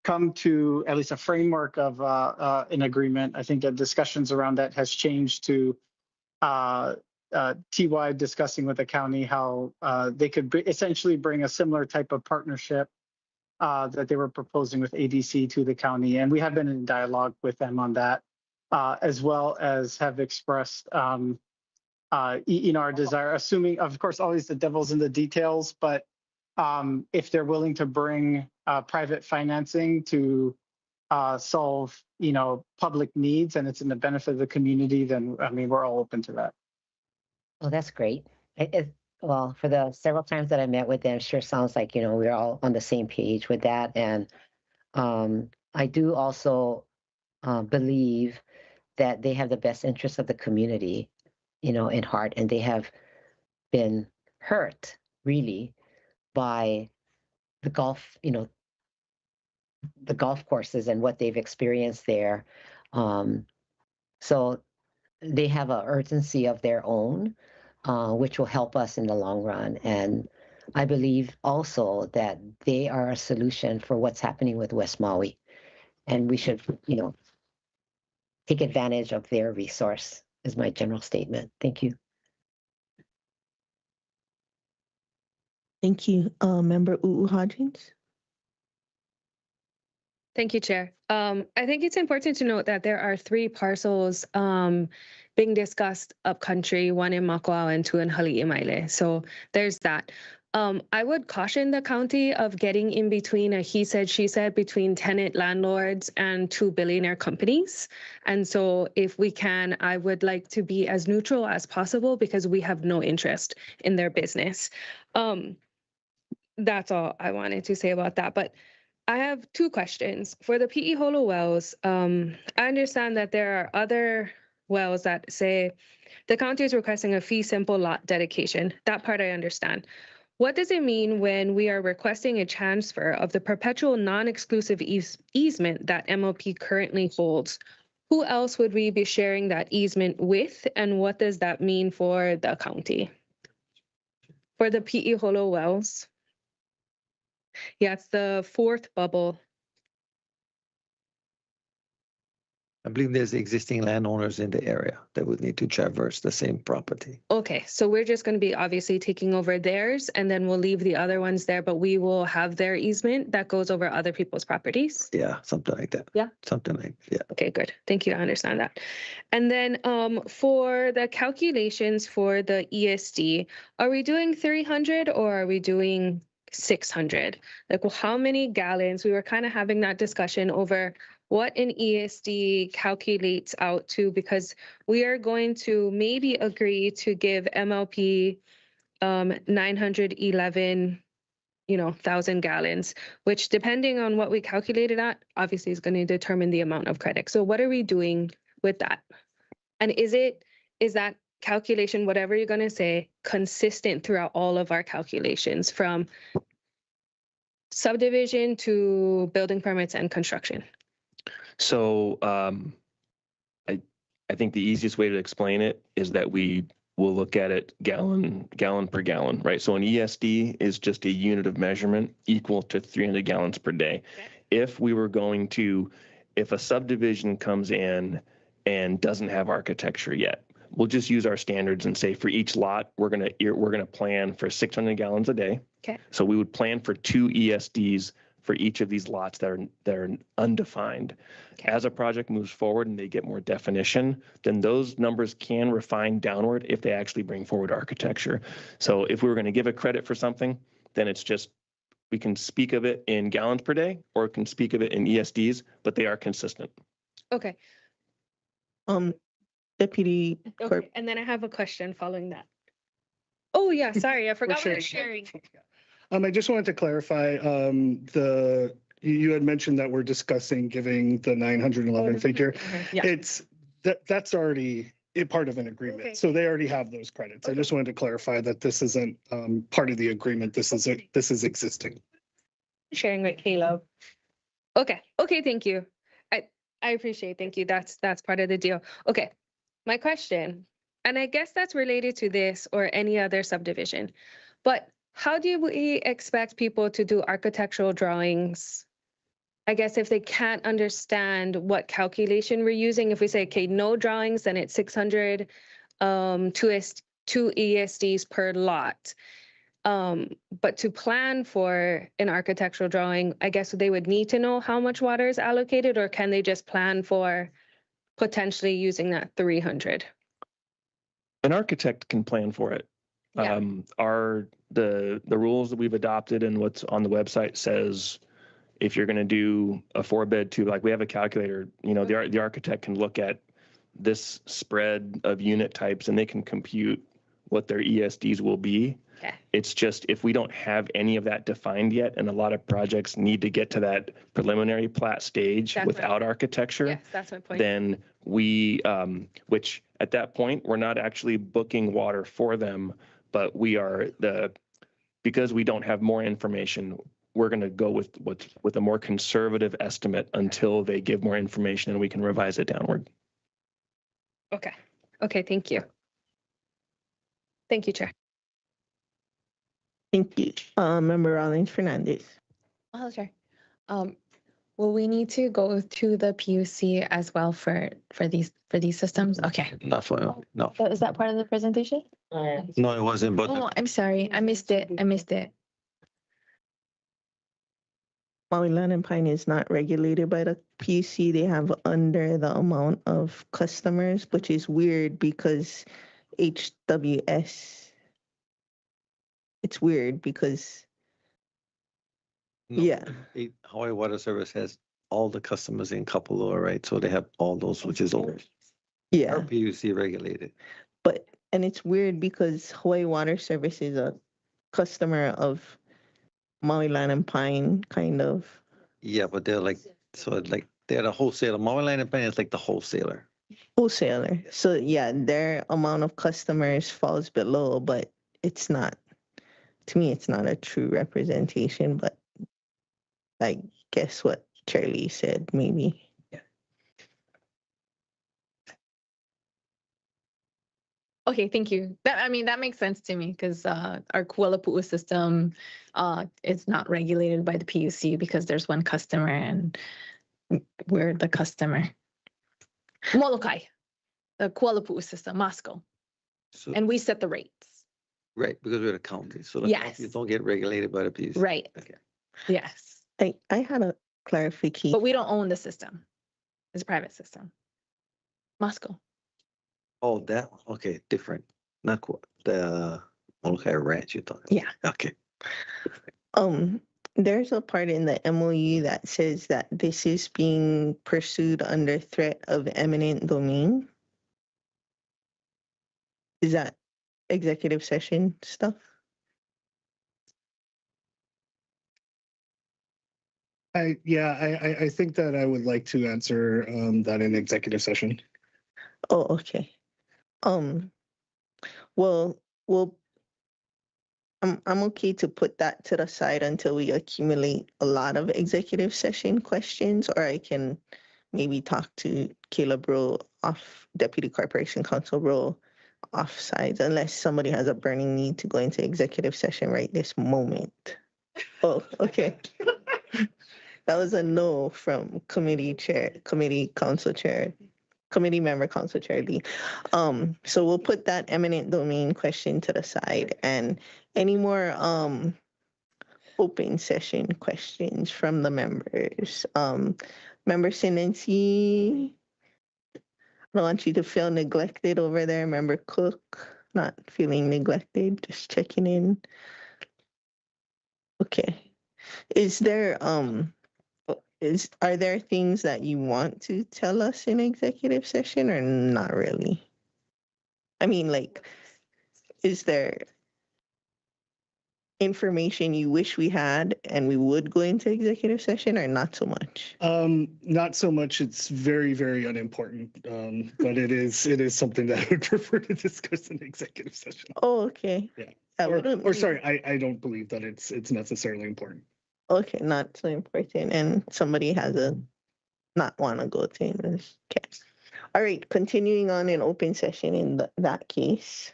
come to at least a framework of an agreement, I think the discussions around that has changed to TY discussing with the county how they could essentially bring a similar type of partnership that they were proposing with ADC to the county. And we have been in dialogue with them on that, as well as have expressed our desire, assuming, of course, always the devil's in the details, but if they're willing to bring private financing to solve, public needs and it's in the benefit of the community, then, we're all open to that. Oh, that's great. Well, for the several times that I met with them, sure sounds like, we're all on the same page with that. And I do also believe that they have the best interests of the community, in heart, and they have been hurt really by the golf, the golf courses and what they've experienced there. So they have an urgency of their own, which will help us in the long run. And I believe also that they are a solution for what's happening with West Maui. And we should, take advantage of their resource is my general statement. Thank you. Thank you. Member Hodgins. Thank you, Chair. I think it's important to note that there are 3 parcels being discussed upcountry, 1 in Makawao and 2 in Hali'imaile. So there's that. I would caution the county of getting in between a he said, she said between tenant landlords and 2 billionaire companies. And so if we can, I would like to be as neutral as possible because we have no interest in their business. That's all I wanted to say about that. But I have 2 questions. For the Pi'i Holo wells, I understand that there are other wells that say the county is requesting a fee simple lot dedication. That part I understand. What does it mean when we are requesting a transfer of the perpetual non-exclusive easement that MLP currently holds? Who else would we be sharing that easement with, and what does that mean for the county? For the Pi'i Holo wells. Yeah, it's the 4th bubble. I believe there's existing landowners in the area that would need to traverse the same property. Okay, so we're just going to be obviously taking over theirs, and then we'll leave the other ones there, but we will have their easement that goes over other people's properties. Yeah, something like that. Yeah. Something like, yeah. Okay, good. Thank you. I understand that. And then for the calculations for the ESD, are we doing 300 or are we doing 600? Like, well, how many gallons? We were kind of having that discussion over what an ESD calculates out to, because we are going to maybe agree to give MLP 911 1,000 gallons, which depending on what we calculated at, obviously is going to determine the amount of credit. So what are we doing with that? And is that calculation, whatever you're going to say, consistent throughout all of our calculations from subdivision to building permits and construction? So I think the easiest way to explain it is that we will look at it gallon per gallon, right? So an ESD is just a unit of measurement equal to 300 gallons per day. If a subdivision comes in and doesn't have architecture yet, we'll just use our standards and say for each lot, we're gonna plan for 600 gallons a day. Okay. So we would plan for 2 ESDs for each of these lots that are undefined. As a project moves forward and they get more definition, then those numbers can refine downward if they actually bring forward architecture. So if we were going to give a credit for something, then it's just, we can speak of it in gallons per day or can speak of it in ESDs, but they are consistent. Okay. Deputy Okay. And then I have a question following that. Oh, yeah, sorry, I forgot we're sharing. I just wanted to clarify, you had mentioned that we're discussing giving the 911 figure. Yeah. That's already part of an agreement. Okay. So they already have those credits. I just wanted to clarify that this isn't part of the agreement. This is existing. Sharing with Caleb. Okay, thank you. I appreciate, thank you. That's part of the deal. Okay, my question, and I guess that's related to this or any other subdivision, but how do we expect people to do architectural drawings? I guess if they can't understand what calculation we're using, if we say, okay, no drawings, then it's 600, 2 ESDs per lot. But to plan for an architectural drawing, I guess they would need to know how much water is allocated, or can they just plan for potentially using that 300? An architect can plan for it. Yeah. The rules that we've adopted and what's on the website says if you're going to do a 4-bed tube, like we have a calculator, the architect can look at this spread of unit types and they can compute what their ESDs will be. Okay. It's just if we don't have any of that defined yet, and a lot of projects need to get to that preliminary plat stage without architecture, Yes, that's my point. then we, which at that point, we're not actually booking water for them, but because we don't have more information, we're going to go with a more conservative estimate until they give more information and we can revise it downward. Okay, thank you. Thank you, Chair. Thank you. Member Rollins Fernandez. Oh, sure. Will we need to go to the PUC as well for these systems? Okay. Not for, no. So is that part of the presentation? No, it wasn't, but Oh, I'm sorry. I missed it. Maui Land and Pine is not regulated by the PUC. They have under the amount of customers, which is weird because HWS, it's weird because, no, yeah. Hawaii Water Service has all the customers in Kapalua, right? So they have all those, which is over. Yeah. Our PUC regulated. And it's weird because Hawaii Water Service is a customer of Maui Land and Pine, kind of. Yeah, but they're they're the wholesaler. Maui Land and Pine is like the wholesaler. Wholesaler. So yeah, their amount of customers falls below, but it's not, to me, it's not a true representation, but I guess what Charlie said, maybe. Okay, thank you. That makes sense to me because our Kuala system is not regulated by the PUC because there's one customer and we're the customer. Molokai, the Kuala system, Moscow, So, and we set the rates. right, because we're the county. So the Yes. counties don't get regulated by the PUC. Right. Okay. Yes, I had a clarification. but we don't own the system. It's a private system. Moscow. Oh, that one. Okay, different. Not the Molokai Ranch you're talking Yeah. about. Okay. There's a part in the MOU that says that this is being pursued under threat of eminent domain. Is that executive session stuff? I think that I would like to answer that in executive session. Oh, okay. Well, I'm okay to put that to the side until we accumulate a lot of executive session questions, or I can maybe talk to Caleb Rowe Deputy Corporation Counsel Rowe off sides, unless somebody has a burning need to go into executive session right this moment. Oh, okay. That was a no from committee council chair Committee Member Council Chair Lee. So we'll put that eminent domain question to the side, and any more open session questions from the members. Member Sinensi, I don't want you to feel neglected over there. Member Cook, not feeling neglected, just checking in. Okay. Are there things that you want to tell us in executive session or not really? I mean, like, is there information you wish we had and we would go into executive session or not so much? Not so much. It's very, very unimportant. But it is something that I would prefer to discuss in executive session. Oh, okay. Yeah. That Or sorry, I don't believe that it's necessarily important. Okay, not so important. And somebody has a not want to go to this. Okay. All right, continuing on in open session in that case.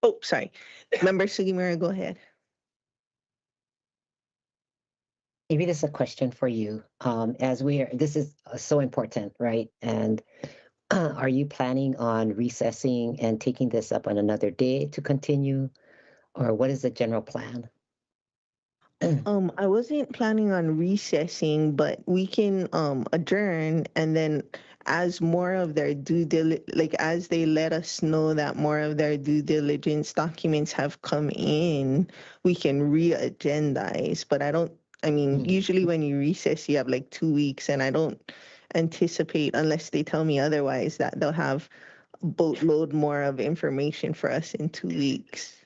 Oh, sorry. Member Sugimura, go ahead. Maybe this is a question for you. This is so important, right? And are you planning on recessing and taking this up on another day to continue? Or what is the general plan? I wasn't planning on recessing, but we can adjourn, and then as more of their as they let us know that more of their due diligence documents have come in, we can re-agendize. But usually when you recess, you have like 2 weeks, and I don't anticipate, unless they tell me otherwise, that they'll have a boatload more of information for us in 2 weeks.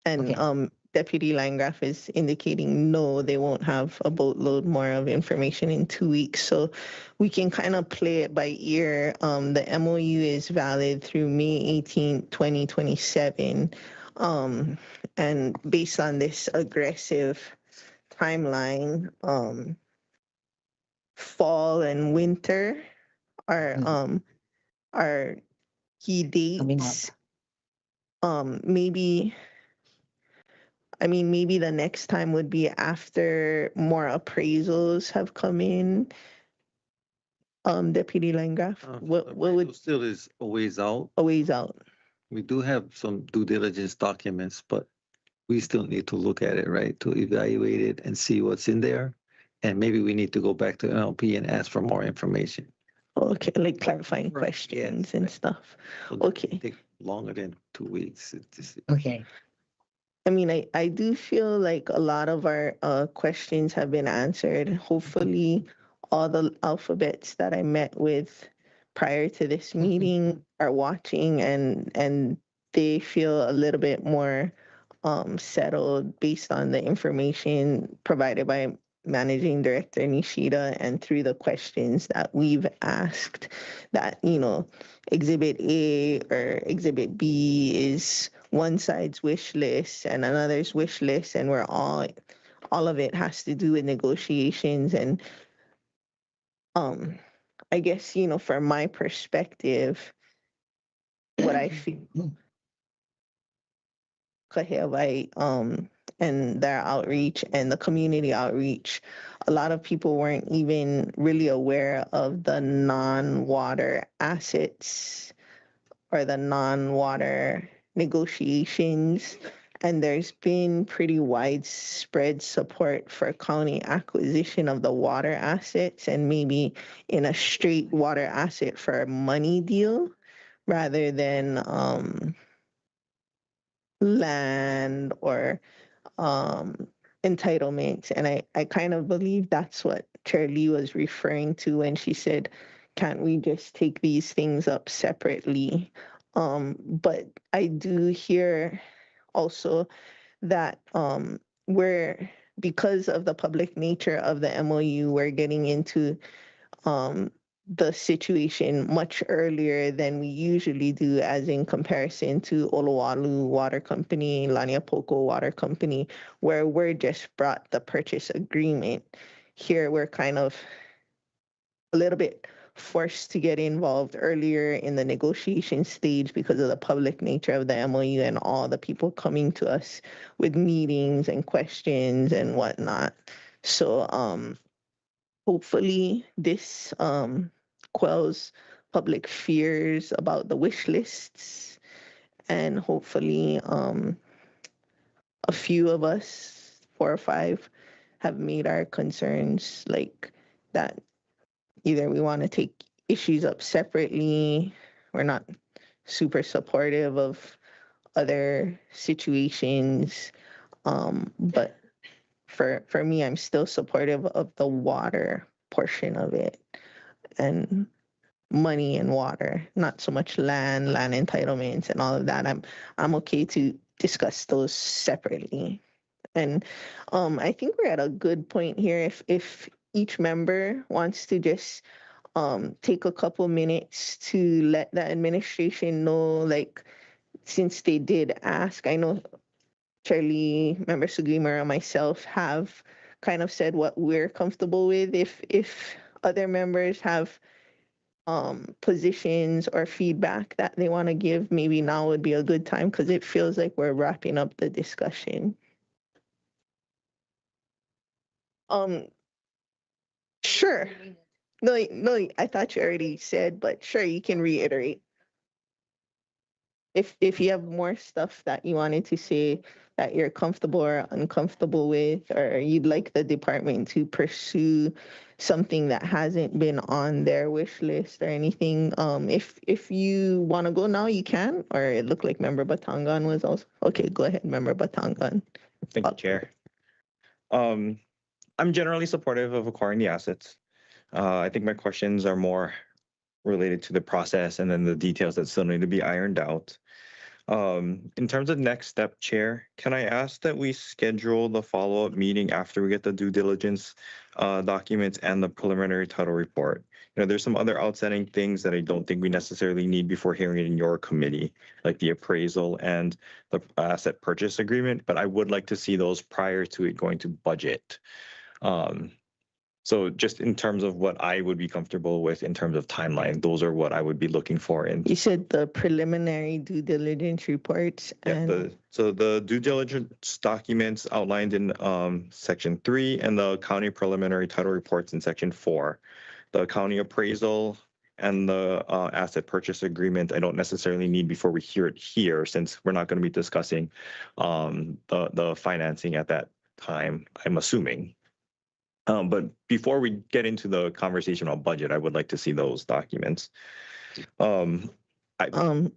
And Deputy Landgraf is indicating no, they won't have a boatload more of information in 2 weeks. So we can kind of play it by ear. The MOU is valid through May 18th, 2027. And based on this aggressive timeline, fall and winter are key dates. Maybe the next time would be after more appraisals have come in. Deputy Landgraf, what would still is a ways out. A ways out. We do have some due diligence documents, but we still need to look at it, right? To evaluate it and see what's in there. And maybe we need to go back to NLP and ask for more information. Okay, like clarifying questions and stuff. Okay. Take longer than 2 weeks. Okay. I do feel like a lot of our questions have been answered. Hopefully, all the alphabets that I met with prior to this meeting are watching, and they feel a little bit more settled based on the information provided by Managing Director Nishida and through the questions that we've asked, that, Exhibit A or Exhibit B is one side's wish list and another's wish list, and we're all of it has to do with negotiations. And I guess, from my perspective, what I feel and their outreach and the community outreach, a lot of people weren't even really aware of the non-water assets or the non-water negotiations. And there's been pretty widespread support for county acquisition of the water assets, and maybe in a straight water asset for a money deal rather than land or entitlements. And I kind of believe that's what Chair Lee was referring to when she said, can't we just take these things up separately? But I do hear also that because of the public nature of the MOU, we're getting into the situation much earlier than we usually do, as in comparison to Olowalu Water Company, Laniapoko Water Company, where we're just brought the purchase agreement. Here we're kind of a little bit forced to get involved earlier in the negotiation stage because of the public nature of the MOU and all the people coming to us with meetings and questions and whatnot. So hopefully this quells public fears about the wish lists, and hopefully a few of us, 4 or 5, have made our concerns like that. Either we want to take issues up separately, we're not super supportive of other situations, but for me, I'm still supportive of the water portion of it, and money and water, not so much land entitlements and all of that. I'm okay to discuss those separately. And I think we're at a good point here. If each member wants to just take a couple minutes to let the administration know, like, since they did ask, I know Charlie, Member Sugimura, and myself have kind of said what we're comfortable with. If other members have positions or feedback that they want to give, maybe now would be a good time, because it feels like we're wrapping up the discussion. Sure. No, I thought you already said, but sure, you can reiterate. If you have more stuff that you wanted to say that you're comfortable or uncomfortable with, or you'd like the department to pursue something that hasn't been on their wish list or anything, if you want to go now, you can. Or it looked like Member Batangan was also. Okay, go ahead, Member Batangan. Thank you, Chair. I'm generally supportive of acquiring the assets. I think my questions are more related to the process and then the details that still need to be ironed out. In terms of next step, Chair, can I ask that we schedule the follow-up meeting after we get the due diligence documents and the preliminary title report? You know, there's some other outstanding things that I don't think we necessarily need before hearing it in your committee, like the appraisal and the asset purchase agreement, but I would like to see those prior to it going to budget. So just in terms of what I would be comfortable with in terms of timeline, those are what I would be looking for. You said the preliminary due diligence reports. And So the due diligence documents outlined in section 3 and the county preliminary title reports in section 4. The county appraisal and the asset purchase agreement, I don't necessarily need before we hear it here, since we're not going to be discussing the financing at that time, I'm assuming. But before we get into the conversation on budget, I would like to see those documents.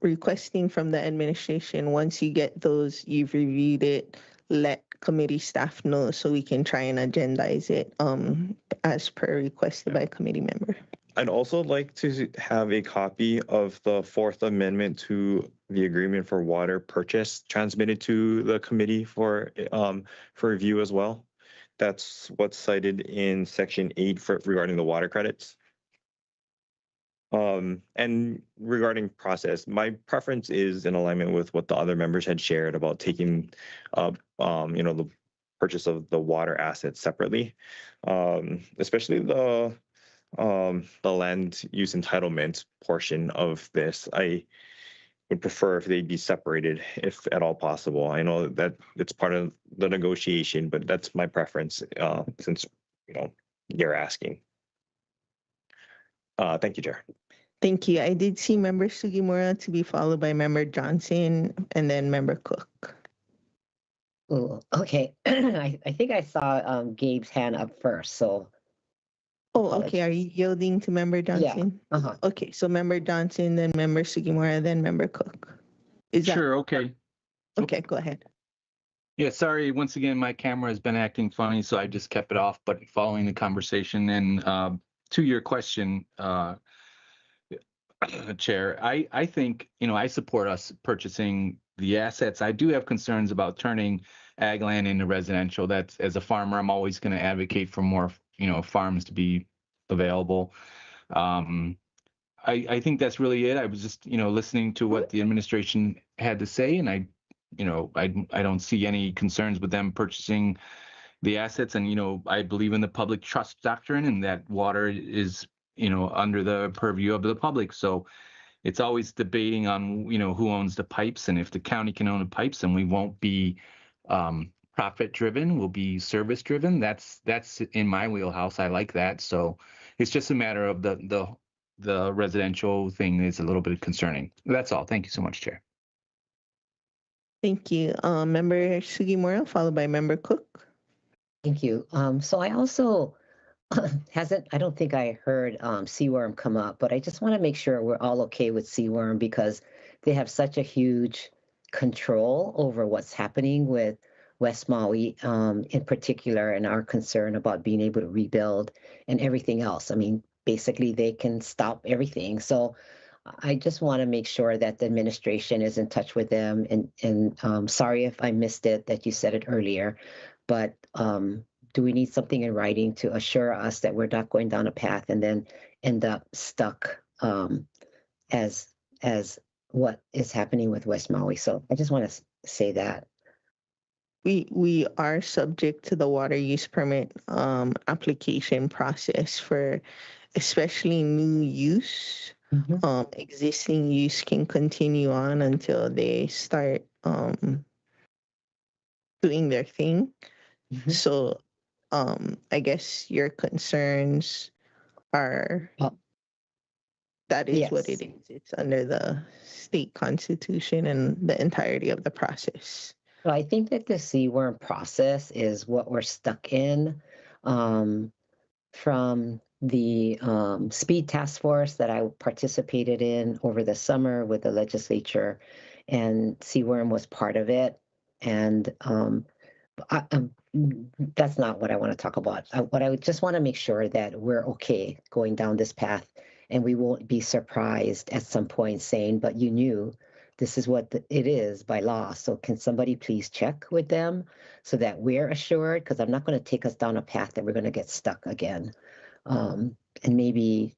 Requesting from the administration, once you get those, you've reviewed it, let committee staff know so we can try and agendize it as per requested by committee member. I'd also like to have a copy of the 4th Amendment to the agreement for water purchase transmitted to the committee for review as well. That's what's cited in section 8 regarding the water credits. And regarding process, my preference is in alignment with what the other members had shared about taking up, the purchase of the water assets separately, especially the land use entitlement portion of this. I would prefer if they'd be separated, if at all possible. I know that it's part of the negotiation, but that's my preference since you're asking. Thank you, Chair. Thank you. I did see Member Sugimura to be followed by Member Johnson and then Member Cook. Oh, okay. I think I saw Gabe's hand up first, so. Oh, okay. Are you yielding to Member Johnson? Yeah. Okay, so Member Johnson, then Member Sugimura, then Member Cook. Is that Sure, okay. okay? Go ahead. Yeah, sorry, once again, my camera has been acting funny, so I just kept it off, but following the conversation and to your question, Chair, I think, I support us purchasing the assets. I do have concerns about turning ag land into residential. That's, as a farmer, I'm always going to advocate for more, farms to be available. I think that's really it. I was just, listening to what the administration had to say, and I don't see any concerns with them purchasing the assets. And, I believe in the public trust doctrine, and that water is, under the purview of the public. So it's always debating on, who owns the pipes, and if the county can own the pipes, then we won't be profit driven, we'll be service driven. That's in my wheelhouse. I like that. So it's just a matter of the residential thing is a little bit concerning. That's all. Thank you so much, Chair. Thank you. Member Sugimura, followed by Member Cook. Thank you. So I also I don't think I heard Seaworm come up, but I just want to make sure we're all okay with Seaworm because they have such a huge control over what's happening with West Maui in particular, and our concern about being able to rebuild and everything else. I mean, basically they can stop everything. So I just want to make sure that the administration is in touch with them, and sorry if I missed it that you said it earlier, but do we need something in writing to assure us that we're not going down a path and then end up stuck as what is happening with West Maui? So I just want to say that. We are subject to the water use permit application process for especially new use. Existing use can continue on until they start doing their thing. So I guess your concerns are that is what it is. It's under the state constitution and the entirety of the process. So I think that the Seaworm process is what we're stuck in from the speed task force that I participated in over the summer with the legislature, and Seaworm was part of it. And that's not what I want to talk about. What I would just want to make sure that we're okay going down this path, and we won't be surprised at some point saying, but you knew this is what it is by law. So can somebody please check with them so that we're assured? Because I'm not going to take us down a path that we're going to get stuck again. And maybe,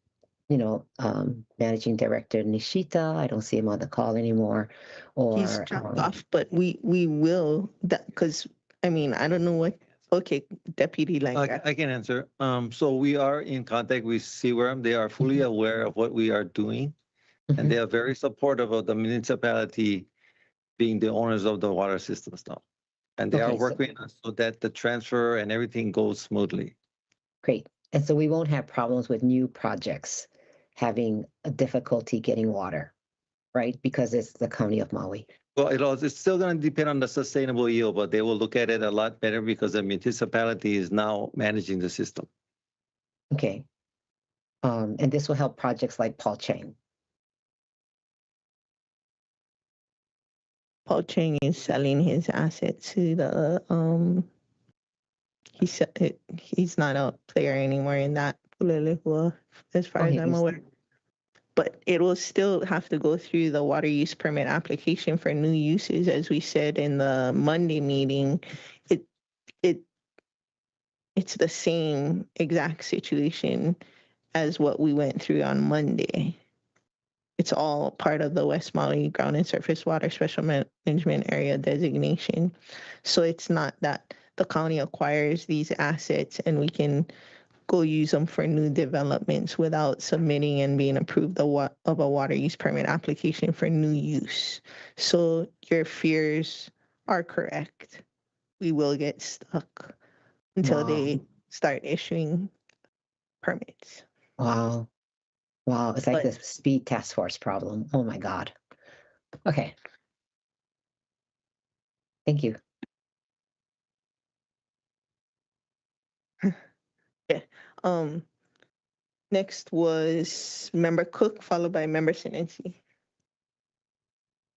Managing Director Nishita, I don't see him on the call anymore. Or he's dropped off, but we will, because I mean, I don't know what. Okay, Deputy Langrat. I can answer. So we are in contact with Seaworm. They are fully aware of what we are doing, and they are very supportive of the municipality being the owners of the water systems now. And they are working so that the transfer and everything goes smoothly. Great. And so we won't have problems with new projects having a difficulty getting water, right? Because it's the county of Maui. Well, it's still going to depend on the sustainable yield, but they will look at it a lot better because the municipality is now managing the system. Okay. And this will help projects like Paul Chang. Paul Chang is selling his asset to the he's not a player anymore in that political, as far as I'm aware. But it will still have to go through the water use permit application for new uses, as we said in the Monday meeting. It's the same exact situation as what we went through on Monday. It's all part of the West Maui Ground and Surface Water Special Management Area designation. So it's not that the county acquires these assets and we can go use them for new developments without submitting and being approved of a water use permit application for new use. So your fears are correct. We will get stuck until they start issuing permits. Wow. It's like the speed task force problem. Oh my God. Okay. Thank you. Yeah. Next was Member Cook, followed by Member Sinensi.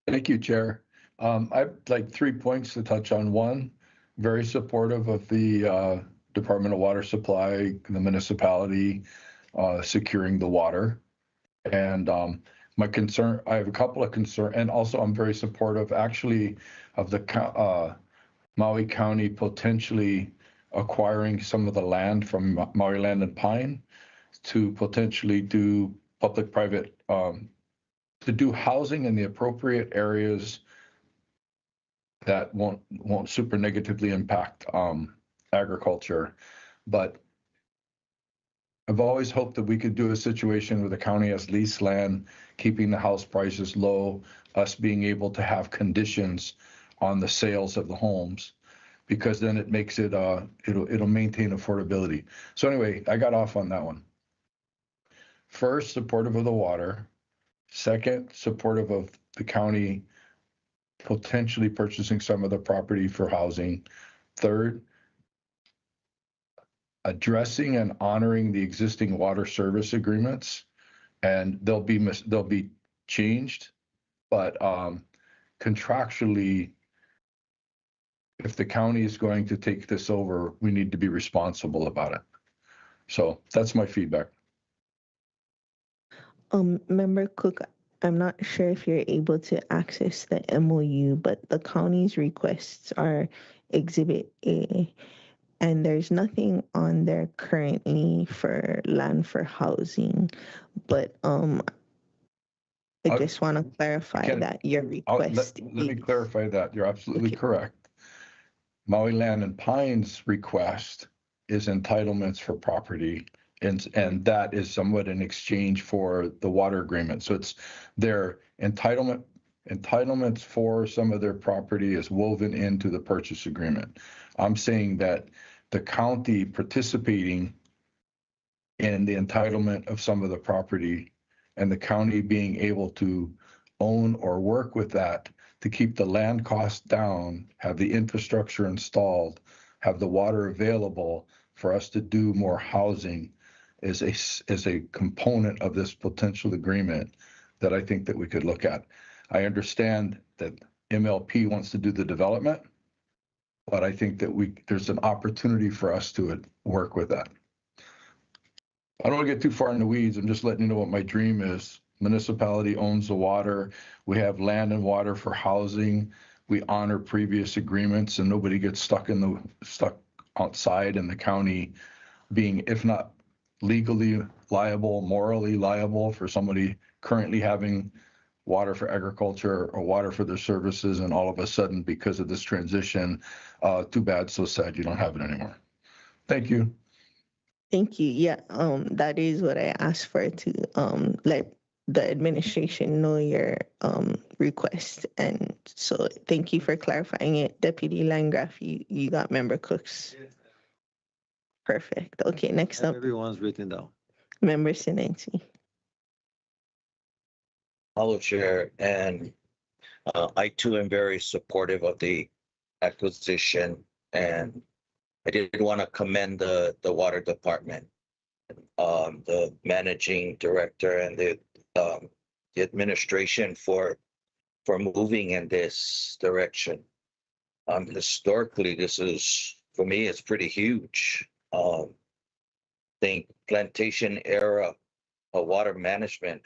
Thank you, Chair. I'd like 3 points to touch on. One, very supportive of the Department of Water Supply, the municipality securing the water. And my concern, I have a couple of concerns, and also I'm very supportive actually of the Maui County potentially acquiring some of the land from Maui Land and Pine to potentially do public-private, to do housing in the appropriate areas that won't super negatively impact agriculture. But I've always hoped that we could do a situation where the county has leased land, keeping the house prices low, us being able to have conditions on the sales of the homes, because then it makes it, it'll maintain affordability. So anyway, I got off on that one. First, supportive of the water. Second, supportive of the county potentially purchasing some of the property for housing. Third, addressing and honoring the existing water service agreements, and they'll be changed, but contractually, if the county is going to take this over, we need to be responsible about it. So that's my feedback. Member Cook, I'm not sure if you're able to access the MOU, but the county's requests are Exhibit A, and there's nothing on there currently for land for housing. But I just want to clarify that your request. Let me clarify that. You're absolutely correct. Maui Land and Pines request is entitlements for property, and that is somewhat in exchange for the water agreement. So it's their entitlements for some of their property is woven into the purchase agreement. I'm saying that the county participating in the entitlement of some of the property and the county being able to own or work with that to keep the land costs down, have the infrastructure installed, have the water available for us to do more housing is a component of this potential agreement that I think that we could look at. I understand that MLP wants to do the development, but I think that there's an opportunity for us to work with that. I don't want to get too far in the weeds. I'm just letting you know what my dream is. Municipality owns the water. We have land and water for housing. We honor previous agreements, and nobody gets stuck outside, and the county being, if not legally liable, morally liable for somebody currently having water for agriculture or water for their services, and all of a sudden, because of this transition, too bad, so sad you don't have it anymore. Thank you. Thank you. Yeah, that is what I asked for, to let the administration know your request. And so thank you for clarifying it. Deputy Landgraf, you got Member Cooks. Perfect. Okay, next up, Everyone's written down. Member Sinensi. Hello, Chair, and I too am very supportive of the acquisition, and I did want to commend the water department, the managing director, and the administration for moving in this direction. Historically, this is, for me, it's pretty huge. I think plantation era water management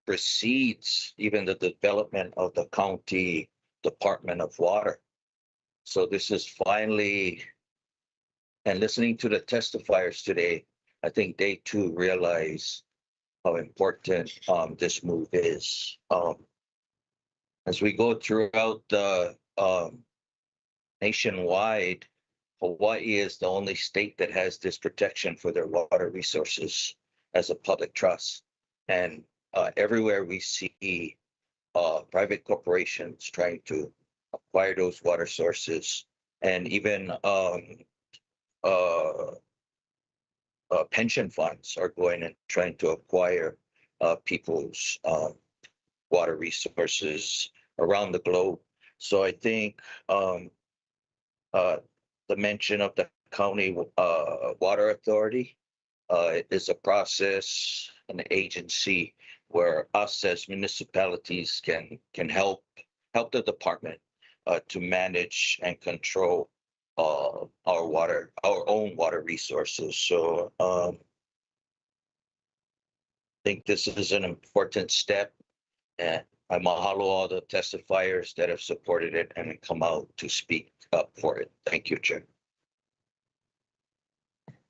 precedes even the development of the county Department of Water. So this is finally, and listening to the testifiers today, I think they too realize how important this move is. As we go throughout the nationwide, Hawaii is the only state that has this protection for their water resources as a public trust. And everywhere we see private corporations trying to acquire those water sources, and even pension funds are going and trying to acquire people's water resources around the globe. So I think the mention of the county water authority is a process, an agency where us as municipalities can help the department to manage and control our own water resources. So I think this is an important step, and I mahalo all the testifiers that have supported it and come out to speak up for it. Thank you, Chair.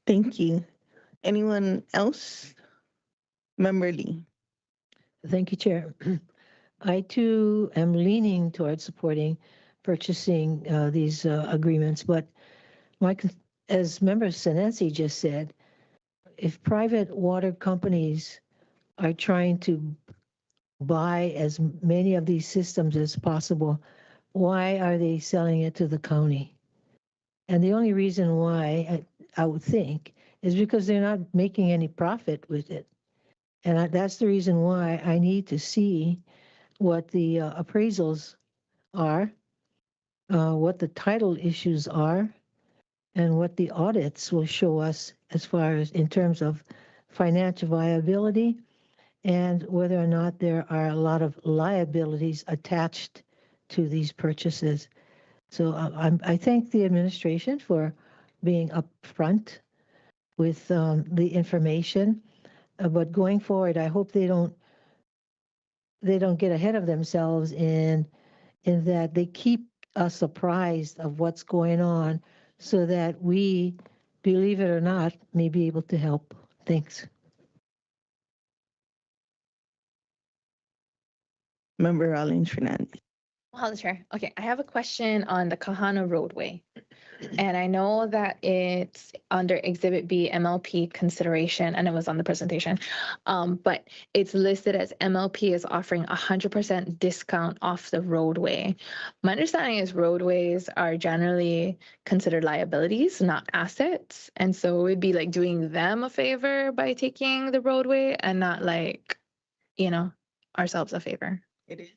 Thank you. Anyone else? Member Lee. Thank you, Chair. I too am leaning towards supporting purchasing these agreements, but as Member Sinensi just said, if private water companies are trying to buy as many of these systems as possible, why are they selling it to the county? And the only reason why I would think is because they're not making any profit with it. And that's the reason why I need to see what the appraisals are, what the title issues are, and what the audits will show us as far as in terms of financial viability and whether or not there are a lot of liabilities attached to these purchases. So I thank the administration for being upfront with the information, but going forward, I hope they don't get ahead of themselves in that they keep us apprised of what's going on so that we, believe it or not, may be able to help. Thanks. Member Rollins Fernandez. Hello, Chair. Okay, I have a question on the Kahana roadway. And I know that it's under Exhibit B MLP consideration, and it was on the presentation, but it's listed as MLP is offering 100% discount off the roadway. My understanding is roadways are generally considered liabilities, not assets. And so we'd be like doing them a favor by taking the roadway and not like, ourselves a favor. It is.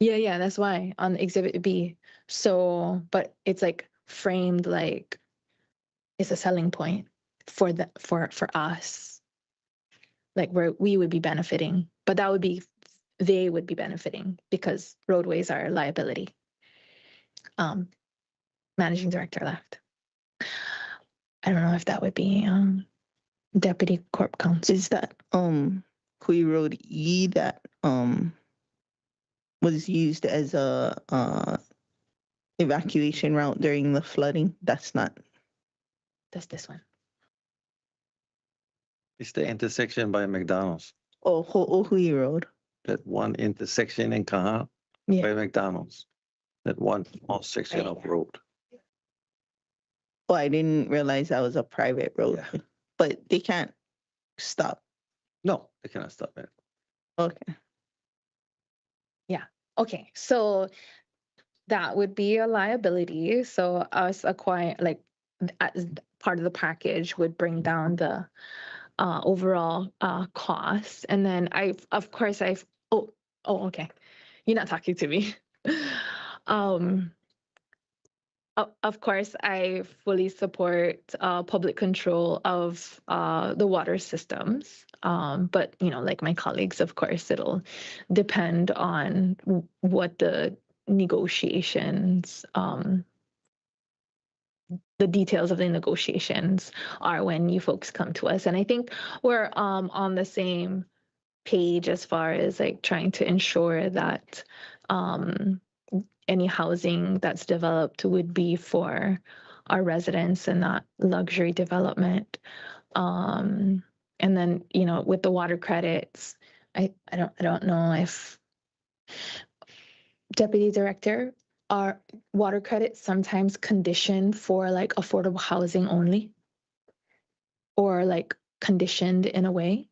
Yeah, that's why on Exhibit B. So, but it's like framed like it's a selling point for us, like where we would be benefiting, but they would be benefiting because roadways are a liability. Managing Director left. I don't know if that would be Deputy Corp Counsel. Is that Kui Road E that was used as a evacuation route during the flooding? That's this one. It's the intersection by McDonald's. Oh, Ho'ohui Road. That one intersection in Kaha by McDonald's. That one small section of road. Oh, I didn't realize that was a private road, but they can't stop. No, they cannot stop it. Okay. Yeah. Okay. So that would be a liability. So us acquiring, like, as part of the package would bring down the overall cost. And then okay. You're not talking to me. Of course, I fully support public control of the water systems. But, like my colleagues, of course, it'll depend on what the negotiations, the details of the negotiations are when you folks come to us. And I think we're on the same page as far as like trying to ensure that any housing that's developed would be for our residents and not luxury development. And then, with the water credits, I don't know if Deputy Director, are water credits sometimes conditioned for like affordable housing only, or like conditioned in a way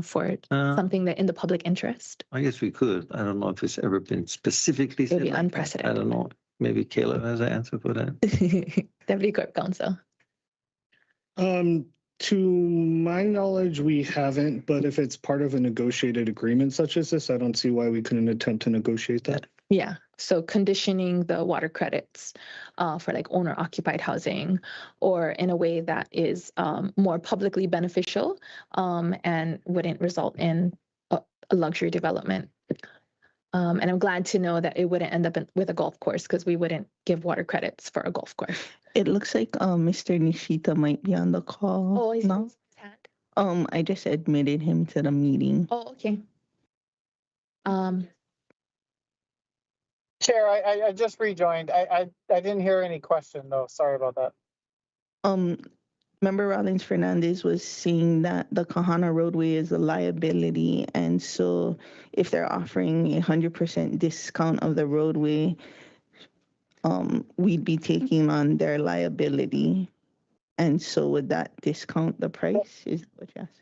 for something that in the public interest? I guess we could. I don't know if it's ever been specifically said. It'd be like that. unprecedented. I don't know. Maybe Caleb has an answer for that. Deputy Corp Counsel. To my knowledge, we haven't, but if it's part of a negotiated agreement such as this, I don't see why we couldn't attempt to negotiate that. Yeah, so conditioning the water credits for like owner occupied housing, or in a way that is more publicly beneficial and wouldn't result in a luxury development. And I'm glad to know that it wouldn't end up with a golf course, because we wouldn't give water credits for a golf course. It looks like Mr. Nishita might be on the call. Oh, is now. his hand? I just admitted him to the meeting. Oh, okay. Chair, I just rejoined. I didn't hear any question though. Sorry about that. Member Rollins Fernandez was saying that the Kahana roadway is a liability, and so if they're offering 100% discount of the roadway, we'd be taking on their liability. And so would that discount the price is what you asked?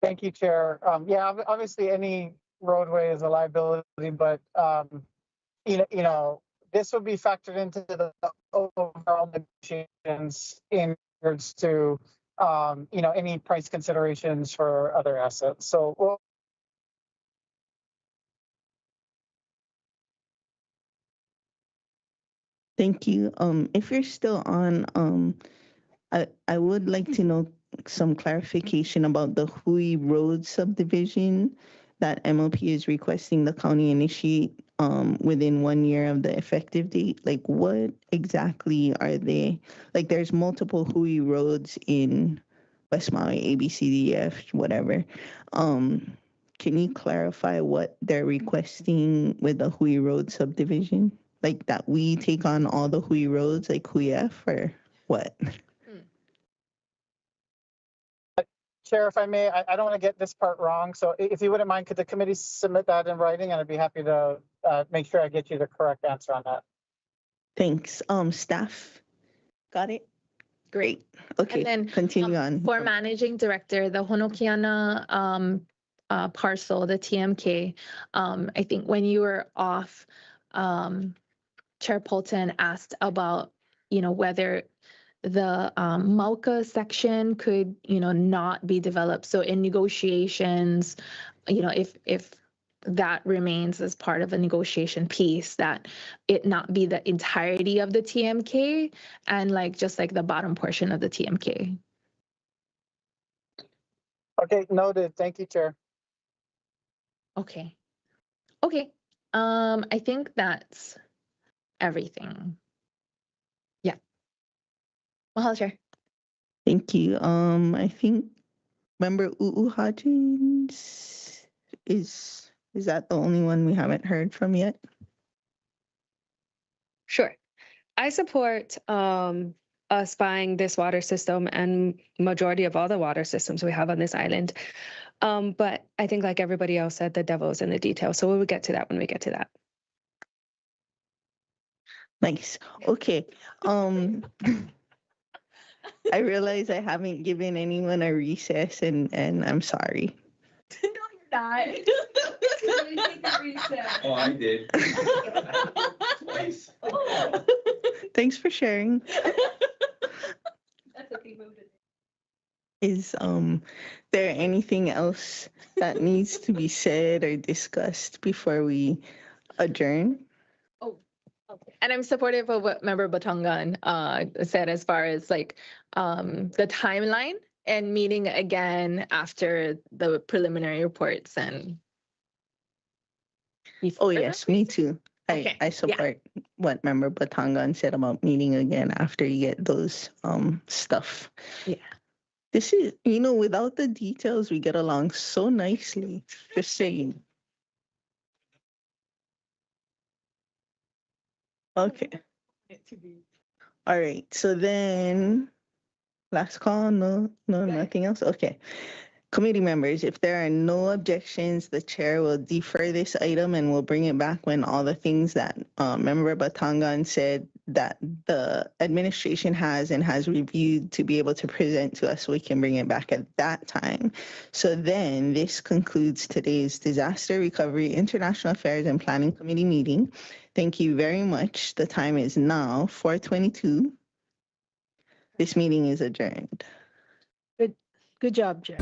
Thank you, Chair. Yeah, obviously any roadway is a liability, but you know, this would be factored into the overall negotiations in regards to you know, any price considerations for other assets. So we'll Thank you. If you're still on, I would like to know some clarification about the Hui Road subdivision that MLP is requesting the county initiate within 1 year of the effective date. Like, what exactly are they? Like, there's multiple Hui roads in West Maui, A, B, C, D, F, whatever. Can you clarify what they're requesting with the Hui Road subdivision? Like that we take on all the Hui roads, like Hui F, or what? Chair, if I may, I don't want to get this part wrong. So if you wouldn't mind, could the committee submit that in writing? And I'd be happy to make sure I get you the correct answer on that. Thanks. Staff, got it? Great. Okay, And then continue on. for managing director, the Honokiana parcel, the TMK, I think when you were off, Chair Polton asked about, you know, whether the Mauka section could, you know, not be developed. So in negotiations, you know, if that remains as part of a negotiation piece, that it not be the entirety of the TMK and like just like the bottom portion of the TMK. Okay, noted. Thank you, Chair. Okay. Okay. I think that's everything. Yeah. Mahalo, Chair. Thank you. I think member Hutchins is that the only one we haven't heard from yet? Sure. I support us buying this water system and majority of all the water systems we have on this island. But I think like everybody else said, the devil is in the details. So we'll get to that when we get to that. Nice. Okay. I realize I haven't given anyone a recess and I'm sorry. No, you're not. Oh, I did. Twice. Thanks for sharing. That's okay. Move it. Is there anything else that needs to be said or discussed before we adjourn? Oh, okay. And I'm supportive of what Member Batongan said as far as like the timeline and meeting again after the preliminary reports and. Oh yes, me too. Okay, I support what Member Batongan said about meeting again after you get those stuff. Yeah. This is, you know, without the details, we get along so nicely. Just saying. Okay. All right. So then, last call. No, nothing else. Okay. Committee members, if there are no objections, the chair will defer this item and we'll bring it back when all the things that Member Batongan said that the administration has and has reviewed to be able to present to us, so we can bring it back at that time. So then this concludes today's Disaster Recovery, International Affairs and Planning Committee meeting. Thank you very much. The time is now 4:22. This meeting is adjourned. Good job, Chair.